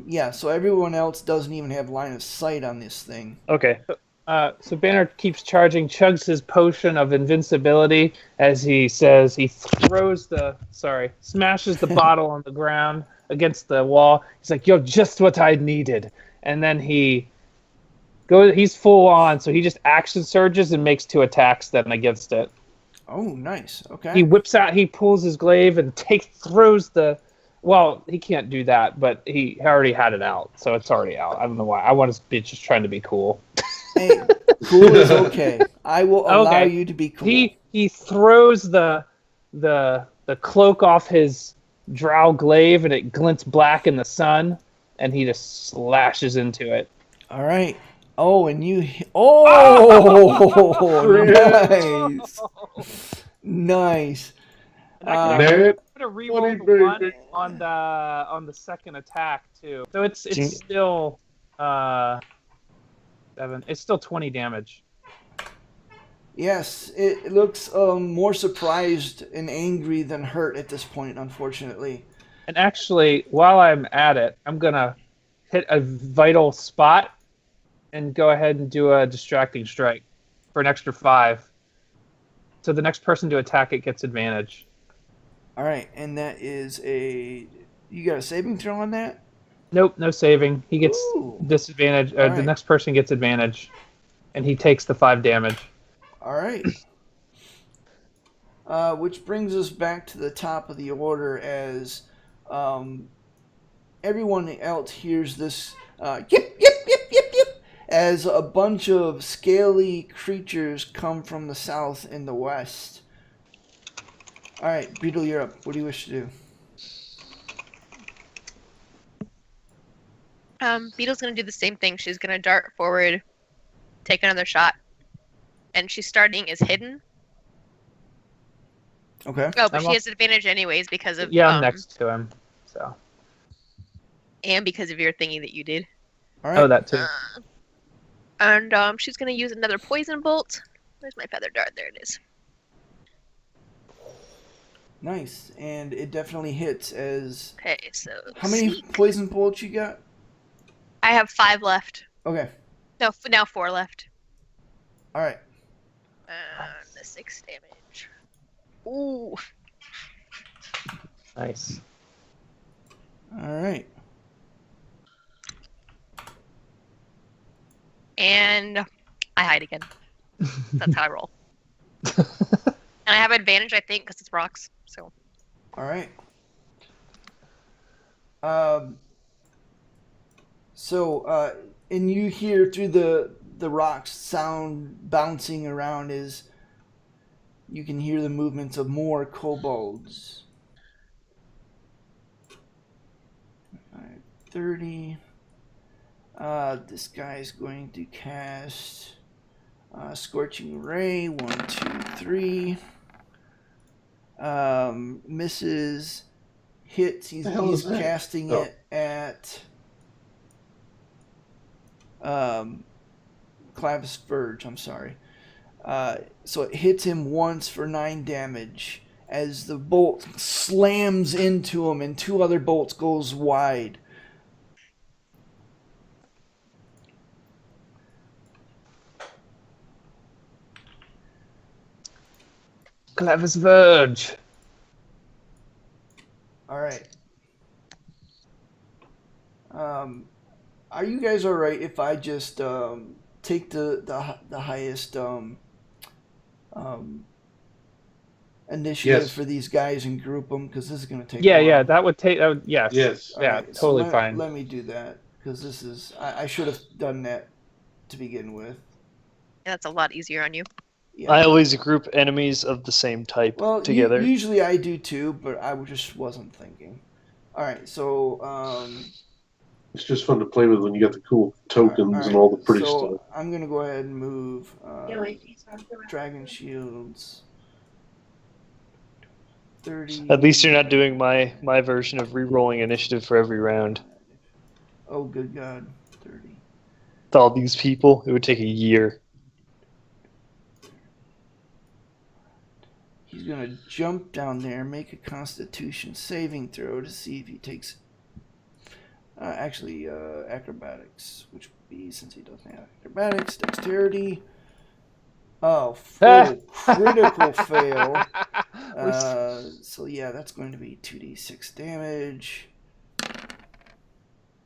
yeah, so everyone else doesn't even have line of sight on this thing. Okay. So Banner keeps charging, chugs his potion of invincibility as he says he smashes the bottle on the ground against the wall. He's like, you're just what I needed. And then he's full on, so he just action surges and makes 2 attacks then against it. Oh, nice. Okay. He pulls his glaive and throws the... Well, he can't do that, but he already had it out, so it's already out. I don't know why. I want to be just trying to be cool. Hey, cool is okay. I will allow you to be cool. He throws the cloak off his drow glaive, and it glints black in the sun, and he just slashes into it. All right. Oh, and you... Oh, nice. Nice. I'm Ned, gonna reroll the 1 on the second attack too. So it's still 7. It's still 20 damage. Yes, it looks more surprised and angry than hurt at this point, unfortunately. And actually, while I'm at it, I'm gonna hit a vital spot and go ahead and do a distracting strike for an extra 5. So the next person to attack it gets advantage. All right, and that is a... You got a saving throw on that? Nope, no saving. He gets disadvantage. All right. The next person gets advantage, and he takes the 5 damage. All right. Which brings us back to the top of the order as everyone else hears this yip, yip, yip, yip, yip, as a bunch of scaly creatures come from the south and the west. All right, Beetle, you're up. What do you wish to do? Beetle's gonna do the same thing. She's gonna dart forward, take another shot, and she's starting as hidden. Okay. Oh, but she has advantage anyways because of I'm next to him. So. And because of your thingy that you did. All right. Oh, that too. And she's gonna use another poison bolt. Where's my feather dart? There it is. Nice, and it definitely hits as... Okay, so... How many poison bolts you got? I have 5 left. Okay. No, now 4 left. All right. The 6 damage. Ooh. Nice. All right. And I hide again. That's how I roll. And I have advantage, I think, because it's rocks. So. All right. And you hear through the rocks sound bouncing around as you can hear the movements of more kobolds. 30. This guy's going to cast Scorching Ray. 1, 2, 3. Misses. Hits. He's casting it at Clavis Verge. I'm sorry. So it hits him once for 9 damage as the bolt slams into him, and 2 other bolts goes wide. Clavis Verge. All right. Are you guys all right if I just take the highest initiative for these guys and group them, because this is going to take. Yeah, that would take. Yes. Yes. Yeah, right, totally so fine. Let me do that, because this is. I should have done that to begin with. Yeah, that's a lot easier on you. Yeah. I always group enemies of the same type Well, together. usually I do too, but I just wasn't thinking. All right, so It's just fun to play with when you got the cool tokens and right, all the pretty so stuff. I'm gonna go ahead and move Dragon Shields. 30. At least you're not doing my version of re-rolling initiative for every round. Oh, good God. 30. With all these people, it would take a year. He's going to jump down there, make a Constitution saving throw to see if he takes... acrobatics, which would be, since he doesn't have acrobatics, dexterity. Oh, full critical fail. So yeah, that's going to be 2d6 damage.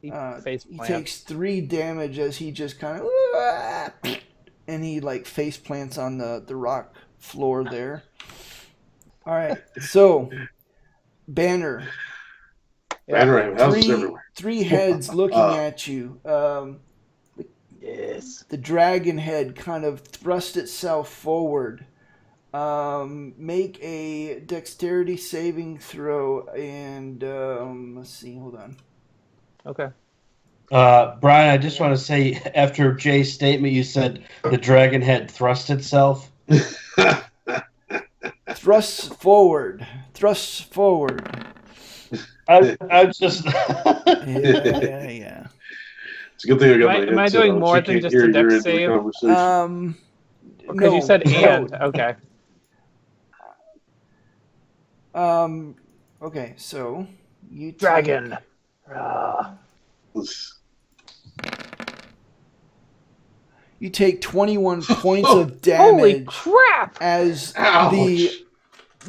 He He takes 3 damage as he just kind of... And he like face plants on the rock floor there. All right, so Banner. Banner houses everywhere. 3 heads looking at you. Yes. The dragon head kind of thrust itself forward. Make a dexterity saving throw, and let's see. Hold on. Okay. Brian, I just want to say, after Jay's statement, you said the dragon had thrust itself. Thrusts forward. Thrusts forward. I just. Yeah. It's a good thing I got my Am I headset doing on, more so you than can't just hear a your dex end of the save? conversation. Because No. you said and. Okay. Okay, so you Dragon. You take 21 points of Holy damage crap! as Ouch. the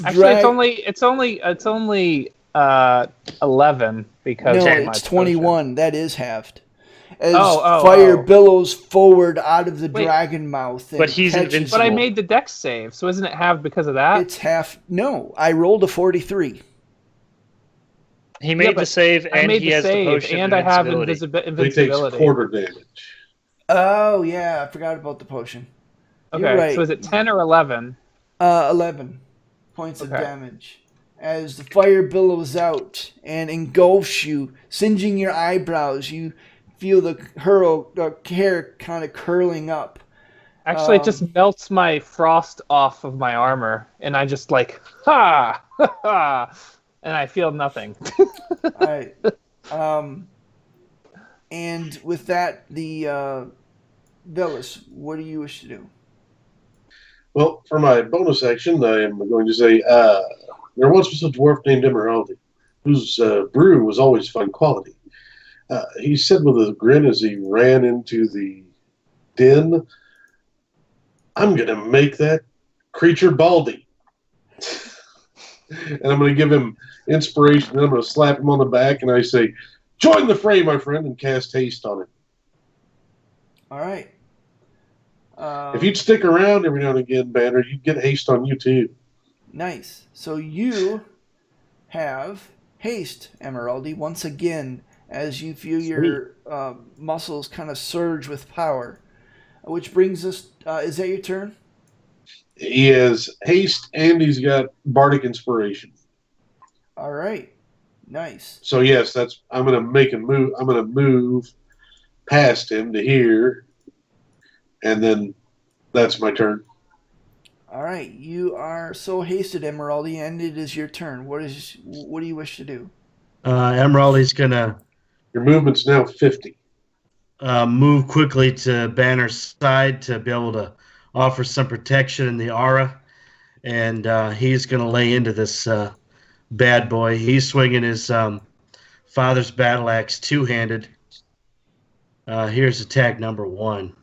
Actually, it's only 11 because no, of my it's 21. That is halved. As Oh, fire oh. billows forward out of the Wait. dragon mouth. And But he's catches invincible. But I you. made the dex save, so isn't it halved because of that? It's half. No, I rolled a 43. He made the save, I and made he the has save, the potion and of I have invincibility. He takes invincibility. quarter damage. Oh yeah, I forgot about the potion. Okay, You're right. so is it 10 or 11? 11 points of Okay. damage as the fire billows out and engulfs you, singeing your eyebrows. You feel the hair kind of curling up. Actually, it just melts my frost off of my armor, and I just like, ha! Ha! And I feel nothing. All right. And with that, the Velis, what do you wish to do? Well, for my bonus action, I am going to say there once was a dwarf named Emeraldi, whose brew was always fine quality. He said with a grin as he ran into the den, "I'm going to make that creature baldy." And I'm going to give him inspiration, and I'm going to slap him on the back, and I say, "Join the fray, my friend," and cast haste on him. All right. If you'd stick around every now and again, Banner, you'd get haste on you too. Nice. So you have haste, Emeraldi, once again, as you feel your muscles kind of surge with power. Which brings us, is that your turn? He has haste, and he's got bardic inspiration. All right. Nice. So yes, I'm going to make a move. I'm going to move past him to here, and then that's my turn. All right. You are so hasted, Emeraldi, and it is your turn. What do you wish to do? Emeraldi's gonna Your movement's now 50. move quickly to Banner's side to be able to offer some protection in the aura, and he's gonna lay into this bad boy. He's swinging his father's battle axe two-handed. Here's attack number 1.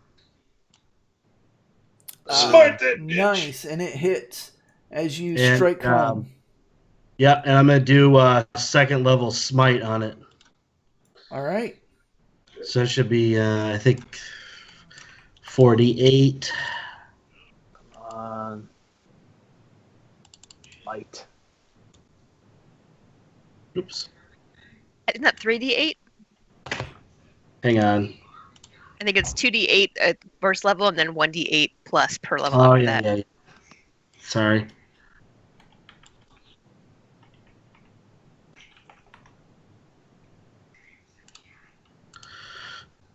Smite that bitch. Nice, and it hits as you And, strike home. Yeah, and I'm gonna do a second level smite on it. All right. So it should be, I think, 48. Light. Oops. Isn't that 3d8? Hang on. I think it's 2d8 at first level and then 1d8 plus per level Oh after yeah, that. yeah. Sorry.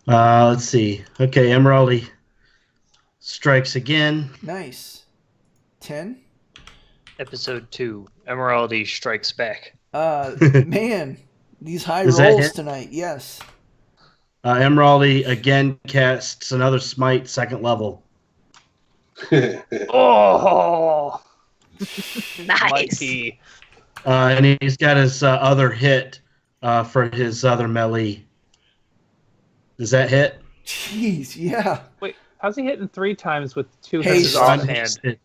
Let's see. Okay, Emeraldy strikes again. Nice. 10. Episode 2, Emeraldy Strikes Back. Man, these high Does that rolls hit? tonight. Yes. Emeraldy again casts another smite, 2nd level. Oh, Nice. mighty. And he's got his other hit for his other melee. Does that hit? Jeez, yeah. Wait, how's he hitting 3 times with 2 Haste. hands This is offhand. Unhasted.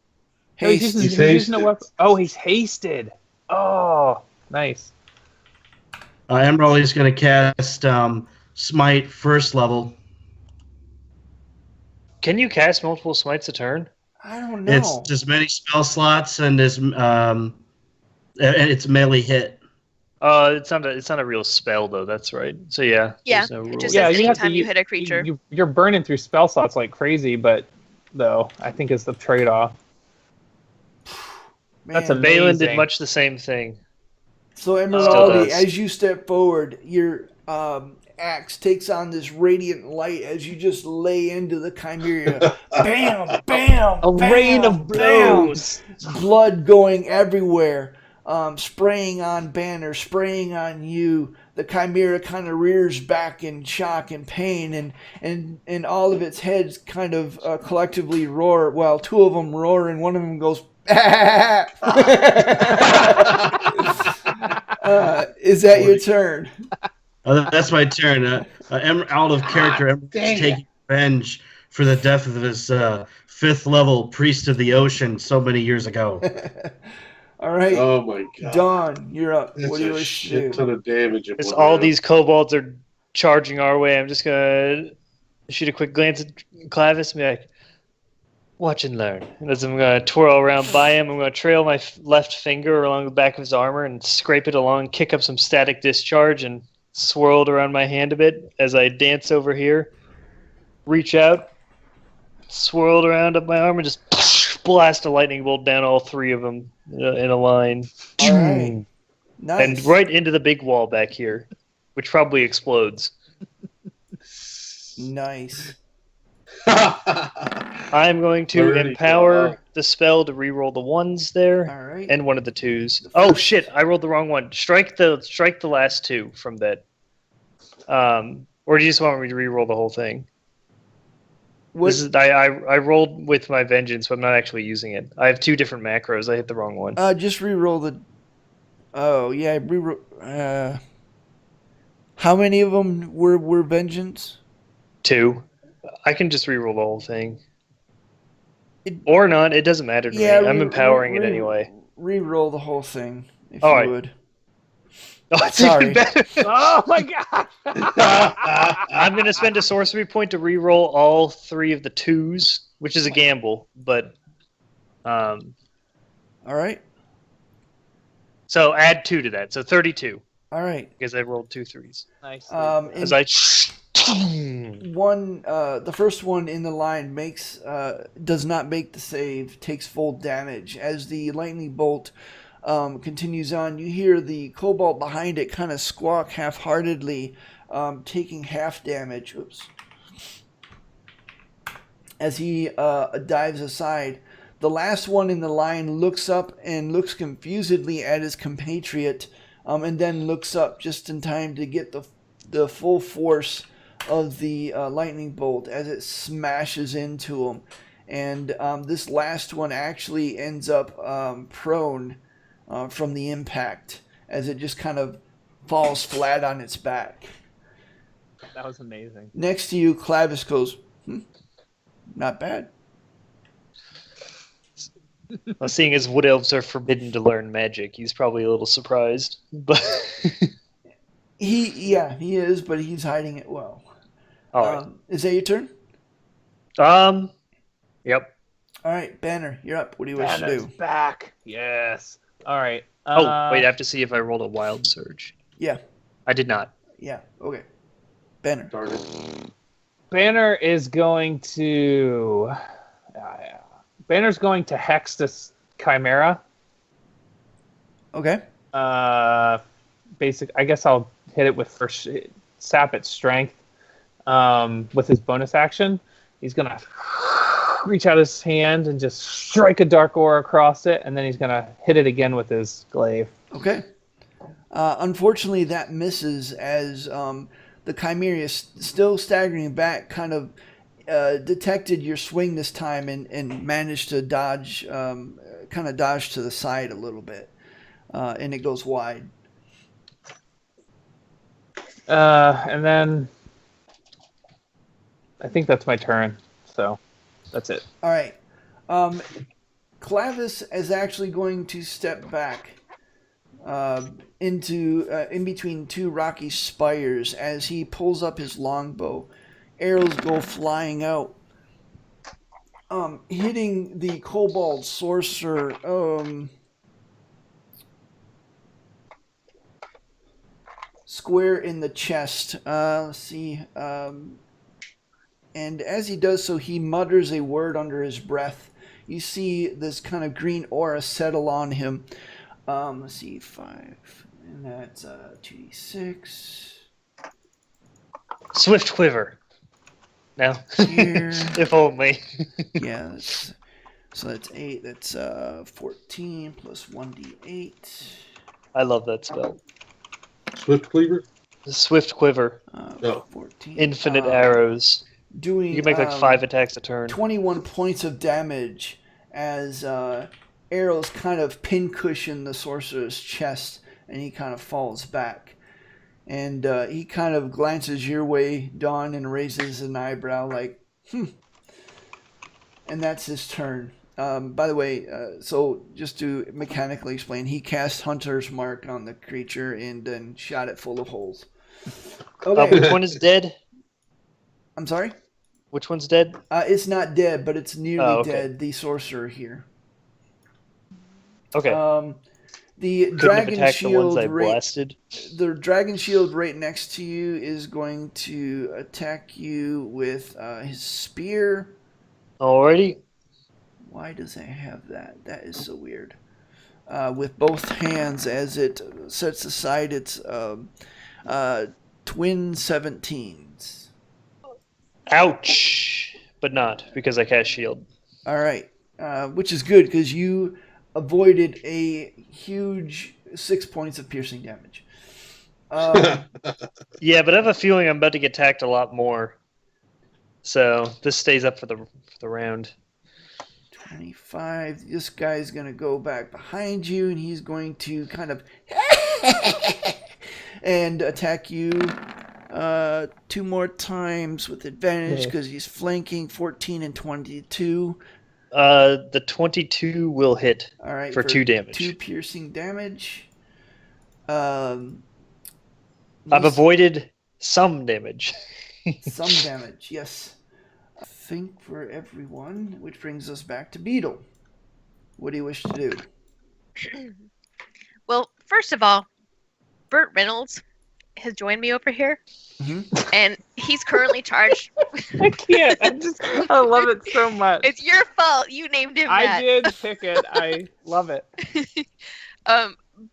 No, he's Haste. using, He's he's using a hasted. weapon. Oh, he's hasted. Oh, nice. Emeraldy's going to cast smite 1st level. Can you cast multiple smites a turn? I don't know. It's as many spell slots and it's melee hit. It's not a real spell though. That's right. So yeah. Yeah, there's no it rule. just Yeah, says you have to anytime you use- hit a creature. You're burning through spell slots like crazy, but though I think it's the trade-off. That's Man. amazing. Balin did much the same thing. So Still Emeraldy, does. as you step forward, your axe takes on this radiant light as you just lay into the chimera. Bam, bam, A bam, rain of bam. blows. Blood going everywhere, spraying on Banner, spraying on you. The chimera kind of rears back in shock and pain, and all of its heads kind of collectively roar. Well, 2 of them roar, and one of them goes. Is that your turn? That's my turn. Out of character, Emerald's taking revenge for the death of his 5th level priest of the ocean so many years ago. All right, Oh my god. Dawn, you're up. That's What do you a wish to shit do? ton of damage. As all these kobolds are charging our way, I'm just gonna shoot a quick glance at Clavis and be like, "Watch and learn." And as I'm gonna twirl around by him, I'm gonna trail my left finger along the back of his armor and scrape it along, kick up some static discharge, and swirl it around my hand a bit as I dance over here. Reach out, swirl it around up my arm, and just blast a lightning bolt down all 3 of them in a line. All right. Nice. And right into the big wall back here, which probably explodes. Nice. I'm going to Already empower gone. the spell to reroll the 1s there All right. and one of the 2s. Oh shit! I rolled the wrong one. Strike the last 2 from that. Or do you just want me to reroll the whole thing? What, This is I rolled with my vengeance, but I'm not actually using it. I have 2 different macros. I hit the wrong one. just re-roll the. Oh yeah, re-roll. How many of them were vengeance? 2. I can just reroll the whole thing. It- Or not. It doesn't matter to Yeah, me. I'm empowering it anyway. Re-roll the whole thing if All you right. would. Oh, it's Sorry. even better. Oh my god! I'm going to spend a sorcery point to re-roll all 3 of the 2s, which is a gamble, but All right. so add 2 to that, so 32 All right. because I rolled 2 3s. Nice. As I The first one in the line does not make the save, takes full damage. As the lightning bolt continues on, you hear the kobold behind it kind of squawk half-heartedly, taking half damage. Oops. As he dives aside, the last one in the line looks up and looks confusedly at his compatriot, and then looks up just in time to get the full force of the lightning bolt as it smashes into him. And this last one actually ends up prone from the impact as it just kind of falls flat on its back. That was amazing. Next to you, Clavis goes, not bad. Well, seeing as wood elves are forbidden to learn magic, he's probably a little surprised. But He is, but he's hiding it well. all right. Is that your turn? Yep. All right, Banner, you're up. What do you wish to Banner's do? back. Yes. All right. Oh, wait, I have to see if I rolled a wild surge. Yeah, I did not. yeah, okay. Banner. Darn it. Banner is going to. Banner's going to hex this chimera. Okay. Basic. I guess I'll hit it with first sap its strength. With his bonus action, he's gonna reach out his hand and just strike a dark aura across it, and then he's gonna hit it again with his glaive. Okay. Unfortunately, that misses as the Chimera is still staggering back, kind of detected your swing this time and managed to dodge, kind of dodge to the side a little bit, and it goes wide. And then I think that's my turn, so that's it. All right. Clavis is actually going to step back in between two rocky spires as he pulls up his longbow. Arrows go flying out, hitting the kobold sorcerer. Square in the chest. Let's see. And as he does so, he mutters a word under his breath. You see this kind of green aura settle on him. Let's see, 5, and that's 2d6. Swift quiver. No. Here. If only. Yeah, so that's 8. That's 14 plus 1d8. I love that spell. Swift Cleaver? The swift quiver. No. 14. Infinite arrows. Doing, You can make like 5 attacks a turn. 21 points of damage as arrows kind of pincushion the sorcerer's chest, and he kind of falls back. And he kind of glances your way, Dawn, and raises an eyebrow like, And that's his turn. By the way, so just to mechanically explain, he cast Hunter's Mark on the creature and then shot it full of holes. Okay. Which one is dead? I'm sorry? Which one's dead? It's not dead, but it's nearly okay. dead. The sorcerer here. Okay. The Couldn't have dragon attacked the ones shield I blasted. the dragon shield right next to you is going to attack you with his spear. Alrighty. Why does it have that? That is so weird. With both hands as it sets aside its twin 17s. Ouch. But not, because I cast shield. All right. Which is good because you avoided a huge 6 points of piercing damage. Yeah, but I have a feeling I'm about to get attacked a lot more. So this stays up for the round. 25. This guy's going to go back behind you, and he's going to kind of and attack you 2 more times with advantage because he's flanking. 14 and 22. The 22 will hit. All right, for 2 damage. 2 piercing damage. I've avoided some damage. Some damage, yes. I think for everyone, which brings us back to Beetle. What do you wish to do? Well, first of all, Burt Reynolds has joined me over here, and he's currently charged. I can't. I love it so much. It's your fault. You named him that. I did pick it. I love it.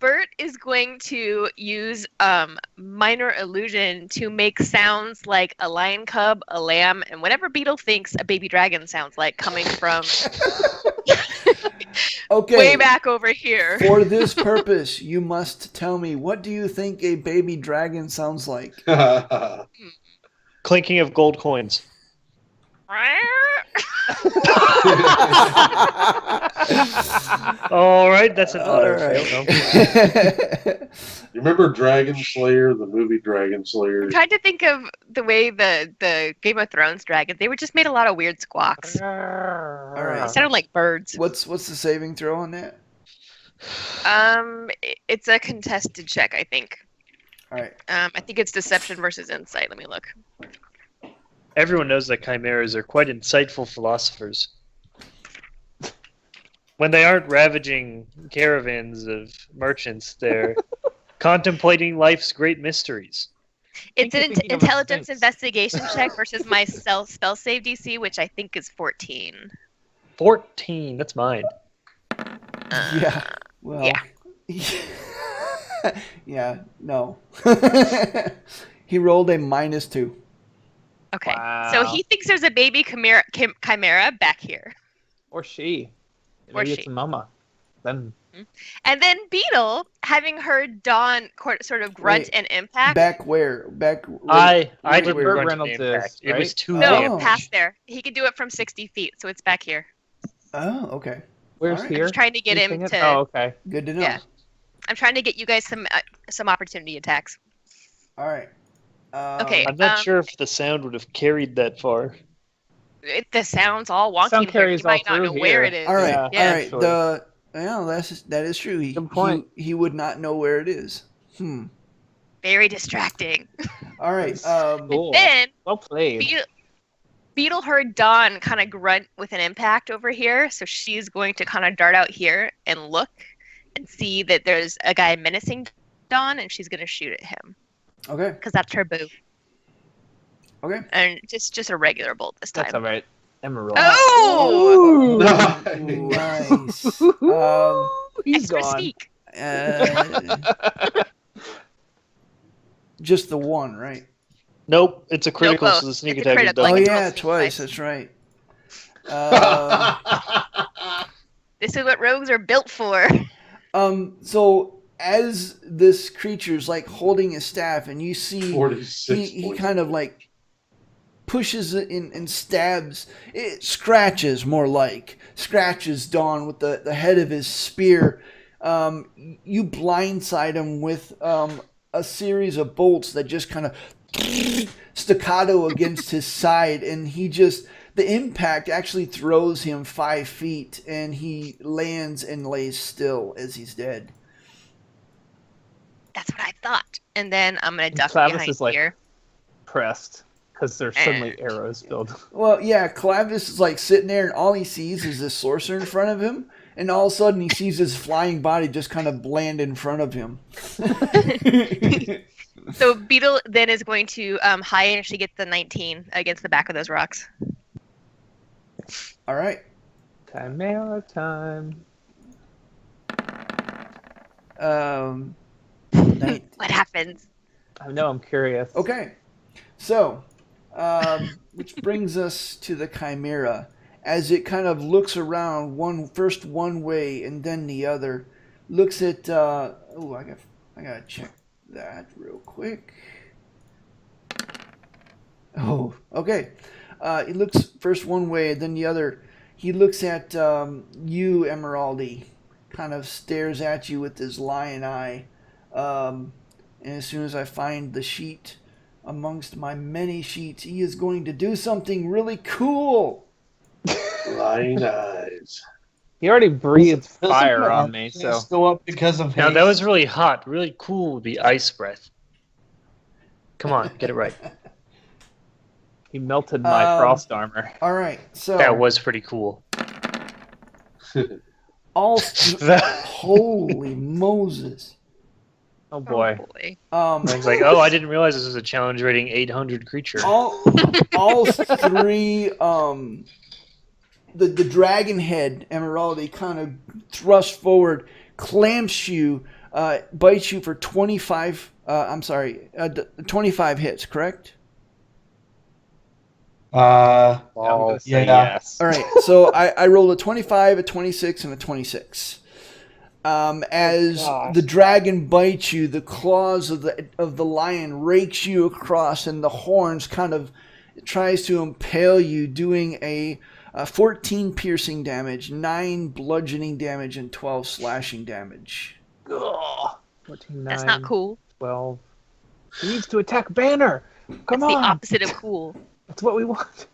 Bert is going to use minor illusion to make sounds like a lion cub, a lamb, and whatever Beetle thinks a baby dragon sounds like coming from Okay. way back over here. For this purpose, you must tell me, what do you think a baby dragon sounds like? Clinking of gold coins. All right, that's an auto fail. You remember Dragon Slayer, the movie Dragon Slayer? I'm trying to think of the way the Game of Thrones dragons. They were just made a lot of weird squawks. All right. They sounded like birds. What's the saving throw on that? It's a contested check, I think. All right. I think it's deception versus insight. Let me look. Everyone knows that chimeras are quite insightful philosophers. When they aren't ravaging caravans of merchants, they're contemplating life's great mysteries. It's you're an thinking of a intelligence sphinx. investigation check versus my spell save DC, which I think is 14. 14. That's mine. Yeah. Well. yeah. Yeah. No. He rolled a -2. Okay. Wow. So he thinks there's a baby chimera back here. Or she. Or Maybe she. it's a mama. Then And then Beetle, having heard Dawn sort of grunt Wait, and impact. Back where? Back. I wait, didn't wait, Burt run to Reynolds the impact. is, It was right? too No, Oh. damage. past there. He can do it from 60 feet, so it's back here. Oh, okay. where's Alright. here? I'm trying to get You him think it- to. Oh, okay. Good to know. Yeah. I'm trying to get you guys some opportunity attacks. All right. Okay. I'm not sure if the sound would have carried that far. The sound's all wonky. Sound here. carries You might all not know through where here. it is. All right. Yeah, All right. actually. That is true. Good point. He would not know where it is. Very distracting. All right. Cool. Then Well played. Beetle heard Dawn kind of grunt with an impact over here, so she's going to kind of dart out here and look and see that there's a guy menacing Dawn, and she's going to shoot at him Okay. because that's her boo. Okay. And just a regular bolt this time. That's all right. Emerald. Oh! Nice. He's Extra gone. sneak. Just the one, right? Nope, it's a critical, both. so the sneak It's a attack is critical, done. Oh like a yeah, 12 twice. sneak That's right. This is what rogues are built for. So as this creature's like holding his staff, and you see 46 he points. kind of like pushes it in and stabs. It scratches scratches Dawn with the head of his spear. You blindside him with a series of bolts that just kind of staccato against his side, and the impact actually throws him 5 feet, and he lands and lays still as he's dead. That's what I thought. And then I'm gonna duck Clavis behind is like- here. Pressed. Because there's suddenly arrows build. Well, yeah, Clavis is like sitting there, and all he sees is this sorcerer in front of him, and all of a sudden he sees his flying body just kind of land in front of him. So Beetle then is going to hide, and she gets the 19 against the back of those rocks. All right. Chimera time. What happens? I know, I'm curious. Okay. So, which brings us to the Chimera. As it kind of looks around first one way and then the other, looks at. I gotta check that real quick. Oh, okay. He looks first one way and then the other. He looks at you, Emeraldi, kind of stares at you with his lion eye. And as soon as I find the sheet amongst my many sheets, he is going to do something really cool. Lion eyes. He already breathed Doesn't fire my on me, chance so go up because of Now haste? that was really hot. Really cool would be ice breath. Come on, get it right. he melted my frost armor. All right, so That was pretty cool. holy Moses. Oh boy. Oh, boy. I was like, oh, I didn't realize this was a challenge rating 800 creature. all three the dragon head Emeraldi kind of thrusts forward, clamps you, bites you for 25 25 hits, correct? I'm gonna say yeah. yes. All right, so I rolled a 25, a 26, and a 26. As gosh. the dragon bites you, the claws of the lion rakes you across, and the horns kind of tries to impale you, doing a 14 piercing damage, 9 bludgeoning damage, and 12 slashing damage. Ugh. 14, That's 9, not cool. 12. He needs to attack Banner. Come That's on. the opposite of cool. That's what we want.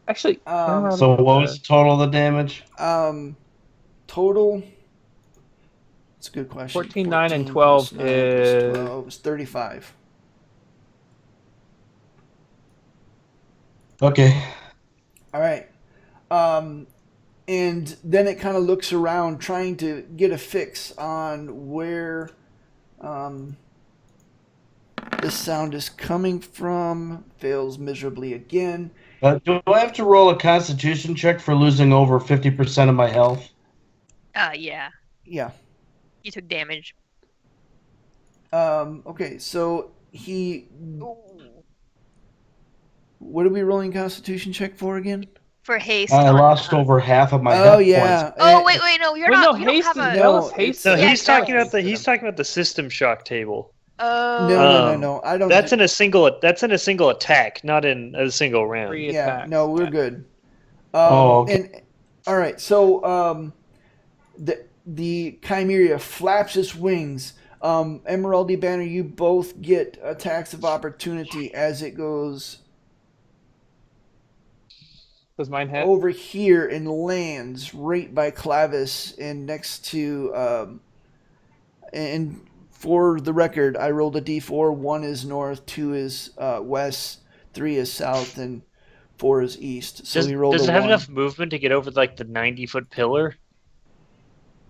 Actually, So what was the total of the damage? Total. That's a good question. 14, 9, and 14 12 plus 9 plus is- 12 is 35. Okay. All right. And then it kind of looks around, trying to get a fix on where the sound is coming from. Fails miserably again. Do I have to roll a Constitution check for losing over 50% of my health? Yeah. Yeah. You took damage. Okay, so he... What are we rolling Constitution check for again? For haste. I on, lost over half of my Oh, health yeah. points. Oh, wait, no, you're Wait, not. no, You don't haste have is a. Velas. No, Haste No, is Yeah, he's talking about exactly. he's talking about the system shock table. Oh. No. I don't... That's in a single attack, not in a single round. Free Yeah, attacks. no, we're good. Okay. And all right, so the Chimera flaps its wings. Emeraldy Banner, you both get attacks of opportunity as it goes Does mine hit? over here and lands right by Clavis and next to and for the record, I rolled a d4. 1 is north, 2 is west, 3 is south, and 4 is east. So Does, he rolled does a it have 1. enough movement to get over like the 90-foot pillar?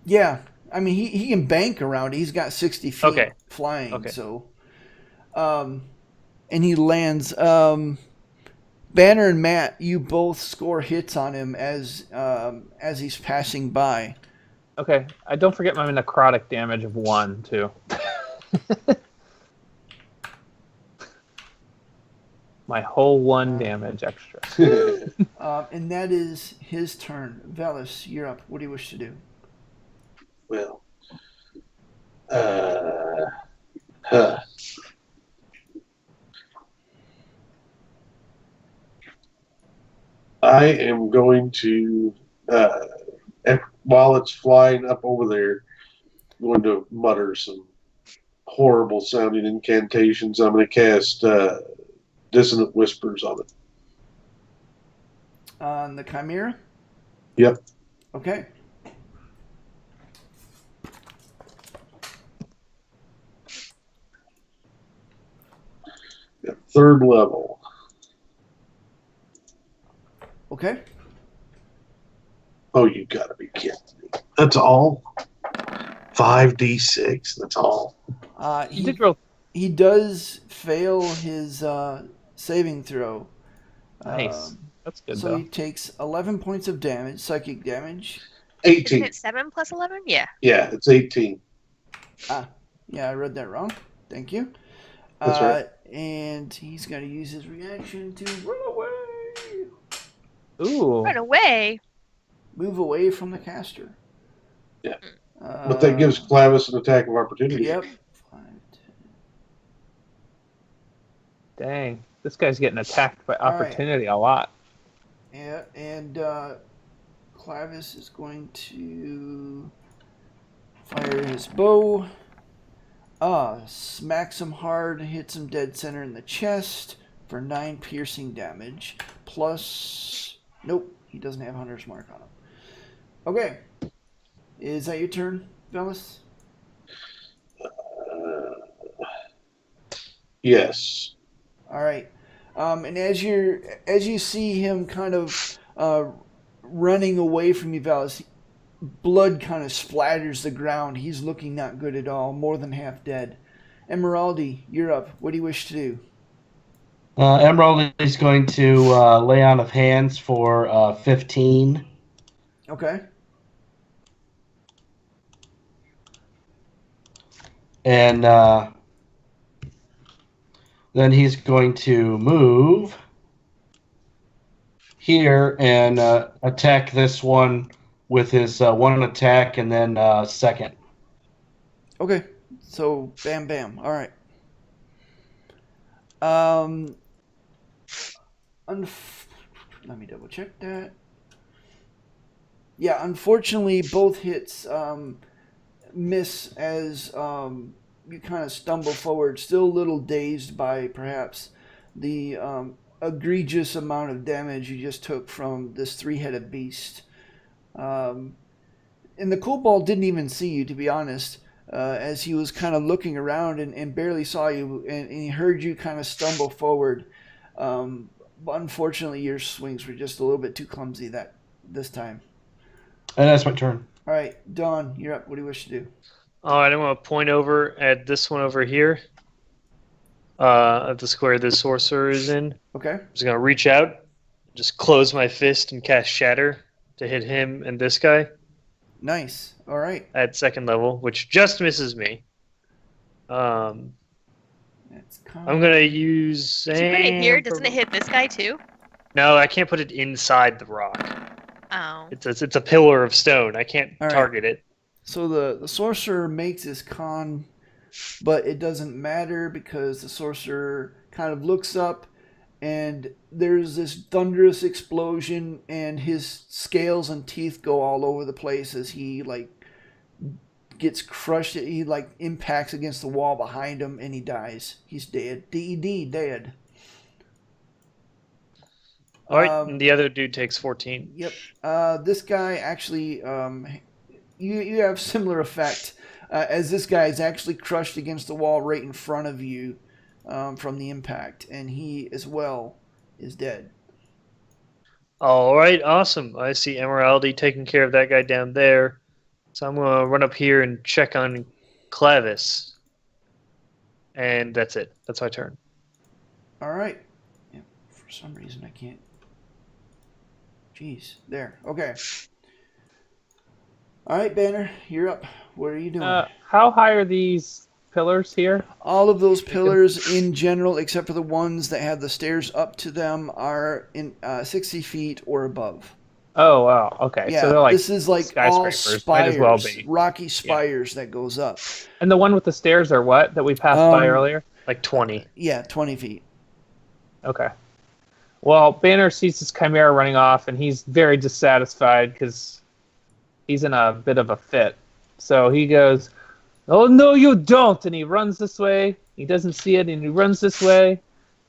Yeah, I mean he can bank around. He's got 60 feet Okay. flying. Okay. So, and he lands. Banner and Matt, you both score hits on him as he's passing by. Okay, I don't forget my necrotic damage of 1 too. My whole 1 damage extra. And that is his turn. Velas, you're up. What do you wish to do? Well, I am going to, while it's flying up over there, going to mutter some horrible sounding incantations. I'm going to cast Dissonant Whispers on it. On the Chimera? Yep. Okay. Yep. 3rd level. Okay. Oh, you gotta be kidding me. That's all? 5d6, that's all? You did roll. He does fail his saving throw. Nice. That's good So though. he takes 11 points of damage, psychic damage. Isn't 18. it 7 plus 11? Yeah. Yeah, it's 18. Yeah, I read that wrong. Thank you. That's right. And he's got to use his reaction to run away. Ooh. Run away. Move away from the caster. Yeah. But that gives Clavis an attack of opportunity. Yep. 5, 10. Dang. This guy's getting attacked by All right. opportunity a lot. Yeah, and Clavis is going to fire his bow. Smacks him hard, hits him dead center in the chest for 9 piercing damage. Plus, nope, he doesn't have Hunter's Mark on him. Okay, is that your turn, Velas? Yes. All right. And as you see him kind of running away from you, Velas, blood kind of splatters the ground. He's looking not good at all, more than half dead. Emeraldy, you're up. What do you wish to do? Emerald is going to lay on of hands for 15. Okay. And then he's going to move here and attack this one with his 1 attack and then 2nd. Okay. So, bam, bam. All right. Let me double check that. Yeah, unfortunately, both hits miss as you kind of stumble forward, still a little dazed by perhaps the egregious amount of damage you just took from this 3-headed beast. And the kobold didn't even see you, to be honest, as he was kind of looking around and barely saw you, and he heard you kind of stumble forward. But unfortunately, your swings were just a little bit too clumsy this time. And that's my turn. All right, Dawn, you're up. What do you wish to do? All right, I'm going to point over at this one over here. of the square the sorcerer is in. Okay. I'm just gonna reach out, just close my fist and cast Shatter to hit him and this guy Nice. All right. at second level, which just misses me. That's I'm gonna use. If you put it here, doesn't it hit this guy too? No, I can't put it inside the rock. Oh. It's a pillar of stone. I can't All right. target it. So the sorcerer makes his con, but it doesn't matter because the sorcerer kind of looks up and there's this thunderous explosion and his scales and teeth go all over the place as he like gets crushed. He like impacts against the wall behind him and he dies. He's dead. DED, dead. All right, and the other dude takes 14. Yep. This guy actually, you have similar effect as this guy is actually crushed against the wall right in front of you from the impact, and he as well is dead. All right, awesome. I see Emeraldy taking care of that guy down there. So I'm going to run up here and check on Clavis. And that's it. That's my turn. All right. Yeah, for some reason I can't. Jeez. There. Okay. All right, Banner, you're up. What are you doing? How high are these pillars here? All of those pillars in general, except for the ones that have the stairs up to them, are in 60 feet or above. Oh, wow. Okay. Yeah, So they're like this is like all skyscrapers. Might as well spires, be. rocky spires that goes up. And the one with the stairs are what that we passed by earlier? Like 20. Yeah, 20 feet. Okay. Well, Banner sees this chimera running off, and he's very dissatisfied because he's in a bit of a fit. So he goes, "Oh, no, you don't!" And he runs this way. He doesn't see it, and he runs this way.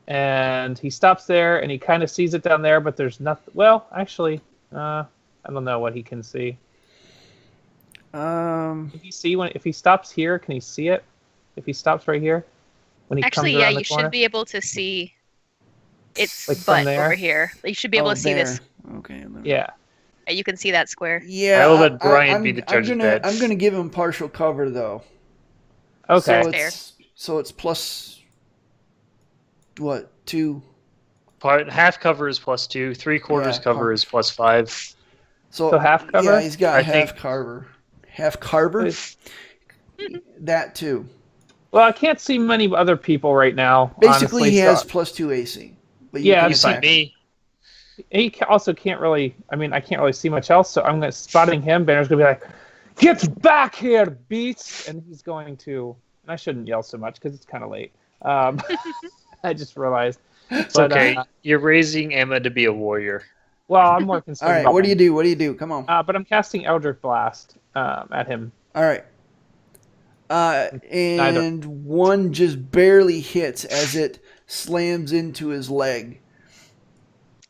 And he stops there, and he kind of sees it down there, but there's nothing. Well, actually, I don't know what he can see. Can he see if he stops here? Can he see it? If he stops right here, when he Actually, comes yeah, around the you corner? should be able to see its Like from butt there? over here. You should be able to see this. Okay. Yeah. You can see that square. Yeah. I will let Brian be the judge of that. I'm gonna give him partial cover though. Okay. So it's plus what 2? Half cover is +2. 3/4 Yeah, cover is +5. So half cover? Yeah, he's got I half think- carver. Half carver. That too. Well, I can't see many other people right now. Basically, honestly, he so- has +2 AC. But Yeah, can You see attack him. me. He also can't really. I mean, I can't really see much else. So I'm spotting him. Banner's gonna be like, "Get back here, beast!" And he's going to. And I shouldn't yell so much because it's kind of late. I just realized. It's okay. You're raising Emma to be a warrior. Well, I'm more concerned. All right. about What do you do? What do you do? Come on. But I'm casting Eldritch Blast at him. All right. And one just barely hits as it slams into his leg.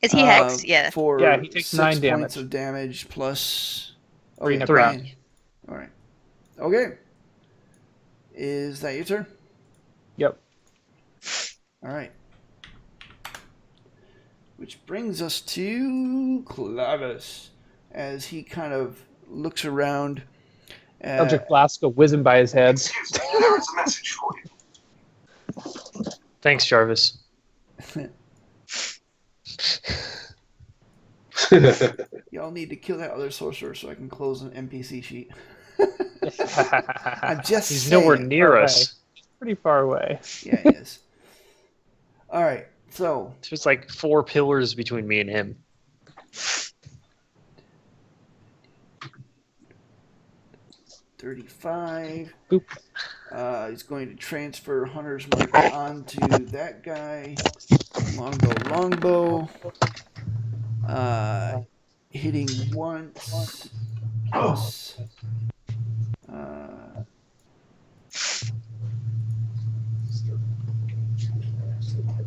Is he hexed? Yeah. For Yeah, he takes 6 9 points damage. of damage plus 3 okay, necrotic. 9. All right. Okay. Is that your turn? Yep. All right. Which brings us to Clavis as he kind of looks around. Eldritch Blast go whizzing by his head. There is a message for you. Thanks, Jarvis. Y'all need to kill that other sorcerer so I can close an NPC sheet. I'm just He's saying. nowhere near Far us. Pretty far away. Yeah, he is. All right, so There's like 4 pillars between me and him. $35. Boop. He's going to transfer Hunter's Mark onto that guy. Longbow. Hitting once. Plus.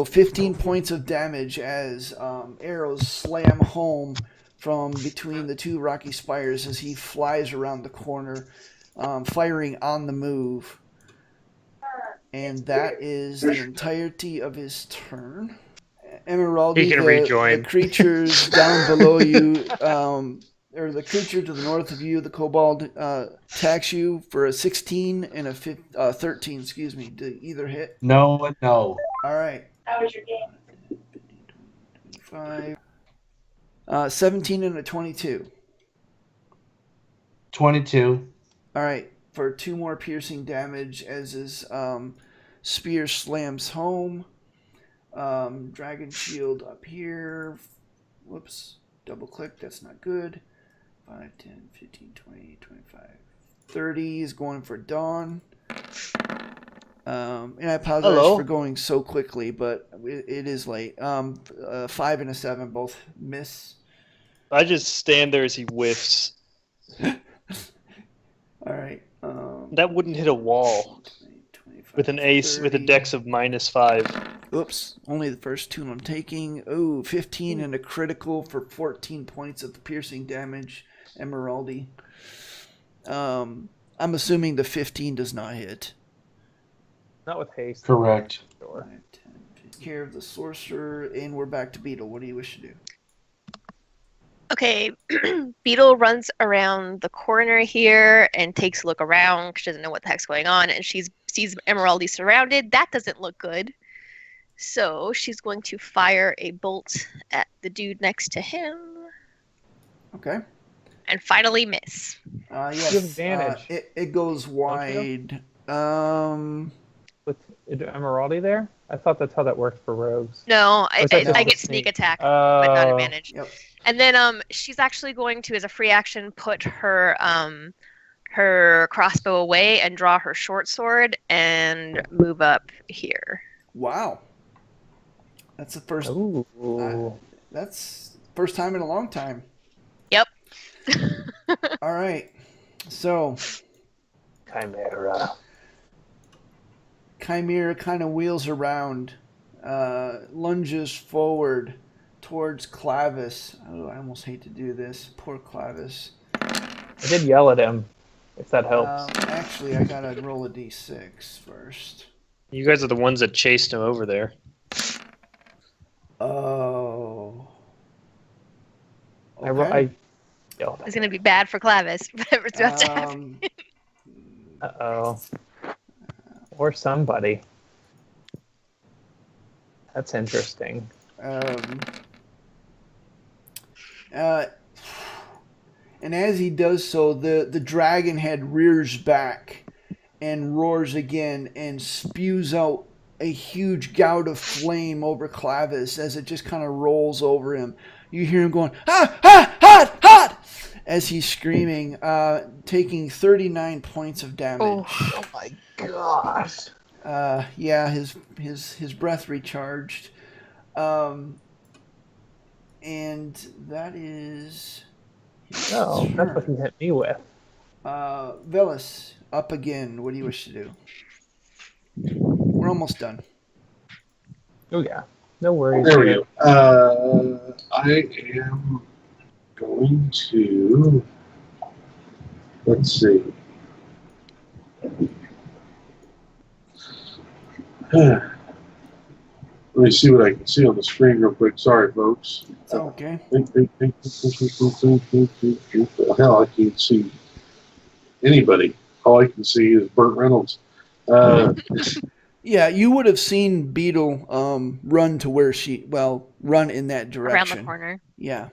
15 points of damage as arrows slam home from between the 2 rocky spires as he flies around the corner, firing on the move. And that is the entirety of his turn. Emeraldi, He can rejoin. the creatures down below you or the creature to the north of you, the kobold, attacks you for a 16 and a 13. Excuse me, to either hit. No and no. All right. How was your game? 5. 17 and a 22. 22. All right, for 2 more piercing damage as his spear slams home. Dragon shield up here. Whoops. Double click. That's not good. 5, 10, 15, 20, 25, 30 is going for Dawn. And I apologize Hello. for going so quickly, but it is late. 5 and a 7 both miss. I just stand there as he whiffs. All right. That wouldn't hit a wall 25, with an ace with a 30. dex of -5. Oops, only the first 2 I'm taking. Ooh, 15 and a critical for 14 points of piercing damage. Emeraldy. I'm assuming the 15 does not hit. Not with haste. Correct. Sure. 5, 10, 15. Care of the sorcerer, and we're back to Beetle. What do you wish to do? Okay, Beetle runs around the corner here and takes a look around. She doesn't know what the heck's going on, and she sees Emeraldy surrounded. That doesn't look good. So she's going to fire a bolt at the dude next to him Okay. and finally miss. Yes. You have advantage. It goes wide. With Emeraldy there? I thought that's how that worked for rogues. No, I Or is that just I a get sneak? sneak attack, but not Oh. advantage. Yep. And then she's actually going to, as a free action, put her her crossbow away and draw her short sword and move up here. Wow. That's the first. Ooh. That's first time in a long time. Yep. All right. So Chimera. Chimera kind of wheels around, lunges forward towards Clavis. Oh, I almost hate to do this. Poor Clavis. I did yell at him, if that helps. Actually, I gotta roll a d6 first. You guys are the ones that chased him over there. Oh. I yelled at It's going to be bad for Clavis, whatever's about to happen. Um, Uh-oh. Or somebody. That's interesting. And as he does so, the dragon head rears back and roars again and spews out a huge gout of flame over Clavis as it just kind of rolls over him. You hear him going, "Ah, ah, hot, hot!" as he's screaming, taking 39 points of damage. Oh my gosh. Yeah, his breath recharged. And that is his No, that's what turn. he hit me with. Velis, up again. What do you wish to do? We're almost done. Oh yeah. No worries. There we go. I am going to. Let's see. Let me see what I can see on the screen real quick. Sorry, folks. It's okay. Hell, I can't see anybody. All I can see is Burt Reynolds. Yeah, you would have seen Beetle run to where run in that direction. Around the corner. Yeah.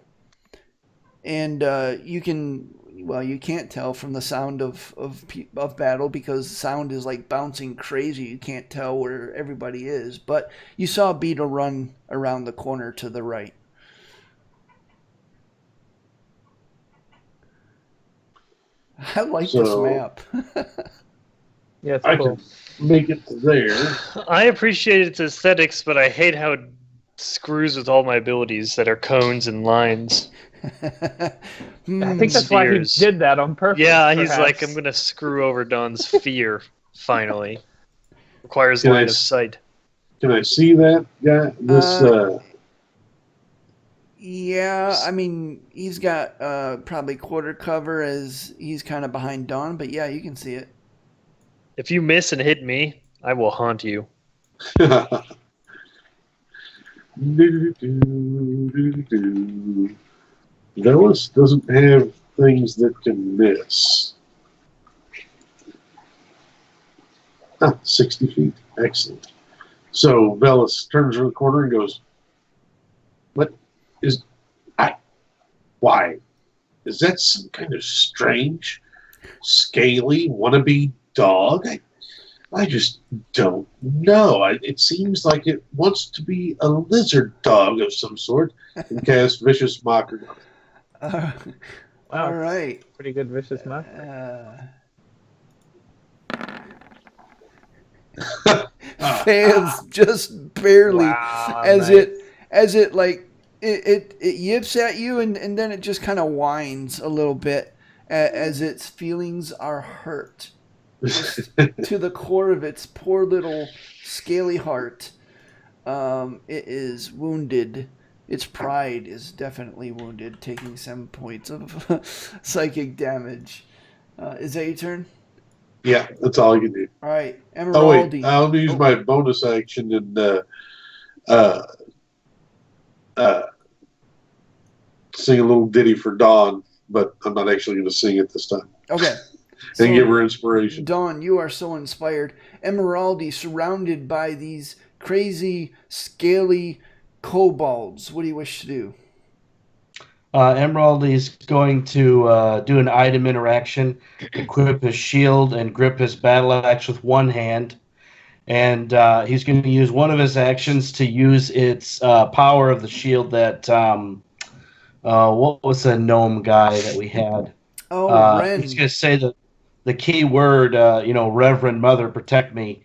And you can't tell from the sound of battle because sound is like bouncing crazy. You can't tell where everybody is. But you saw Beetle run around the corner to the right. I like this So- map. Yeah, it's I cool. can make it to there. I appreciate its aesthetics, but I hate how it screws with all my abilities that are cones and lines. I think that's why he Spheres. did that on purpose. Yeah, he's perhaps. like, I'm gonna screw over Don's fear, finally. Requires Can I line of s- sight. Can I see that guy? Yeah, I mean, he's got probably quarter cover as he's kind of behind Dawn, but yeah, you can see it. If you miss and hit me, I will haunt you. Velis doesn't have things that can miss. 60 feet. Excellent. So Velis turns around the corner and goes, "What is... Why? Is that some kind of strange, scaly, wannabe dog? I just don't know. It seems like it wants to be a lizard dog of some sort," and cast Vicious Mockery on it. All right. Pretty good vicious mouth. Fails just barely Wow, as it like it yips at you and then it just kind of whines a little bit as its feelings are hurt just to the core of its poor little scaly heart. It is wounded. Its pride is definitely wounded, taking 7 points of psychic damage. Is that your turn? Yeah, that's all I can do. All right, Oh wait, Emeraldi. I'll use my bonus action and sing a little ditty for Dawn, but I'm not actually going to sing it this time. Okay. And give her inspiration. Dawn, you are so inspired. Emeraldi, surrounded by these crazy, scaly kobolds. What do you wish to do? Emerald is going to do an item interaction, equip his shield, and grip his battle axe with one hand. And he's going to use one of his actions to use its power of the shield that... what was the gnome guy that we had? Oh, Ren. He's going to say the key word, Reverend Mother, protect me,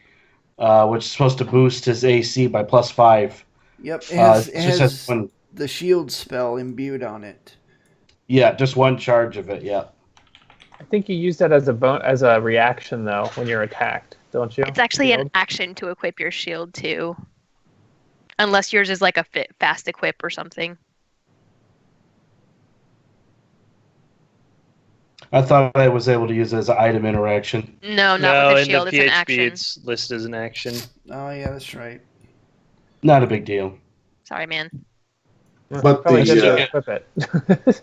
which is supposed to boost his AC by +5. Yep, it has has one, the shield spell imbued on it. yeah, just one charge of it, yeah. I think you use that as a reaction though when you're attacked, don't you? It's actually an Shield? action to equip your shield too. Unless yours is like a fast equip or something. I thought I was able to use it as an item interaction. No, not No, with the in shield. the It's an PHP, action. it's listed as an action. Oh, yeah, that's right. Not a big deal. Sorry, man. But Probably the, just uh, equip it.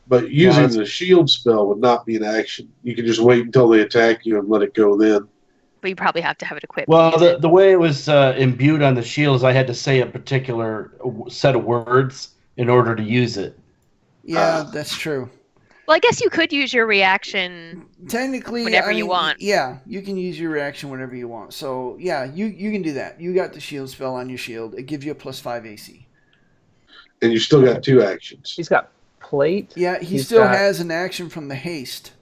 But using that's- the shield spell would not be an action. You can just wait until they attack you and let it go then. But you probably have to have it equipped. Well, the way it was imbued on the shield is I had to say a particular set of words in order to use it. Yeah, that's true. Well, I guess you could use your reaction. Technically, Whenever I you mean, want. Yeah, you can use your reaction whenever you want. So, yeah, you can do that. You got the shield spell on your shield. It gives you a +5 AC. And you still got 2 actions. He's got plate. Yeah, he He's still got has an action from the haste.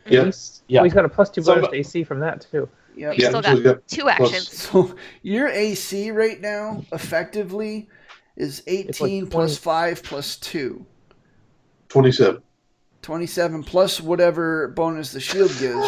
Yep. Yeah. Well, he's got a +2 So- bonus to AC from that too. Yep. You Yeah, still so got 2 actions. So your AC right now, effectively, is 18 like plus 5 plus 2. 27. 27 plus whatever bonus the shield gives.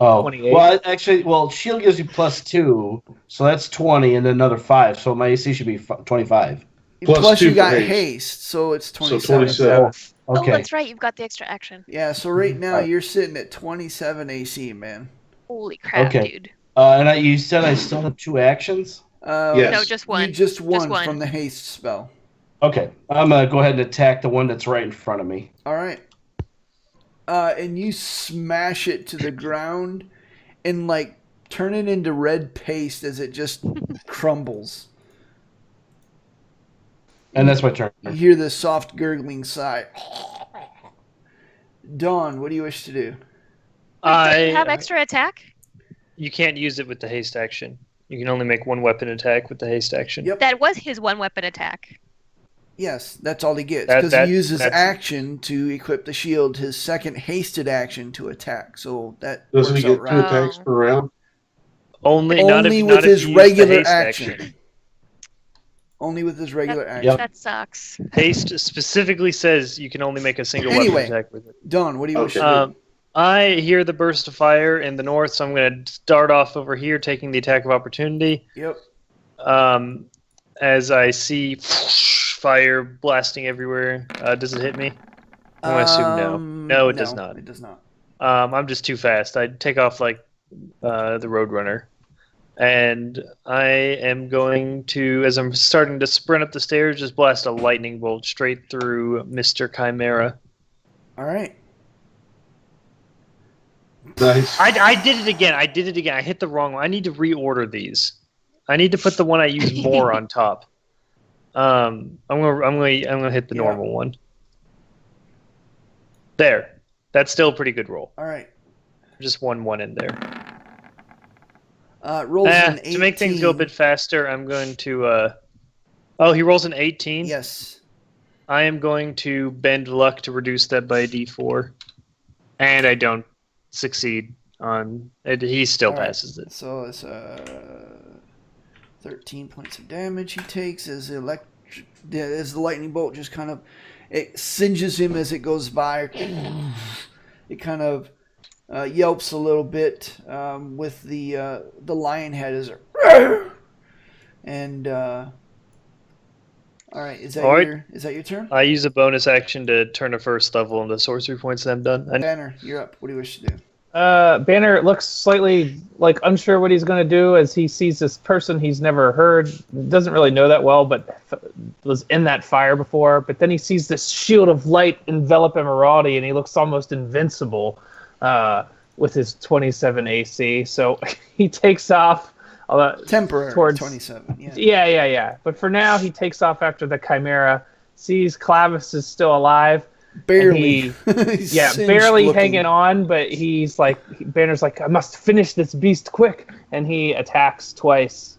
Oh, 28. well, shield gives you +2, so that's 20, and then another 5. So my AC should be 25. Plus Plus 2 you for got haste. haste, so it's So 27. 27. Oh, Okay. that's right. You've got the extra action. Yeah, so right now you're sitting at 27 AC, man. Holy crap, Okay. dude. And you said I still have 2 actions? Yes. No, just one. You just one one. from the haste spell. Okay. I'm going to go ahead and attack the one that's right in front of me. All right. And you smash it to the ground and like turn it into red paste as it just crumbles. And that's my turn. You hear the soft gurgling sigh. Dawn, what do you wish to do? Don't you have extra attack? You can't use it with the haste action. You can only make one weapon attack with the haste action. Yep. That was his one weapon attack. Yes, that's all he gets. That- Because that- he uses that's- action to equip the shield, his second hasted action to attack. So that Doesn't he works get out 2 right. attacks per round? Only, Only not with if his you use the regular haste action. Only with his regular action. Yep. That sucks. Haste specifically says you can only make a single Anyway. weapon attack with it. Dawn, what do you wish to do? Um, I hear the burst of fire in the north, so I'm going to start off over here, taking the attack of opportunity. Yep. As I see fire blasting everywhere, does it hit me? I'm going to assume no. No, it does not. It does not. I'm just too fast. I take off like the Roadrunner. And I am going to, as I'm starting to sprint up the stairs, just blast a lightning bolt straight through Mr. Chimera. All right. Nice. I did it again. I hit the wrong one. I need to reorder these. I need to put the one I use more on top. I'm gonna hit the normal one. There. That's still a pretty good roll. All right. Just one in there. Rolls an 18. To make things go a bit faster, I'm going to. Oh, he rolls an 18. Yes. I am going to bend luck to reduce that by a d4, and I don't succeed on it. He still passes it. So it's 13 points of damage he takes as the lightning bolt just kind of it singes him as it goes by. It kind of yelps a little bit with the lion head as and all right, is that your turn? I use a bonus action to turn a first level into sorcery points, and I'm done. Banner, you're up. What do you wish to do? Banner looks slightly like unsure what he's going to do as he sees this person he's never heard, doesn't really know that well, but was in that fire before. But then he sees this shield of light envelop Emeraldi, and he looks almost invincible with his 27 AC. So he takes off. Temporary towards 27. Yeah. But for now, he takes off after the Chimera, sees Clavis is still alive. Barely. Barely looking. Hanging on, but he's like, Banner's like, I must finish this beast quick. And he attacks twice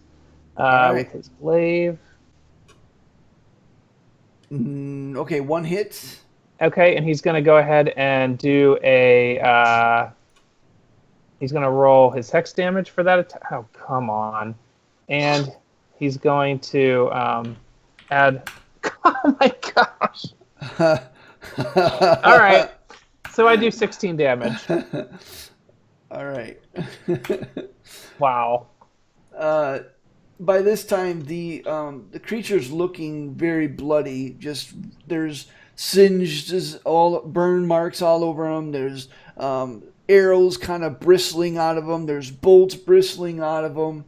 with his glaive. Okay, one hit. Okay, and he's going to go ahead and do a... he's going to roll his hex damage for that attack. Oh, come on. And he's going to add... Oh, my gosh. All right. So I do 16 damage. All right. Wow. By this time, the creature's looking very bloody. Just there's singed, all burn marks all over him. There's arrows kind of bristling out of him. There's bolts bristling out of him.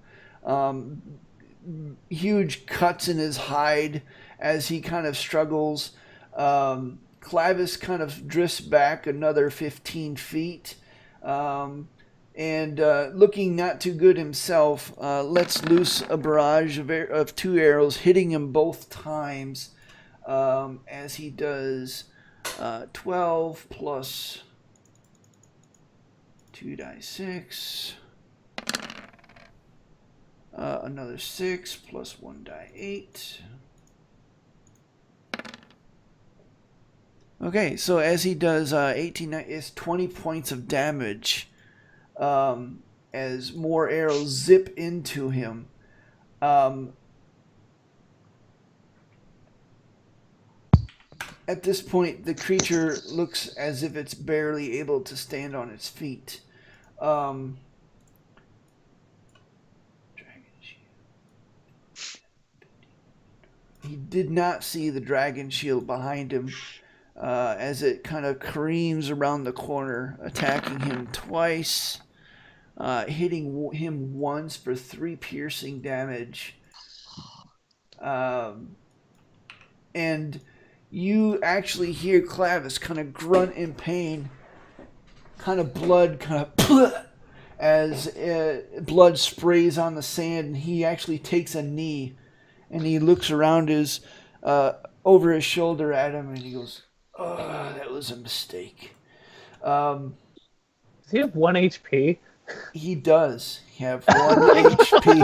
Huge cuts in his hide as he kind of struggles. Clavis kind of drifts back another 15 feet. And looking not too good himself, lets loose a barrage of 2 arrows, hitting him both times as he does 12 plus 2d6. Another 6 plus 1d8. Okay, so as he does 18, it's 20 points of damage as more arrows zip into him. At this point, the creature looks as if it's barely able to stand on its feet. He did not see the dragon shield behind him. As it kind of careens around the corner, attacking him twice, hitting him once for 3 piercing damage. And you actually hear Clavis kind of grunt in pain, kind of blood, as blood sprays on the sand, and he actually takes a knee, and he looks around over his shoulder at him, and he goes, "Oh, that was a mistake." Does he have 1 HP? He does have 1 HP.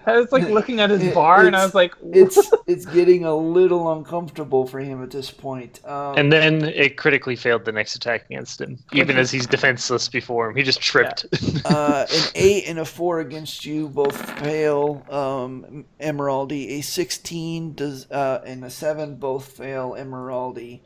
I was like looking at his bar, and I was like, it's getting a little uncomfortable for him at this point. And then it critically failed the next attack against him, even as he's defenseless before him. He just tripped. Yeah. An 8 and a 4 against you both fail. Emeraldi. A 16 does and a 7 both fail. Emeraldi.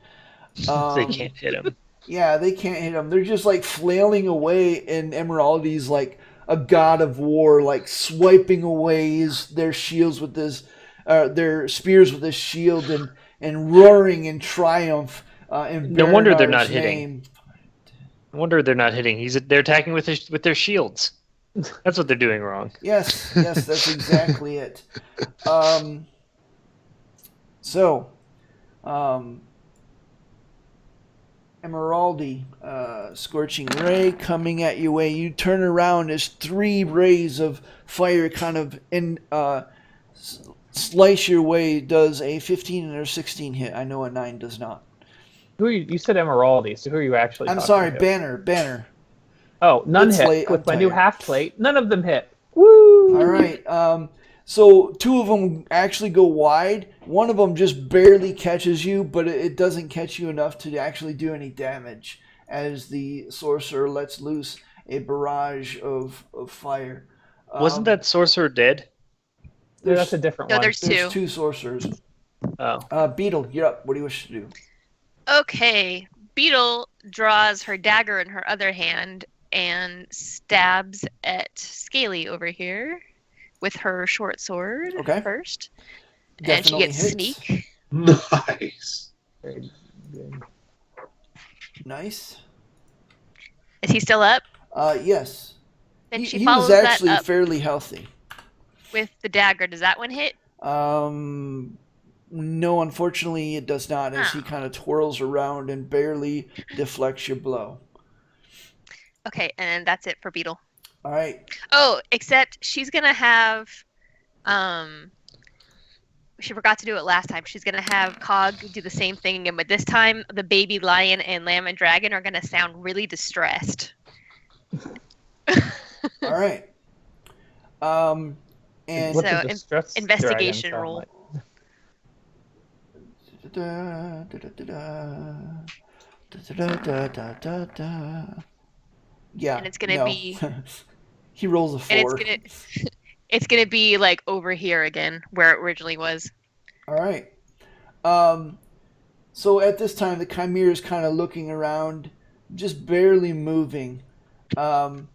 They can't hit him. Yeah, they can't hit him. They're just like flailing away, and Emeraldi's like a god of war, like swiping away their shields with their spears with his shield, and roaring in triumph. No wonder they're not hitting. No wonder they're not hitting. They're attacking with their shields. That's what they're doing wrong. Yes, that's exactly it. So, Emeraldi, Scorching Ray coming at your way. You turn around as 3 rays of fire kind of slice your way. Does a 15 or 16 hit? I know a 9 does not. Who are you said Emeraldi, so who are you actually I'm talking sorry, to? Banner. Oh, none It's hit. late, With I'm my new tired. half plate, none of them hit. Woo! All right. So 2 of them actually go wide. One of them just barely catches you, but it doesn't catch you enough to actually do any damage as the sorcerer lets loose a barrage of fire. Wasn't that sorcerer dead? No, that's a different No, one. there's There's 2. 2 sorcerers. Oh. Beetle, you're up. What do you wish to do? Okay. Beetle draws her dagger in her other hand and stabs at Scaly over here with her short sword first. And she Definitely gets hits. sneak. Nice. Very good. Nice. Is he still up? Yes. Then she He follows was actually that up fairly healthy. with the dagger. Does that one hit? No, unfortunately, it does not, as he Oh. kind of twirls around and barely deflects your blow. Okay, and that's it for Beetle. All right. Oh, except she's gonna have, she forgot to do it last time. She's gonna have Cog do the same thing again, but this time the baby lion and lamb and dragon are gonna sound really distressed. All right. And What's So, a distressed investigation dragon sound roll. like? Yeah. And it's gonna be- He rolls a 4. And it's gonna be like over here again, where it originally was. All right. So at this time, the Chimera is kind of looking around, just barely moving. Banner,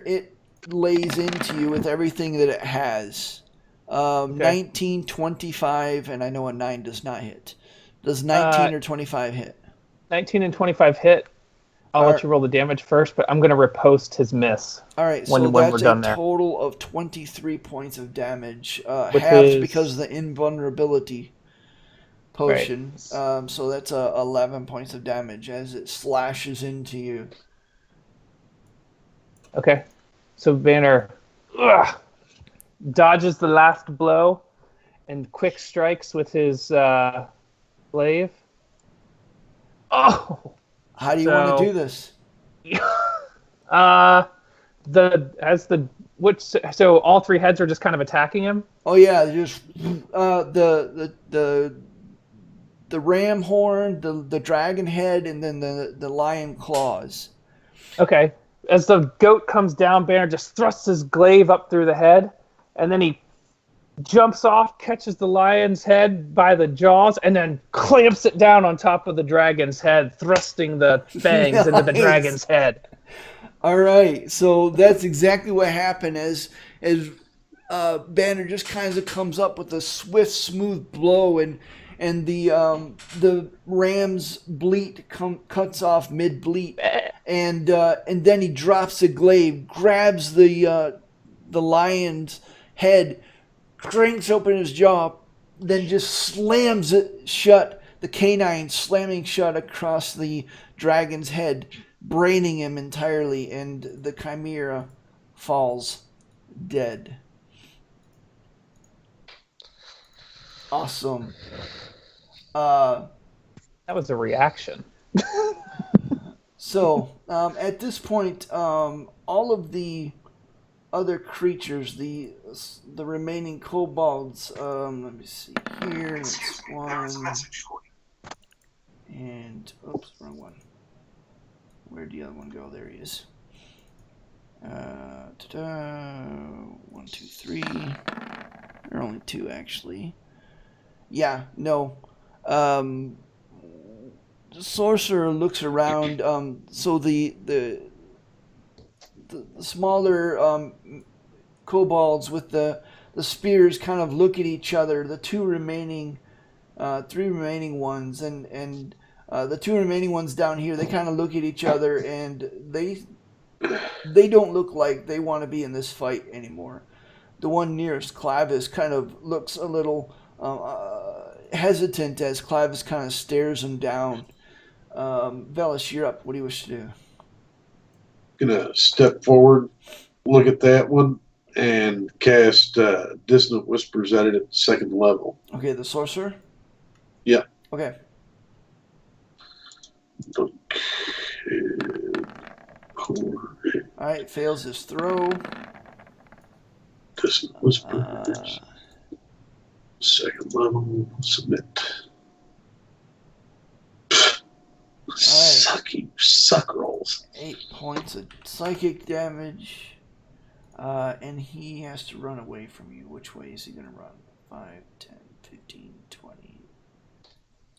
it lays into you with everything that it has. 19, 25, and I know a 9 does not hit. Does 19 or 25 hit? 19 and 25 hit. I'll let you roll the damage first, but I'm going to repost his miss. All right, so when we're that's done a there. total of 23 points of damage, With halved his- because of the invulnerability potion. Right. So that's 11 points of damage as it slashes into you. Okay. So Banner dodges the last blow and quick strikes with his glaive. Oh! How do you want to do this? So all 3 heads are just kind of attacking him? Oh yeah, just the ram horn, the dragon head, and then the lion claws. Okay. As the goat comes down, Banner just thrusts his glaive up through the head, and then he jumps off, catches the lion's head by the jaws, and then clamps it down on top of the dragon's head, thrusting the fangs into the Nice. dragon's head. All right, so that's exactly what happened as Banner just kind of comes up with a swift, smooth blow, and the ram's bleat cuts off mid bleat, and then he drops the glaive, grabs the lion's head, cranks open his jaw, then just slams it shut, the canine slamming shut across the dragon's head, braining him entirely, and the Chimera falls dead. Awesome. That was a reaction. So, at this point, all of the other creatures, the remaining kobolds, let me see here, it's one, and, oops, wrong one. Where'd the other one go? There he is. 1, 2, 3. There are only 2, actually. Yeah, no. The sorcerer looks around. So the smaller kobolds with the spears kind of look at each other. The 3 remaining ones, and the 2 remaining ones down here, they kind of look at each other, and they they don't look like they want to be in this fight anymore. The one nearest Clavis kind of looks a little hesitant as Clavis kind of stares him down. Velis, you're up. What do you wish to do? Gonna step forward, look at that one, and cast Dissonant Whispers at it at the second level. Okay, the sorcerer? Yeah. Okay. Alright, fails his throw. Dissonant Whispers. Second level, submit. Suck rolls. 8 points of psychic damage. And he has to run away from you. Which way is he going to run? 5, 10, 15, 20,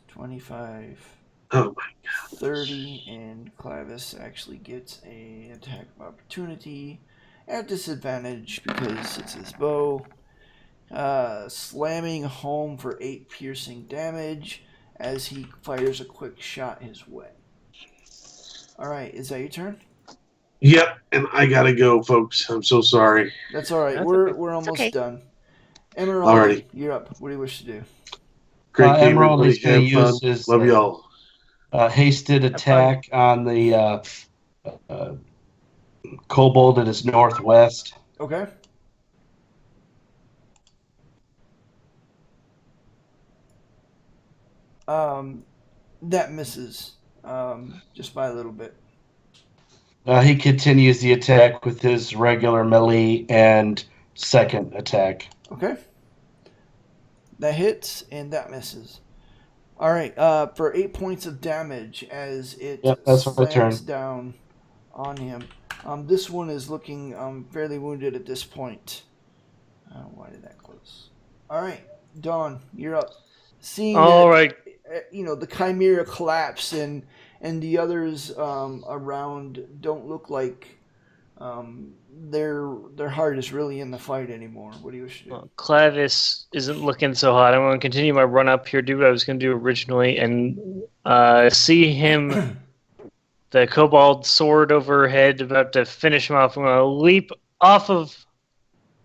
25, Oh my god. 30. And Clavis actually gets an attack of opportunity at disadvantage because it's his bow. Slamming home for 8 piercing damage as he fires a quick shot his way. Alright, is that your turn? Yep, and I gotta go, folks. I'm so sorry. That's alright. That's We're almost okay. done. Emerald, Alrighty. you're up. What do you wish to do? Great game, Emerald everybody. is going to Have fun. use his Love y'all. hasted attack on the kobold at his northwest. Okay. That misses. Just by a little bit. He continues the attack with his regular melee and second attack. Okay. That hits and that misses. Alright, for 8 points of damage as it That's my turn. slams down on him. This one is looking fairly wounded at this point. Why did that close? Alright, Dawn, you're up. Seeing All that, right. the Chimera collapse and the others around don't look like their heart is really in the fight anymore. What do you wish to do? Well, Clavis isn't looking so hot. I'm going to continue my run up here, do what I was going to do originally, and see him, the kobold sword overhead, about to finish him off. I'm going to leap off of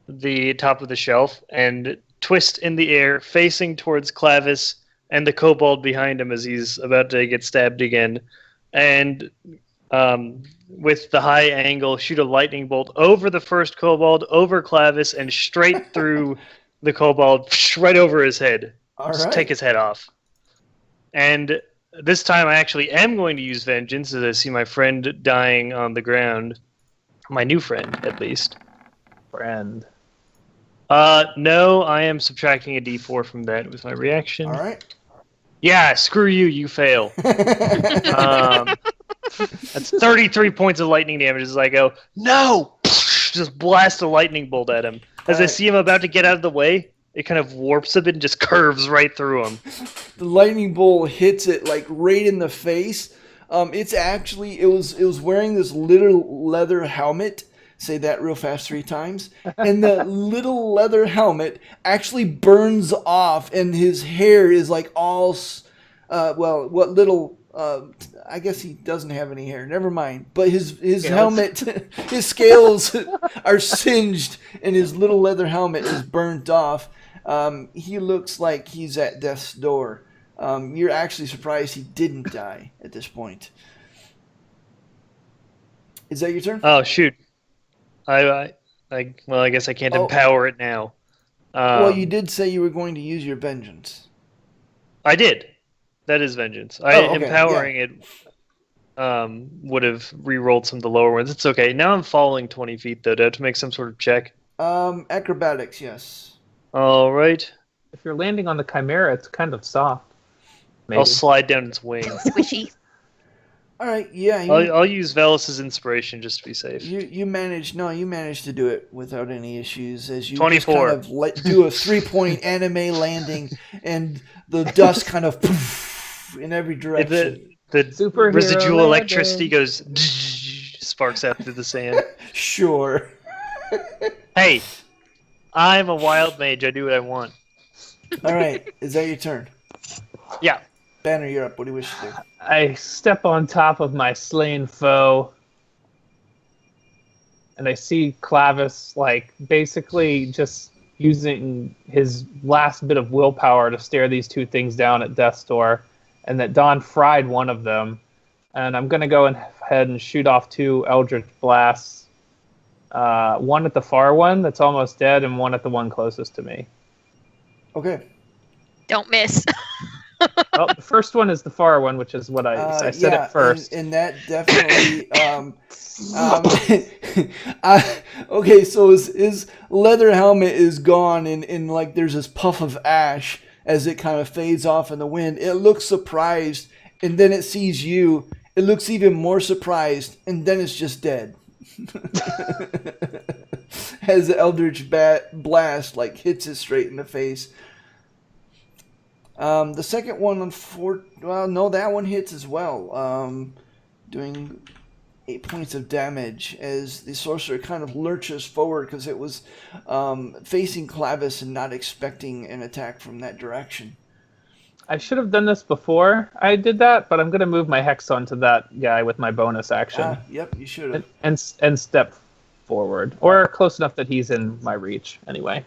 the top of the shelf and twist in the air, facing towards Clavis and the kobold behind him as he's about to get stabbed again. And with the high angle, shoot a lightning bolt over the first kobold, over Clavis, and straight through the kobold, right over his head. All Just right. take his head off. And this time I actually am going to use vengeance as I see my friend dying on the ground. My new friend, at least. Friend. No, I am subtracting a d4 from that with my reaction. All right. Yeah, screw you, you fail. That's 33 points of lightning damage as I go, no! Just blast a lightning bolt at him. As I Alright. see him about to get out of the way, it kind of warps a bit and just curves right through him. The lightning bolt hits it like right in the face. It was wearing this little leather helmet. Say that real fast 3 times. And the little leather helmet actually burns off, and his hair is like all, what little. I guess he doesn't have any hair. Never mind. But his helmet, his scales are singed, and his little leather helmet is burnt off. He looks like he's at death's door. You're actually surprised he didn't die at this point. Is that your turn? Oh, shoot. I guess I can't empower it now. Well, you did say you were going to use your vengeance. I did. That is vengeance. Empowering it would have re-rolled some of the lower ones. It's okay. Now I'm falling 20 feet, though. Do I have to make some sort of check? Acrobatics, yes. All right. If you're landing on the Chimera, it's kind of soft. Maybe. I'll slide down its wing. Squishy. All right, yeah. I'll use Velus's inspiration just to be safe. You managed to do it without any issues as you 24. just kind of do a 3-point anime landing, and the dust kind of poof in every direction. The Superhero residual landing. electricity goes sparks out through the sand. Sure. Hey, I'm a wild mage. I do what I want. All right, is that your turn? Yeah. Banner, you're up. What do you wish to do? I step on top of my slain foe and I see Clavis like basically just using his last bit of willpower to stare these two things down at death's door, and that Don fried one of them. And I'm going to go ahead and shoot off 2 Eldritch Blasts. One at the far one that's almost dead, and one at the one closest to me. Okay. Don't miss. Well, the first one is the far one, which is what I said it first. And that definitely. Okay, so his leather helmet is gone, and like there's this puff of ash as it kind of fades off in the wind. It looks surprised, and then it sees you. It looks even more surprised, and then it's just dead. As the Eldritch Blast like hits it straight in the face. The second one, that one hits as well, doing 8 points of damage as the sorcerer kind of lurches forward because it was facing Clavis and not expecting an attack from that direction. I should have done this before I did that, but I'm going to move my Hex onto that guy with my bonus action. Yep, you should have. And step forward, or close enough that he's in my reach anyway.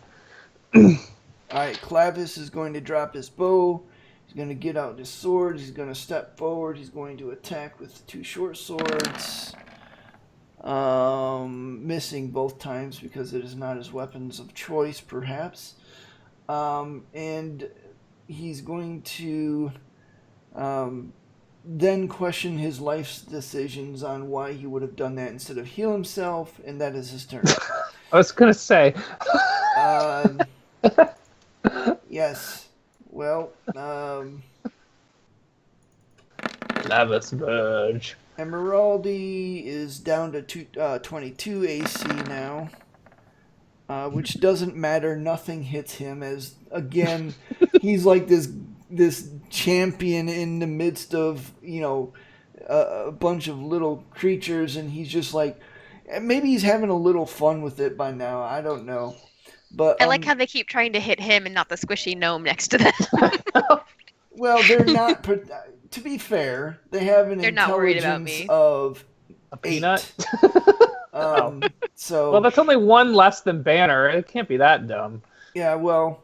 Alright, Clavis is going to drop his bow. He's going to get out his sword. He's going to step forward. He's going to attack with 2 short swords. Missing both times because it is not his weapons of choice, perhaps. And he's going to then question his life's decisions on why he would have done that instead of heal himself, and that is his turn. I was going to say... Yes. Well, Lavis Verge. Emeraldi is down to 22 AC now, which doesn't matter. Nothing hits him as, again, he's like this champion in the midst of, a bunch of little creatures, and he's just like, maybe he's having a little fun with it by now. I don't know. But I like how they keep trying to hit him and not the squishy gnome next to them. Well, they're not. To be fair, they have an They're not worried about intelligence me. of A peanut? 8. So Well, that's only one less than Banner. It can't be that dumb. yeah, well,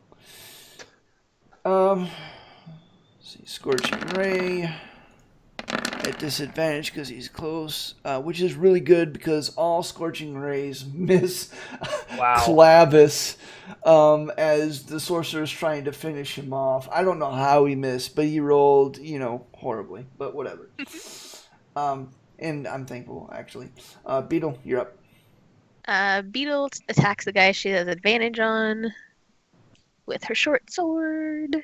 let's see, Scorching Ray at disadvantage because he's close, which is really good because all Scorching Rays miss Clavis as the sorcerer's trying to finish him off. I don't know how he missed, but he rolled, horribly, but whatever. And I'm thankful, actually. Beetle, you're up. Beetle attacks the guy she has advantage on with her short sword.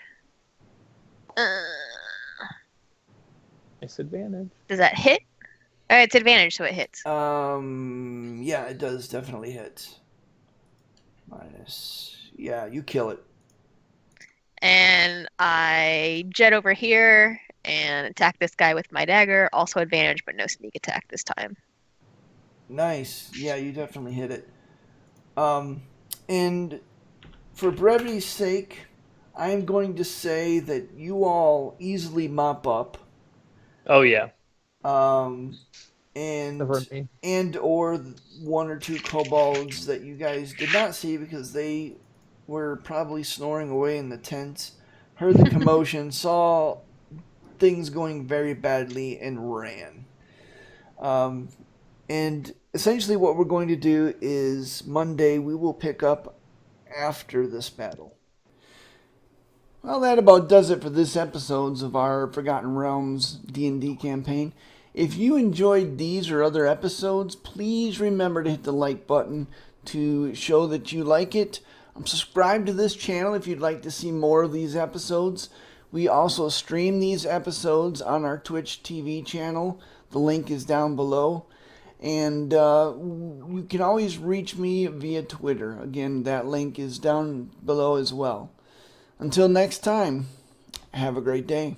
Disadvantage. Does that hit? It's advantage, so it hits. Yeah, it does definitely hit. Yeah, you kill it. And I jet over here and attack this guy with my dagger. Also advantage, but no sneak attack this time. Nice. Yeah, you definitely hit it. And for brevity's sake, I'm going to say that you all easily mop up. Oh yeah. And or 1 or 2 kobolds that you guys did not see because they were probably snoring away in the tents, heard the commotion, saw things going very badly, and ran. And essentially what we're going to do is Monday we will pick up after this battle. Well, that about does it for this episodes of our Forgotten Realms D&D campaign. If you enjoyed these or other episodes, please remember to hit the like button to show that you like it. Subscribe to this channel if you'd like to see more of these episodes. We also stream these episodes on our Twitch TV channel. The link is down below. And you can always reach me via Twitter. Again, that link is down below as well. Until next time, have a great day.